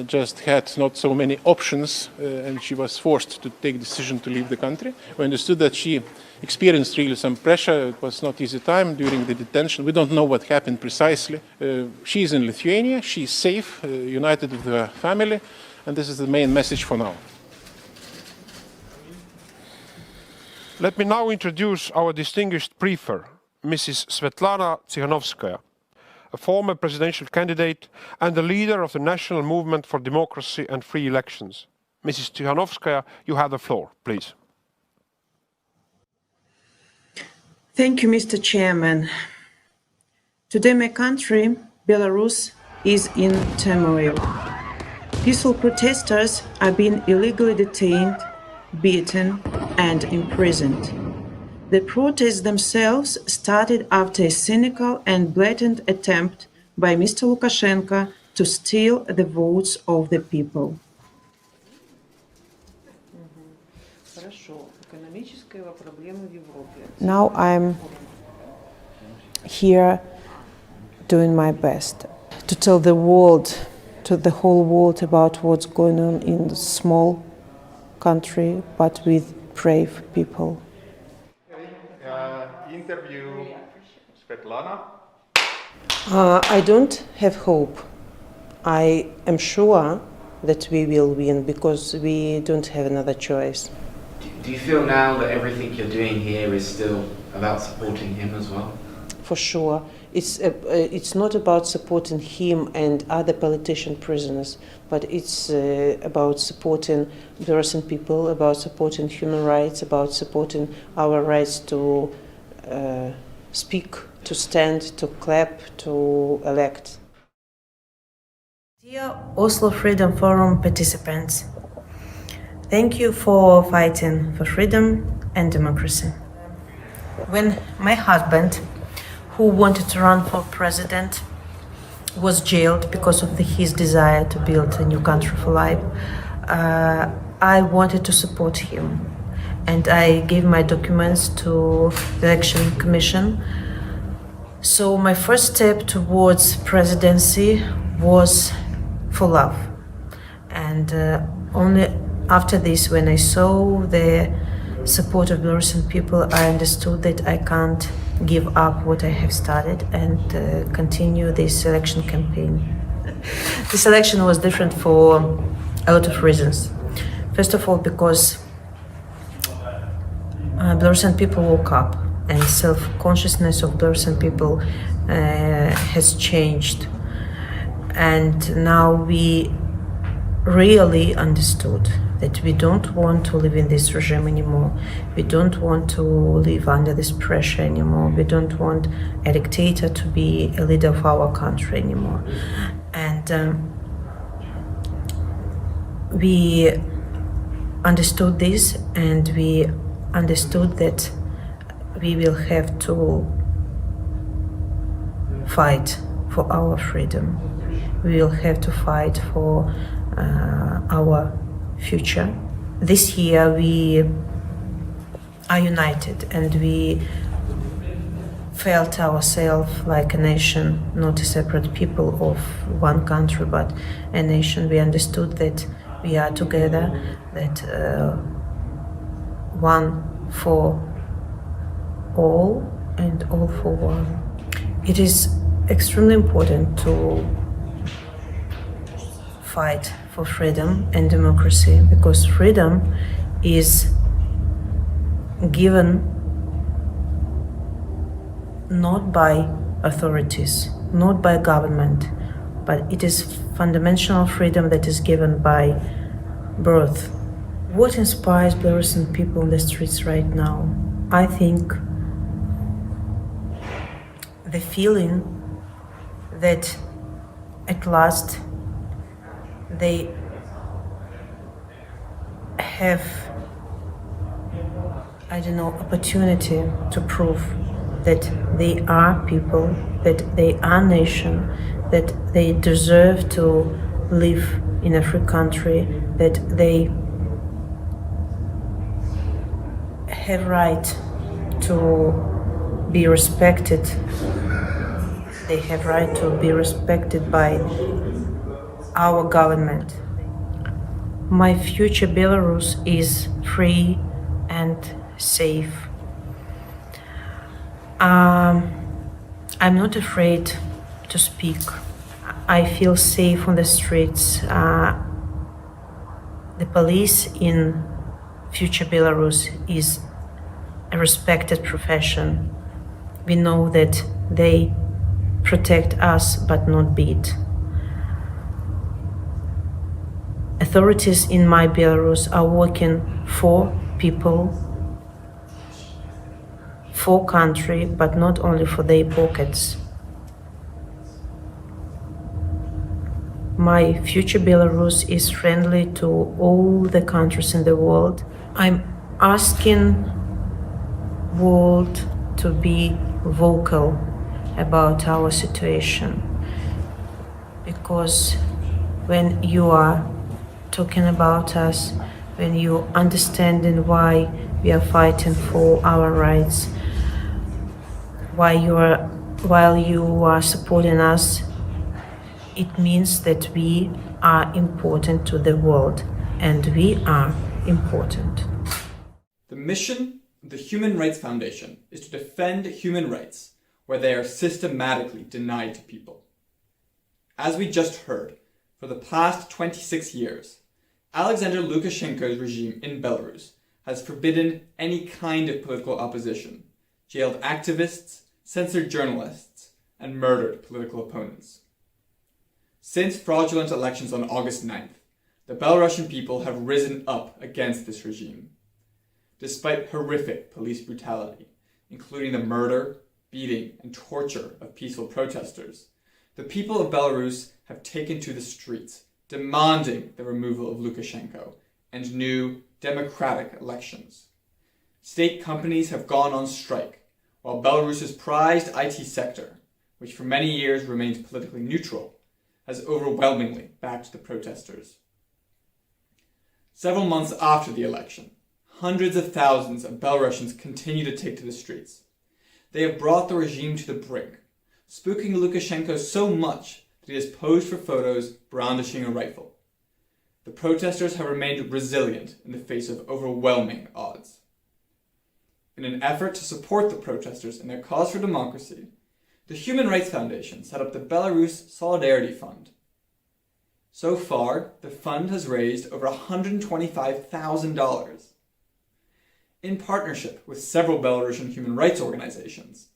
S1: just had not so many options, and she was forced to take the decision to leave the country. We understood that she experienced really some pressure. It was not easy time during the detention. We don't know what happened precisely. She is in Lithuania. She is safe, united with her family, and this is the main message for now.
S3: Let me now introduce our distinguished briefer, Mrs. Svetlana Tsikhanovskaya, a former presidential candidate and the leader of the National Movement for Democracy and Free Elections. Mrs. Tsikhanovskaya, you have the floor, please.
S18: Thank you, Mr. Chairman. Today, my country, Belarus, is in turmoil. Peaceful protesters are being illegally detained, beaten, and imprisoned. The protests themselves started after a cynical and blatant attempt by Mr. Lukashenko to steal the votes of the people.
S14: Now I'm here doing my best to tell the world, to the whole world, about what's going on in the small country, but with brave people.
S1: Interview Svetlana.
S14: I don't have hope. I am sure that we will win because we don't have another choice.
S5: Do you feel now that everything you're doing here is still about supporting him as well?
S14: For sure. It's not about supporting him and other politician prisoners, but it's about supporting Belarusian people, about supporting human rights, about supporting our rights to speak, to stand, to clap, to elect.
S18: Dear Oslo Freedom Forum participants, thank you for fighting for freedom and democracy. When my husband, who wanted to run for president, was jailed because of his desire to build a new country for life, I wanted to support him. And I gave my documents to the Election Commission. So my first step towards presidency was for love. And only after this, when I saw the support of Belarusian people, I understood that I can't give up what I have started and continue this election campaign. This election was different for a lot of reasons. First of all, because Belarusian people woke up and self-consciousness of Belarusian people has changed. And now we really understood that we don't want to live in this regime anymore. We don't want to live under this pressure anymore. We don't want a dictator to be a leader of our country anymore. And we understood this, and we understood that we will have to fight for our freedom. We will have to fight for our future. This year we are united, and we felt ourselves like a nation, not a separate people of one country, but a nation. We understood that we are together, that one for all and all for one. It is extremely important to fight for freedom and democracy, because freedom is given not by authorities, not by government, but it is fundamental freedom that is given by birth. What inspires Belarusian people in the streets right now? I think the feeling that at last they have, opportunity to prove that they are people, that they are nation, that they deserve to live in a free country, that they have right to be respected. They have right to be respected by our government. My future Belarus is free and safe. I'm not afraid to speak. I feel safe on the streets. The police in future Belarus is a respected profession. We know that they protect us but not beat. Authorities in my Belarus are working for people, for country, but not only for their pockets. My future Belarus is friendly to all the countries in the world. I'm asking world to be vocal about our situation, because when you are talking about us, when you understanding why we are fighting for our rights, while you are supporting us, it means that we are important to the world, and we are important.
S6: The mission of the Human Rights Foundation is to defend human rights where they are systematically denied to people. As we just heard, for the past 26 years, Alexander Lukashenko's regime in Belarus has forbidden any kind of political opposition, jailed activists, censored journalists, and murdered political opponents. Since fraudulent elections on August 9th, the Belarusian people have risen up against this regime. Despite horrific police brutality, including the murder, beating, and torture of peaceful protesters, the people of Belarus have taken to the streets, demanding the removal of Lukashenko and new democratic elections. State companies have gone on strike, while Belarus's prized IT sector, which for many years remained politically neutral, has overwhelmingly backed the protesters. Several months after the election, hundreds of thousands of Belarusians continue to take to the streets. They have brought the regime to the brink, spooking Lukashenko so much that he has posed for photos brandishing a rifle. The protesters have remained resilient in the face of overwhelming odds. In an effort to support the protesters in their cause for democracy, the Human Rights Foundation set up the Belarus Solidarity Fund. So far, the fund has raised over $125,000. In partnership with several Belarusian human rights organizations,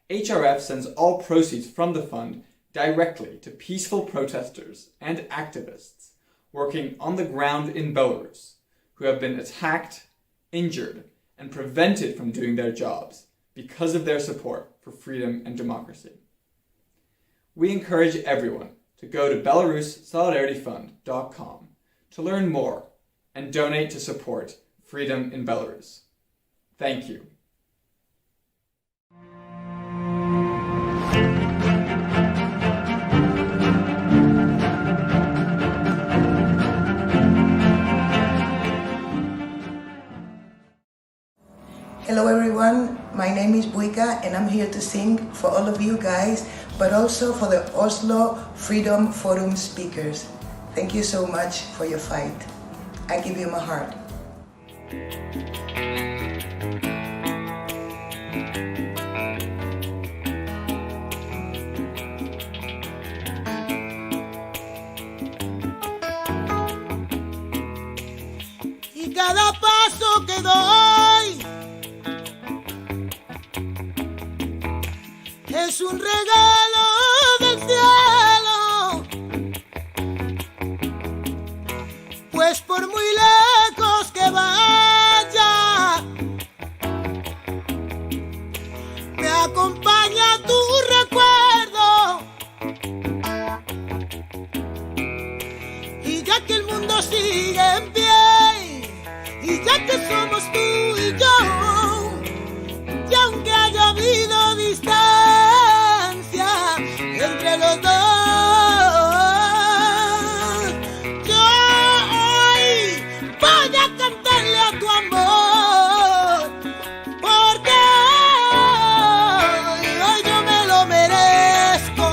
S6: HRF sends all proceeds from the fund directly to peaceful protesters and activists working on the ground in Belarus who have been attacked, injured, and prevented from doing their jobs because of their support for freedom and democracy. We encourage everyone to go to belarussolidarity.fund.com to learn more and donate to support freedom in Belarus. Thank you.
S7: Hello everyone, my name is Buika and I'm here to sing for all of you guys, but also for the Oslo Freedom Forum speakers. Thank you so much for your fight. I give you my heart.
S8: Y cada paso que doy es un regalo del cielo, pues por muy lejos que vaya, me acompaña tu recuerdo. Y ya que el mundo sigue en pie, y ya que somos tú y yo, y aunque haya habido distancia entre los dos, yo hoy voy a cantarle a tu amor, porque hoy yo me lo merezco.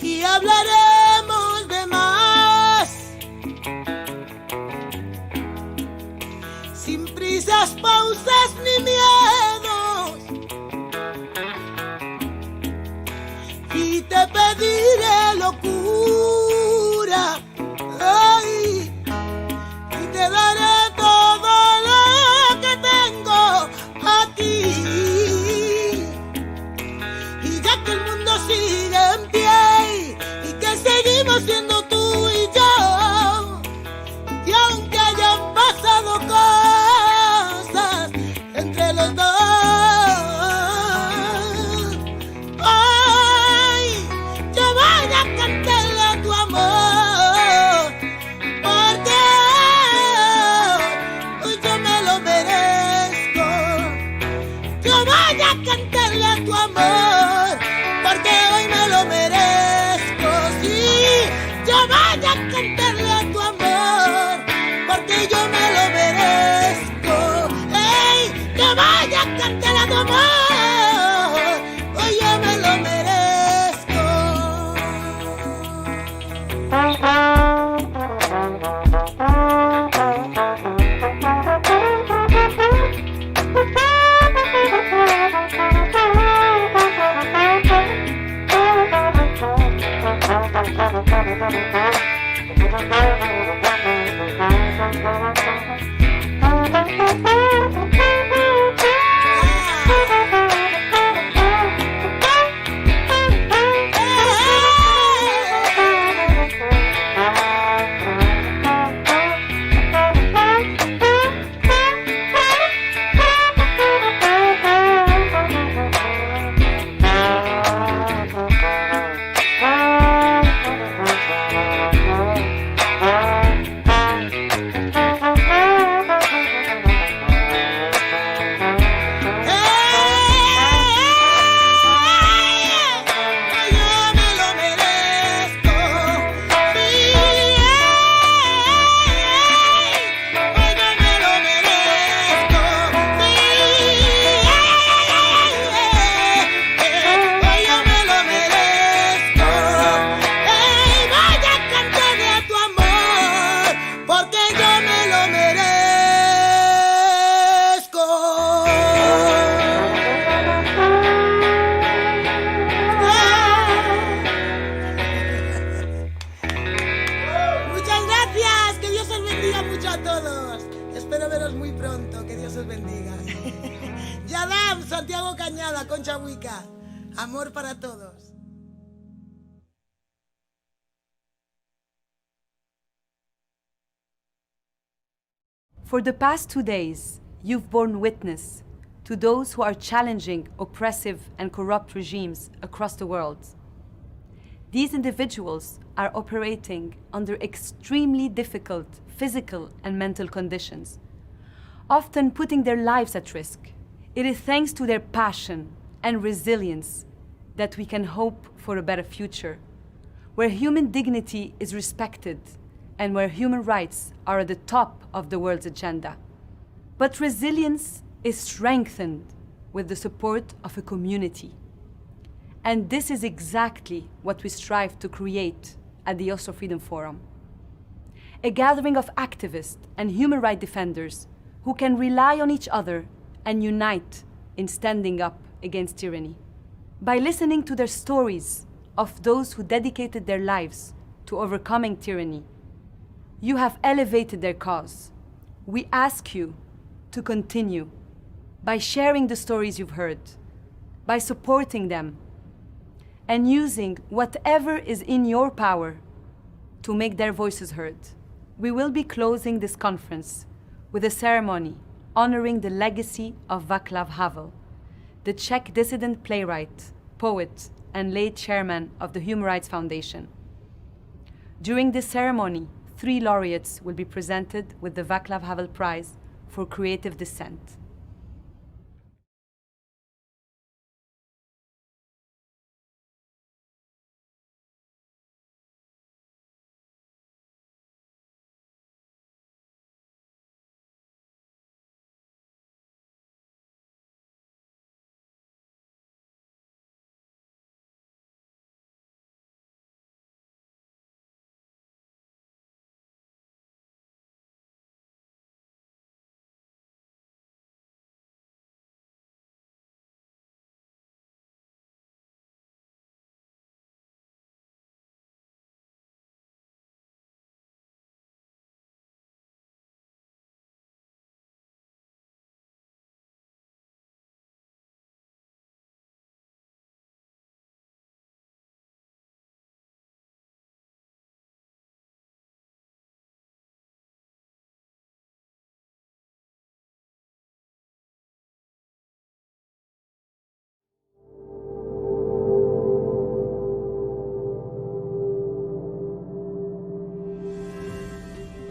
S8: Y hablaremos de más, sin prisas, pausas ni miedos, y te pediré locura, ay, y te daré todo lo que tengo aquí. Y ya que el mundo sigue en pie y que seguimos siendo tú y yo, y aunque hayan pasado cosas entre los dos, ay, yo voy a cantarle a tu amor, porque hoy yo me lo merezco. Yo voy a cantarle a tu amor, porque hoy me lo merezco. Sí, yo voy a cantarle a tu amor, porque yo me lo merezco. Ey, yo voy a cantarle a tu amor, hoy yo me lo merezco. Yadam, Santiago Cañada, Concha Huica. Amor para todos.
S4: For the past 2 days, you've borne witness to those who are challenging oppressive and corrupt regimes across the world. These individuals are operating under extremely difficult physical and mental conditions, often putting their lives at risk. It is thanks to their passion and resilience that we can hope for a better future, where human dignity is respected and where human rights are at the top of the world's agenda. But resilience is strengthened with the support of a community. And this is exactly what we strive to create at the Oslo Freedom Forum. A gathering of activists and human rights defenders who can rely on each other and unite in standing up against tyranny. By listening to their stories of those who dedicated their lives to overcoming tyranny, you have elevated their cause. We ask you to continue by sharing the stories you've heard, by supporting them, and using whatever is in your power to make their voices heard. We will be closing this conference with a ceremony honoring the legacy of Václav Havel, the Czech dissident playwright, poet, and late chairman of the Human Rights Foundation. During this ceremony, 3 laureates will be presented with the Václav Havel Prize for Creative Dissent.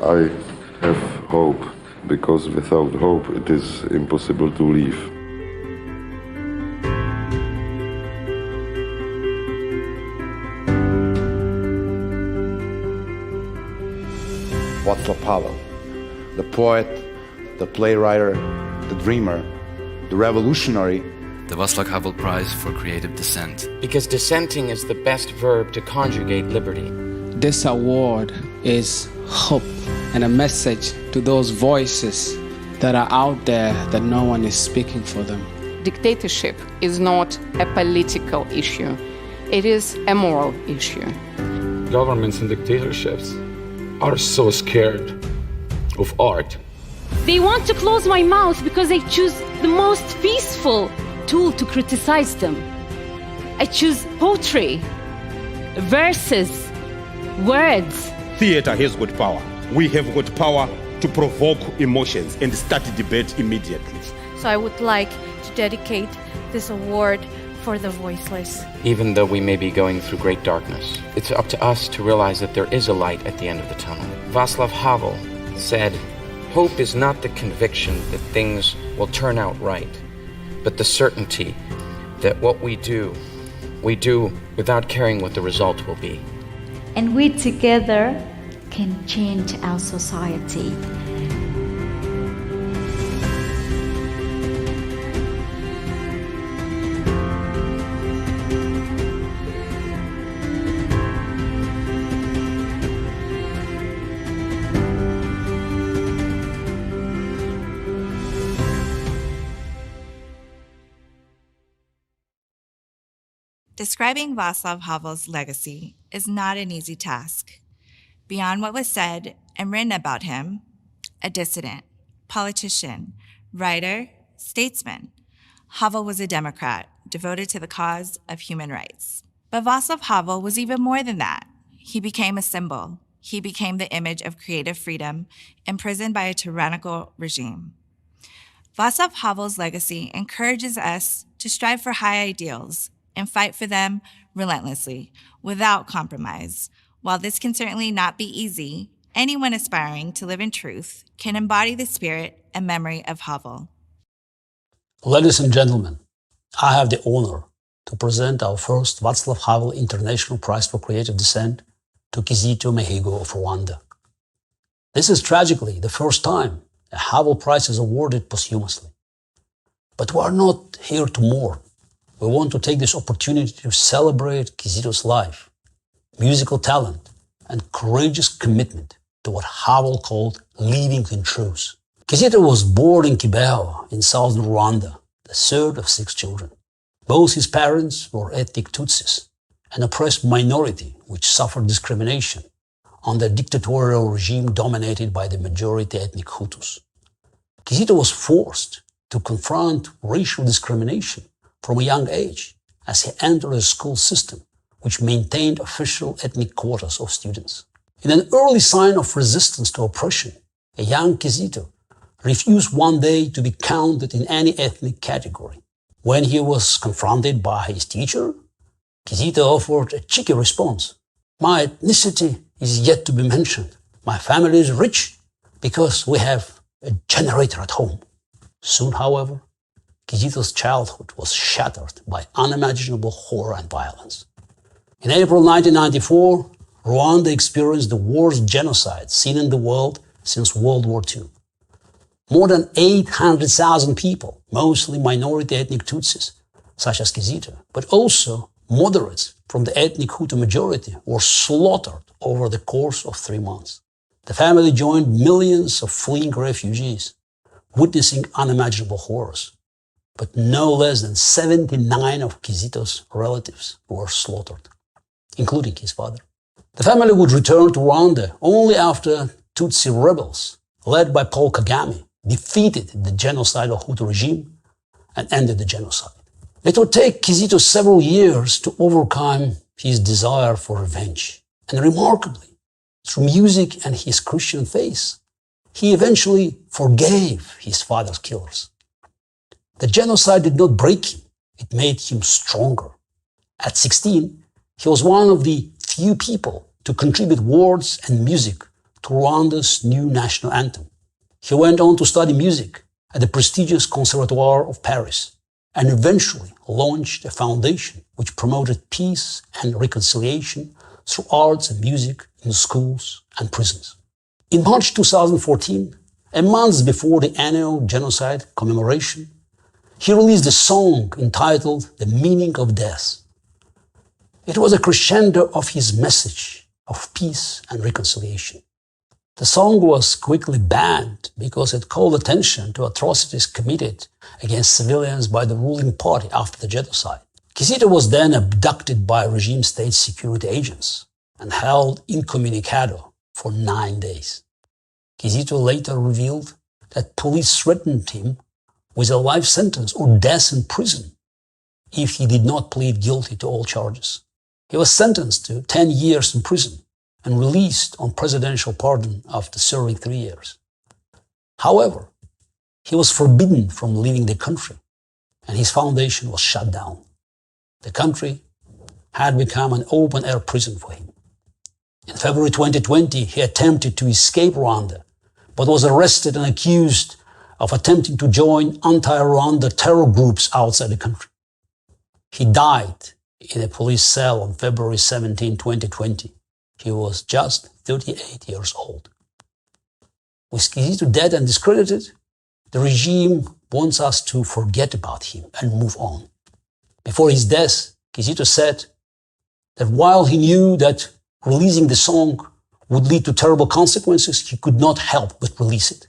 S9: I have hope, because without hope it is impossible to live.
S10: Václav Havel, the poet, the playwright, the dreamer, the revolutionary.
S13: The Václav Havel Prize for Creative Dissent.
S20: Because dissenting is the best verb to conjugate liberty.
S21: This award is hope and a message to those voices that are out there that no one is speaking for them.
S22: Dictatorship is not a political issue. It is a moral issue.
S23: Governments and dictatorships are so scared of art.
S24: They want to close my mouth because I choose the most peaceful tool to criticize them. I choose poetry, verses, words.
S25: Theater has got power. We have got power to provoke emotions and start debate immediately.
S26: So I would like to dedicate this award for the voiceless.
S20: Even though we may be going through great darkness, it's up to us to realize that there is a light at the end of the tunnel. Václav Havel said, "Hope is not the conviction that things will turn out right, but the certainty that what we do without caring what the result will be."
S31: And we together can change our society.
S27: Describing Václav Havel's legacy is not an easy task. Beyond what was said and written about him, a dissident, politician, writer, statesman, Havel was a Democrat devoted to the cause of human rights. But Václav Havel was even more than that. He became a symbol. He became the image of creative freedom, imprisoned by a tyrannical regime. Václav Havel's legacy encourages us to strive for high ideals and fight for them relentlessly, without compromise. While this can certainly not be easy, anyone aspiring to live in truth can embody the spirit and memory of Havel.
S28: Ladies and gentlemen, I have the honor to present our first Václav Havel International Prize for Creative Dissent to Kizito Mihigo of Rwanda. This is tragically the first time a Havel Prize is awarded posthumously. But we are not here to mourn. We want to take this opportunity to celebrate Kizito's life, musical talent, and courageous commitment to what Havel called living in truth. Kizito was born in Kibeho in southern Rwanda, the third of 6 children. Both his parents were ethnic Tutsis, an oppressed minority which suffered discrimination under a dictatorial regime dominated by the majority ethnic Hutus. Kizito was forced to confront racial discrimination from a young age as he entered a school system which maintained official ethnic quotas of students. In an early sign of resistance to oppression, a young Kizito refused one day to be counted in any ethnic category. When he was confronted by his teacher, Kizito offered a cheeky response. "My ethnicity is yet to be mentioned. My family is rich because we have a generator at home." Soon, however, Kizito's childhood was shattered by unimaginable horror and violence. In April 1994, Rwanda experienced the worst genocide seen in the world since World War II. More than 800,000 people, mostly minority ethnic Tutsis, such as Kizito, but also moderates from the ethnic Hutu majority, were slaughtered over the course of 3 months. The family joined millions of fleeing refugees, witnessing unimaginable horrors. But no less than 79 of Kizito's relatives were slaughtered, including his father. The family would return to Rwanda only after Tutsi rebels, led by Paul Kagame, defeated the genocidal Hutu regime and ended the genocide. It would take Kizito several years to overcome his desire for revenge. And remarkably, through music and his Christian faith, he eventually forgave his father's killers. The genocide did not break him, it made him stronger. At 16, he was one of the few people to contribute words and music to Rwanda's new national anthem. He went on to study music at the prestigious Conservatoire of Paris and eventually launched a foundation which promoted peace and reconciliation through arts and music in schools and prisons. In March 2014, a month before the annual genocide commemoration, he released a song entitled "The Meaning of Death." It was a crescendo of his message of peace and reconciliation. The song was quickly banned because it called attention to atrocities committed against civilians by the ruling party after the genocide. Kizito was then abducted by regime state security agents and held incommunicado for 9 days. Kizito later revealed that police threatened him with a life sentence or death in prison if he did not plead guilty to all charges. He was sentenced to 10 years in prison and released on presidential pardon after serving 3 years. However, he was forbidden from leaving the country and his foundation was shut down. The country had become an open-air prison for him. In February 2020, he attempted to escape Rwanda, but was arrested and accused of attempting to join anti-Rwanda terror groups outside the country. He died in a police cell on February 17, 2020. He was just 38 years old. With Kizito dead and discredited, the regime wants us to forget about him and move on. Before his death, Kizito said that while he knew that releasing the song would lead to terrible consequences, he could not help but release it.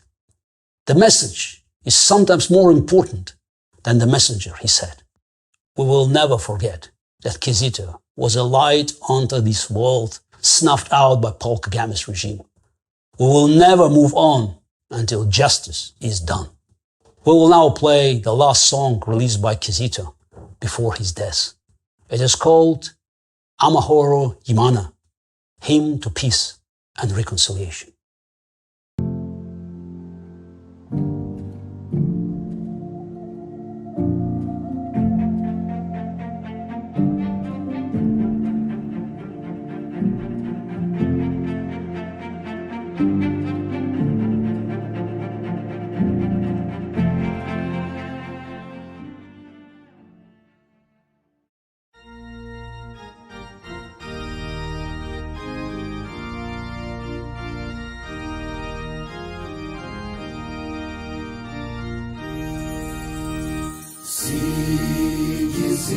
S28: The message is sometimes more important than the messenger, he said. We will never forget that Kizito was a light onto this world snuffed out by Paul Kagame's regime. We will never move on until justice is done. We will now play the last song released by Kizito before his death. It is called Amahoro Yimana, Hymn to Peace and Reconciliation.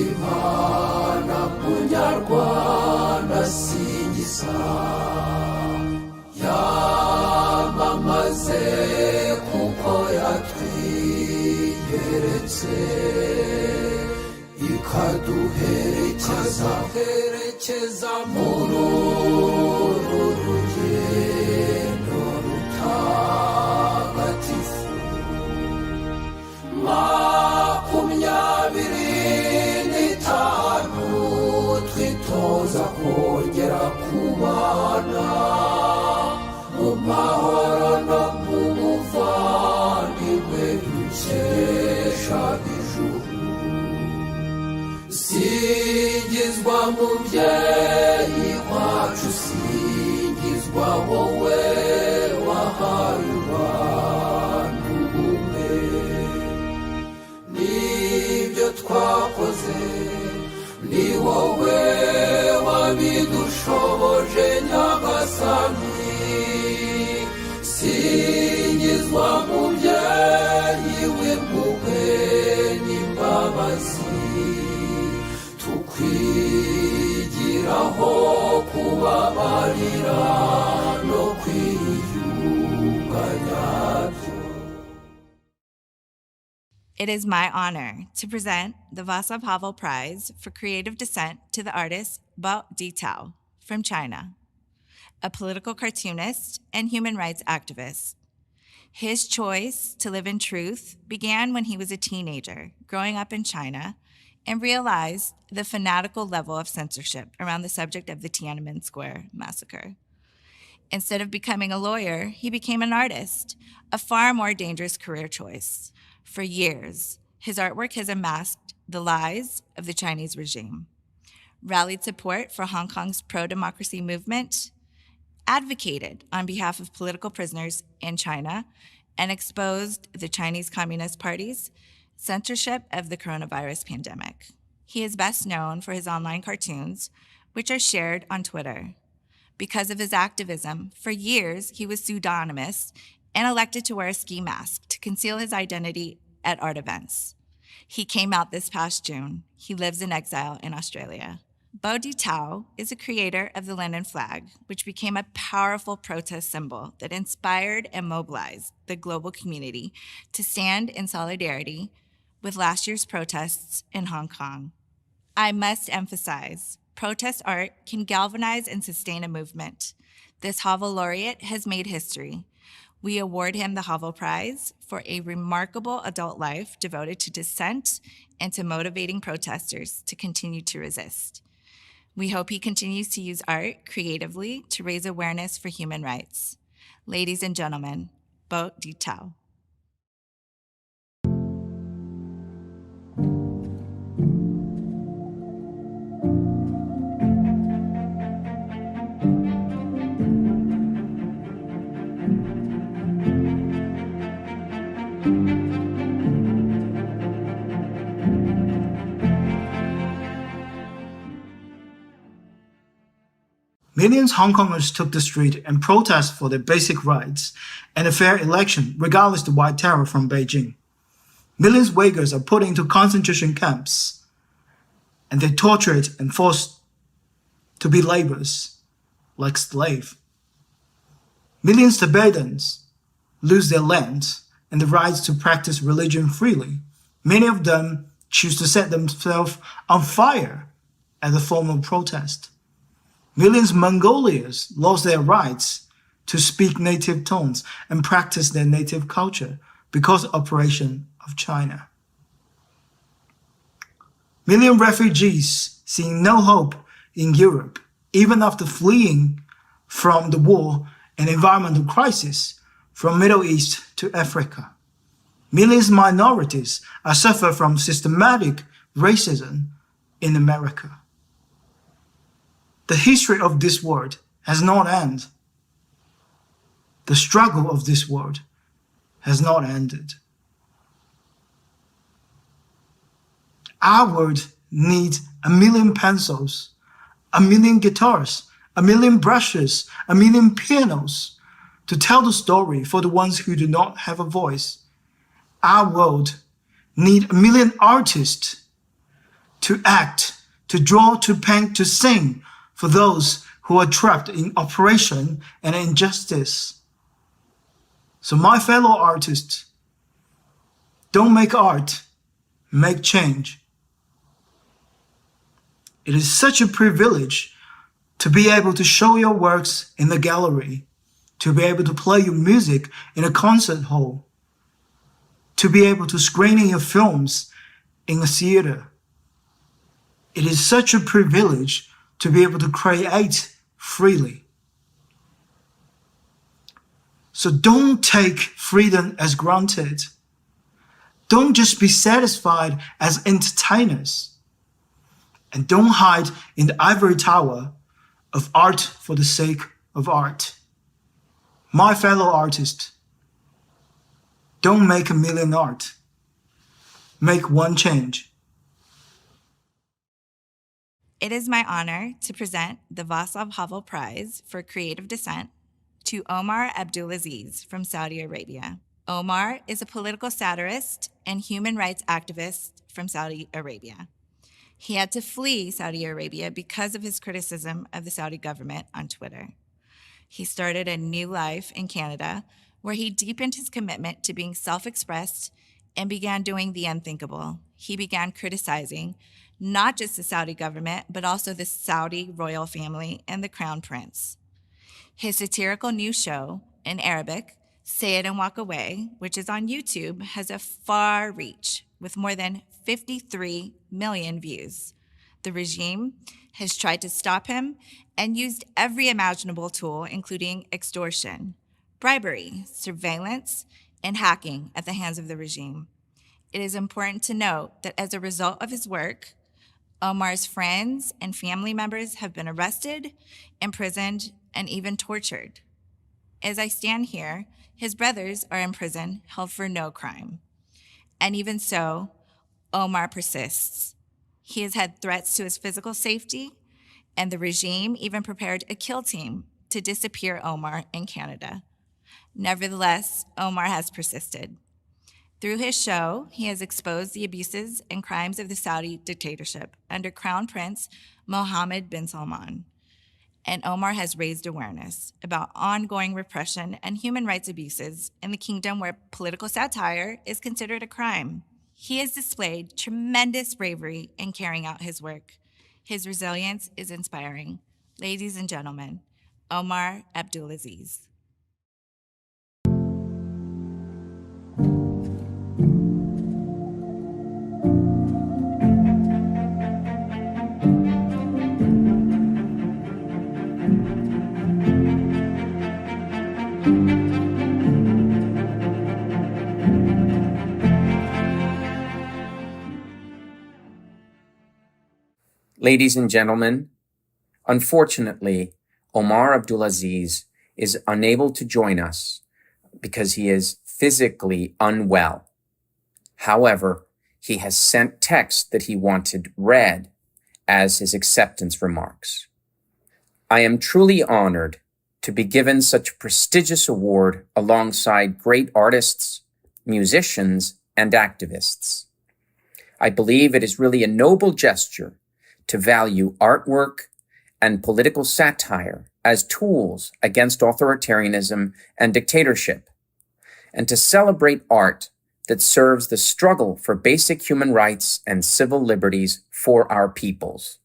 S8: Singizimana munyarwanda singiza yamamaze kuko yatwiyeretse ikaduherekeza muri uru rugendo rutagatifu. Twitoza kongera kubana mu mahoro no mu buvandimwe dukesha ijuru. Singizwa mubyeyi wacu, singizwa wowe wahaye abantu ubumwe. Nibyo twakoze ni wowe wabidushoboje Nyagasani. Singizwa mubyeyi w'impuhwe n'imbabazi, tukwigiraho kubabarira no kwiyunga nyabyo.
S27: It is my honor to present the Václav Havel Prize for Creative Dissent to the artist Bao Ditao from China, a political cartoonist and human rights activist. His choice to live in truth began when he was a teenager growing up in China and realized the fanatical level of censorship around the subject of the Tiananmen Square massacre. Instead of becoming a lawyer, he became an artist, a far more dangerous career choice. For years, his artwork has unmasked the lies of the Chinese regime, rallied support for Hong Kong's pro-democracy movement, advocated on behalf of political prisoners in China, and exposed the Chinese Communist Party's censorship of the coronavirus pandemic. He is best known for his online cartoons, which are shared on Twitter. Because of his activism, for years he was pseudonymous and elected to wear a ski mask to conceal his identity at art events. He came out this past June. He lives in exile in Australia. Bo Di Tao is a creator of the London flag, which became a powerful protest symbol that inspired and mobilized the global community to stand in solidarity with last year's protests in Hong Kong. I must emphasize, protest art can galvanize and sustain a movement. This Havel laureate has made history. We award him the Havel Prize for a remarkable adult life devoted to dissent and to motivating protesters to continue to resist. We hope he continues to use art creatively to raise awareness for human rights. Ladies and gentlemen, Bo Di Tao.
S1: Millions Hong Kongers took the street and protested for their basic rights and a fair election, regardless of the white terror from Beijing. Millions of Uyghurs are put into concentration camps, and they're tortured and forced to be laborers, like slaves. Millions of Tibetans lose their land and the rights to practice religion freely. Many of them choose to set themselves on fire as a form of protest. Millions of Mongolians lost their rights to speak native tones and practice their native culture because of operation of China. Millions of refugees seeing no hope in Europe, even after fleeing from the war and environmental crisis from Middle East to Africa. Millions of minorities are suffering from systematic racism in America. The history of this world has not ended. The struggle of this world has not ended. Our world needs 1 million pencils, 1 million guitars, 1 million brushes, 1 million pianos to tell the story for the ones who do not have a voice. Our world needs 1 million artists to act, to draw, to paint, to sing, for those who are trapped in oppression and injustice. So my fellow artists, don't make art, make change. It is such a privilege to be able to show your works in the gallery, to be able to play your music in a concert hall, to be able to screen your films in a theater. It is such a privilege to be able to create freely. So don't take freedom as granted. Don't just be satisfied as entertainers. And don't hide in the ivory tower of art for the sake of art. My fellow artists, don't make 1 million art. Make one change.
S27: It is my honor to present the Václav Havel Prize for Creative Dissent to Omar Abdulaziz from Saudi Arabia. Omar is a political satirist and human rights activist from Saudi Arabia. He had to flee Saudi Arabia because of his criticism of the Saudi government on Twitter. He started a new life in Canada where he deepened his commitment to being self-expressed and began doing the unthinkable. He began criticizing not just the Saudi government, but also the Saudi royal family and the crown prince. His satirical new show in Arabic, Say It and Walk Away, which is on YouTube, has a far reach with more than 53 million views. The regime has tried to stop him and used every imaginable tool, including extortion, bribery, surveillance, and hacking at the hands of the regime. It is important to note that as a result of his work, Omar's friends and family members have been arrested, imprisoned, and even tortured. As I stand here, his brothers are in prison, held for no crime. And even so, Omar persists. He has had threats to his physical safety, and the regime even prepared a kill team to disappear Omar in Canada. Nevertheless, Omar has persisted. Through his show, he has exposed the abuses and crimes of the Saudi dictatorship under Crown Prince Mohammed bin Salman. And Omar has raised awareness about ongoing repression and human rights abuses in the kingdom where political satire is considered a crime. He has displayed tremendous bravery in carrying out his work. His resilience is inspiring. Ladies and gentlemen, Omar Abdulaziz.
S2: Ladies and gentlemen, unfortunately, Omar Abdulaziz is unable to join us because he is physically unwell. However, he has sent text that he wanted read as his acceptance remarks. I am truly honored to be given such a prestigious award alongside great artists, musicians, and activists. I believe it is really a noble gesture to value artwork and political satire as tools against authoritarianism and dictatorship, and to celebrate art that serves the struggle for basic human rights and civil liberties for our peoples.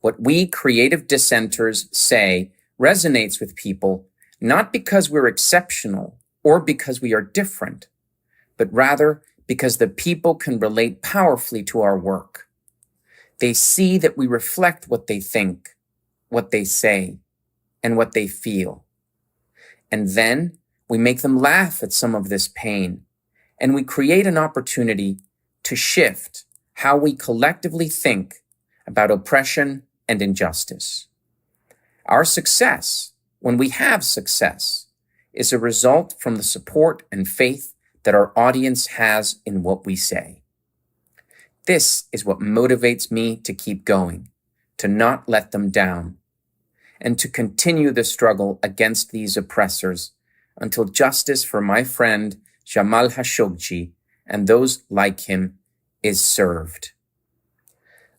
S2: What we creative dissenters say resonates with people not because we're exceptional or because we are different, but rather because the people can relate powerfully to our work. They see that we reflect what they think, what they say, and what they feel. And then we make them laugh at some of this pain, and we create an opportunity to shift how we collectively think about oppression and injustice. Our success, when we have success, is a result from the support and faith that our audience has in what we say. This is what motivates me to keep going, to not let them down, and to continue the struggle against these oppressors until justice for my friend Jamal Khashoggi and those like him is served.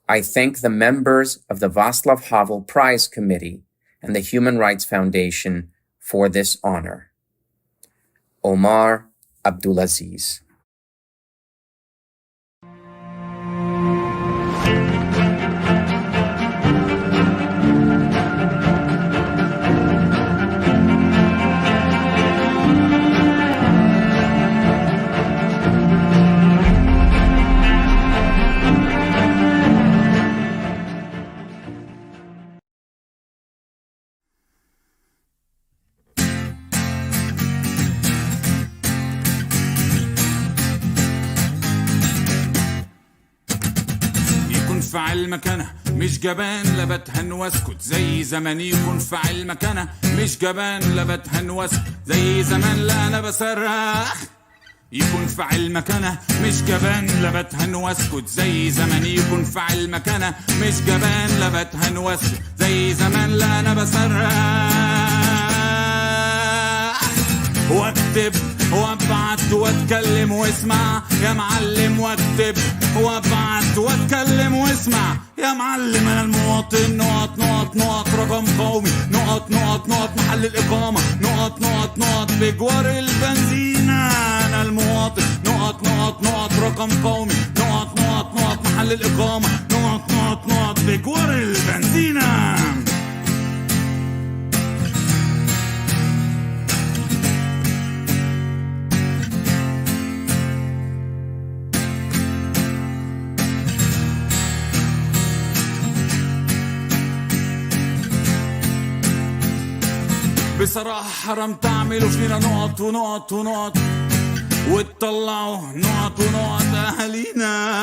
S2: I thank the members of the Václav Havel Prize Committee and the Human Rights Foundation for this honor. Omar Abdulaziz.
S3: فعل مكانه مش جبان لا بتهن واسكت زي زمان يكون فعل مكانه مش جبان لا بتهن واسكت زي زمان لا انا بصرخ يكون فعل مكانه مش جبان لا بتهن واسكت زي زمان يكون فعل مكانه مش جبان لا بتهن واسكت زي زمان لا انا بصرخ واكتب وابعت واتكلم واسمع يا معلم واكتب وابعت واتكلم واسمع يا معلم انا المواطن نقط نقط نقط رقم قومي نقط نقط نقط محل الاقامه نقط نقط نقط بجوار البنزينه انا المواطن نقط نقط نقط رقم قومي نقط نقط نقط محل الاقامه نقط نقط نقط بجوار البنزينه بصراحة حرام تعملوا فينا نقط ونقط ونقط وتطلعوا نقط ونقط أهالينا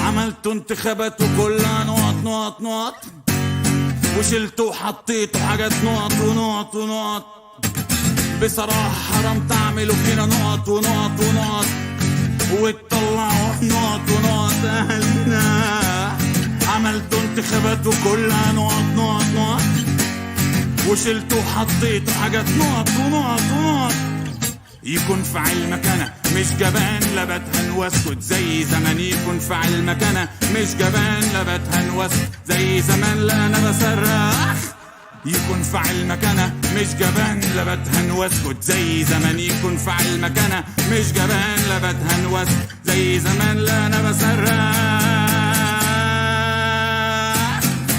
S3: عملتوا انتخابات وكلها نقط نقط نقط وشلته وحطيته حاجات نقط ونقط ونقط. بصراحة حرام تعملوا فينا نقط ونقط ونقط وتطلعوا نقط ونقط أهلنا. عملتوا انتخابات وكلها نقط نقط نقط وشلتوا وحطيتوا حاجات نقط ونقط ونقط. يكون في علمك أنا مش جبان لا بتهن واسكت زي زمان. يكون في علمك أنا مش جبان لا بتهن واسكت زي زمان. لا أنا بصرخ. يكون في علمك أنا مش جبان لا بتهن واسكت زي زمان. يكون في علمك أنا مش جبان لا بتهن واسكت زي زمان. لا أنا بصرخ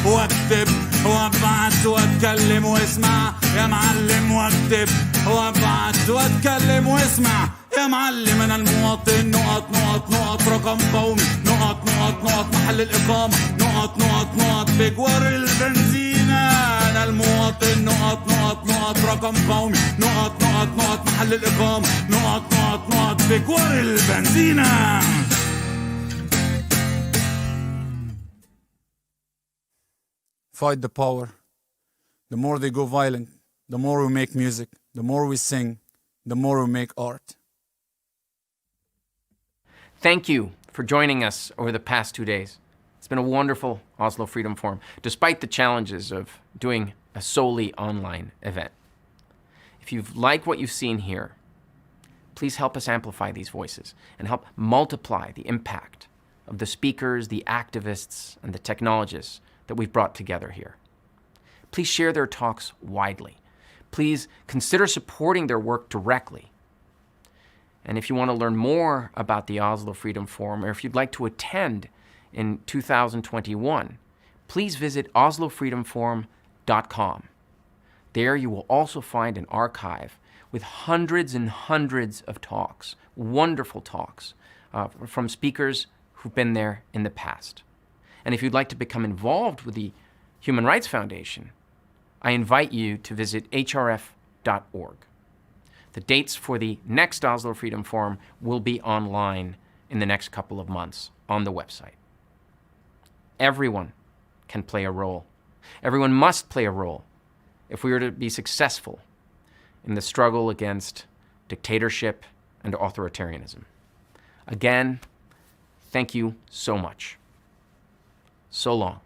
S3: واكتب وابعت واتكلم واسمع يا معلم. واكتب وابعت واتكلم واسمع يا معلم. انا المواطن نقط نقط نقط رقم قومي نقط نقط نقط محل الاقامه نقط نقط نقط بجوار البنزينه. انا المواطن نقط نقط نقط رقم قومي نقط نقط نقط محل الاقامه نقط نقط نقط بجوار البنزينه.
S5: Fight the power. The more they go violent, the more we make music, the more we sing, the more we make art.
S2: Thank you for joining us over the past 2 days. It's been a wonderful Oslo Freedom Forum, despite the challenges of doing a solely online event. If you've liked what you've seen here, please help us amplify these voices and help multiply the impact of the speakers, the activists, and the technologists that we've brought together here. Please share their talks widely. Please consider supporting their work directly. And if you want to learn more about the Oslo Freedom Forum, or if you'd like to attend in 2021, please visit oslofreedomforum.com. There you will also find an archive with hundreds and hundreds of talks, wonderful talks from speakers who've been there in the past. And if you'd like to become involved with the Human Rights Foundation, I invite you to visit hrf.org. The dates for the next Oslo Freedom Forum will be online in the next couple of months on the website. Everyone can play a role. Everyone must play a role if we are to be successful in the struggle against dictatorship and authoritarianism. Again, thank you so much. So long.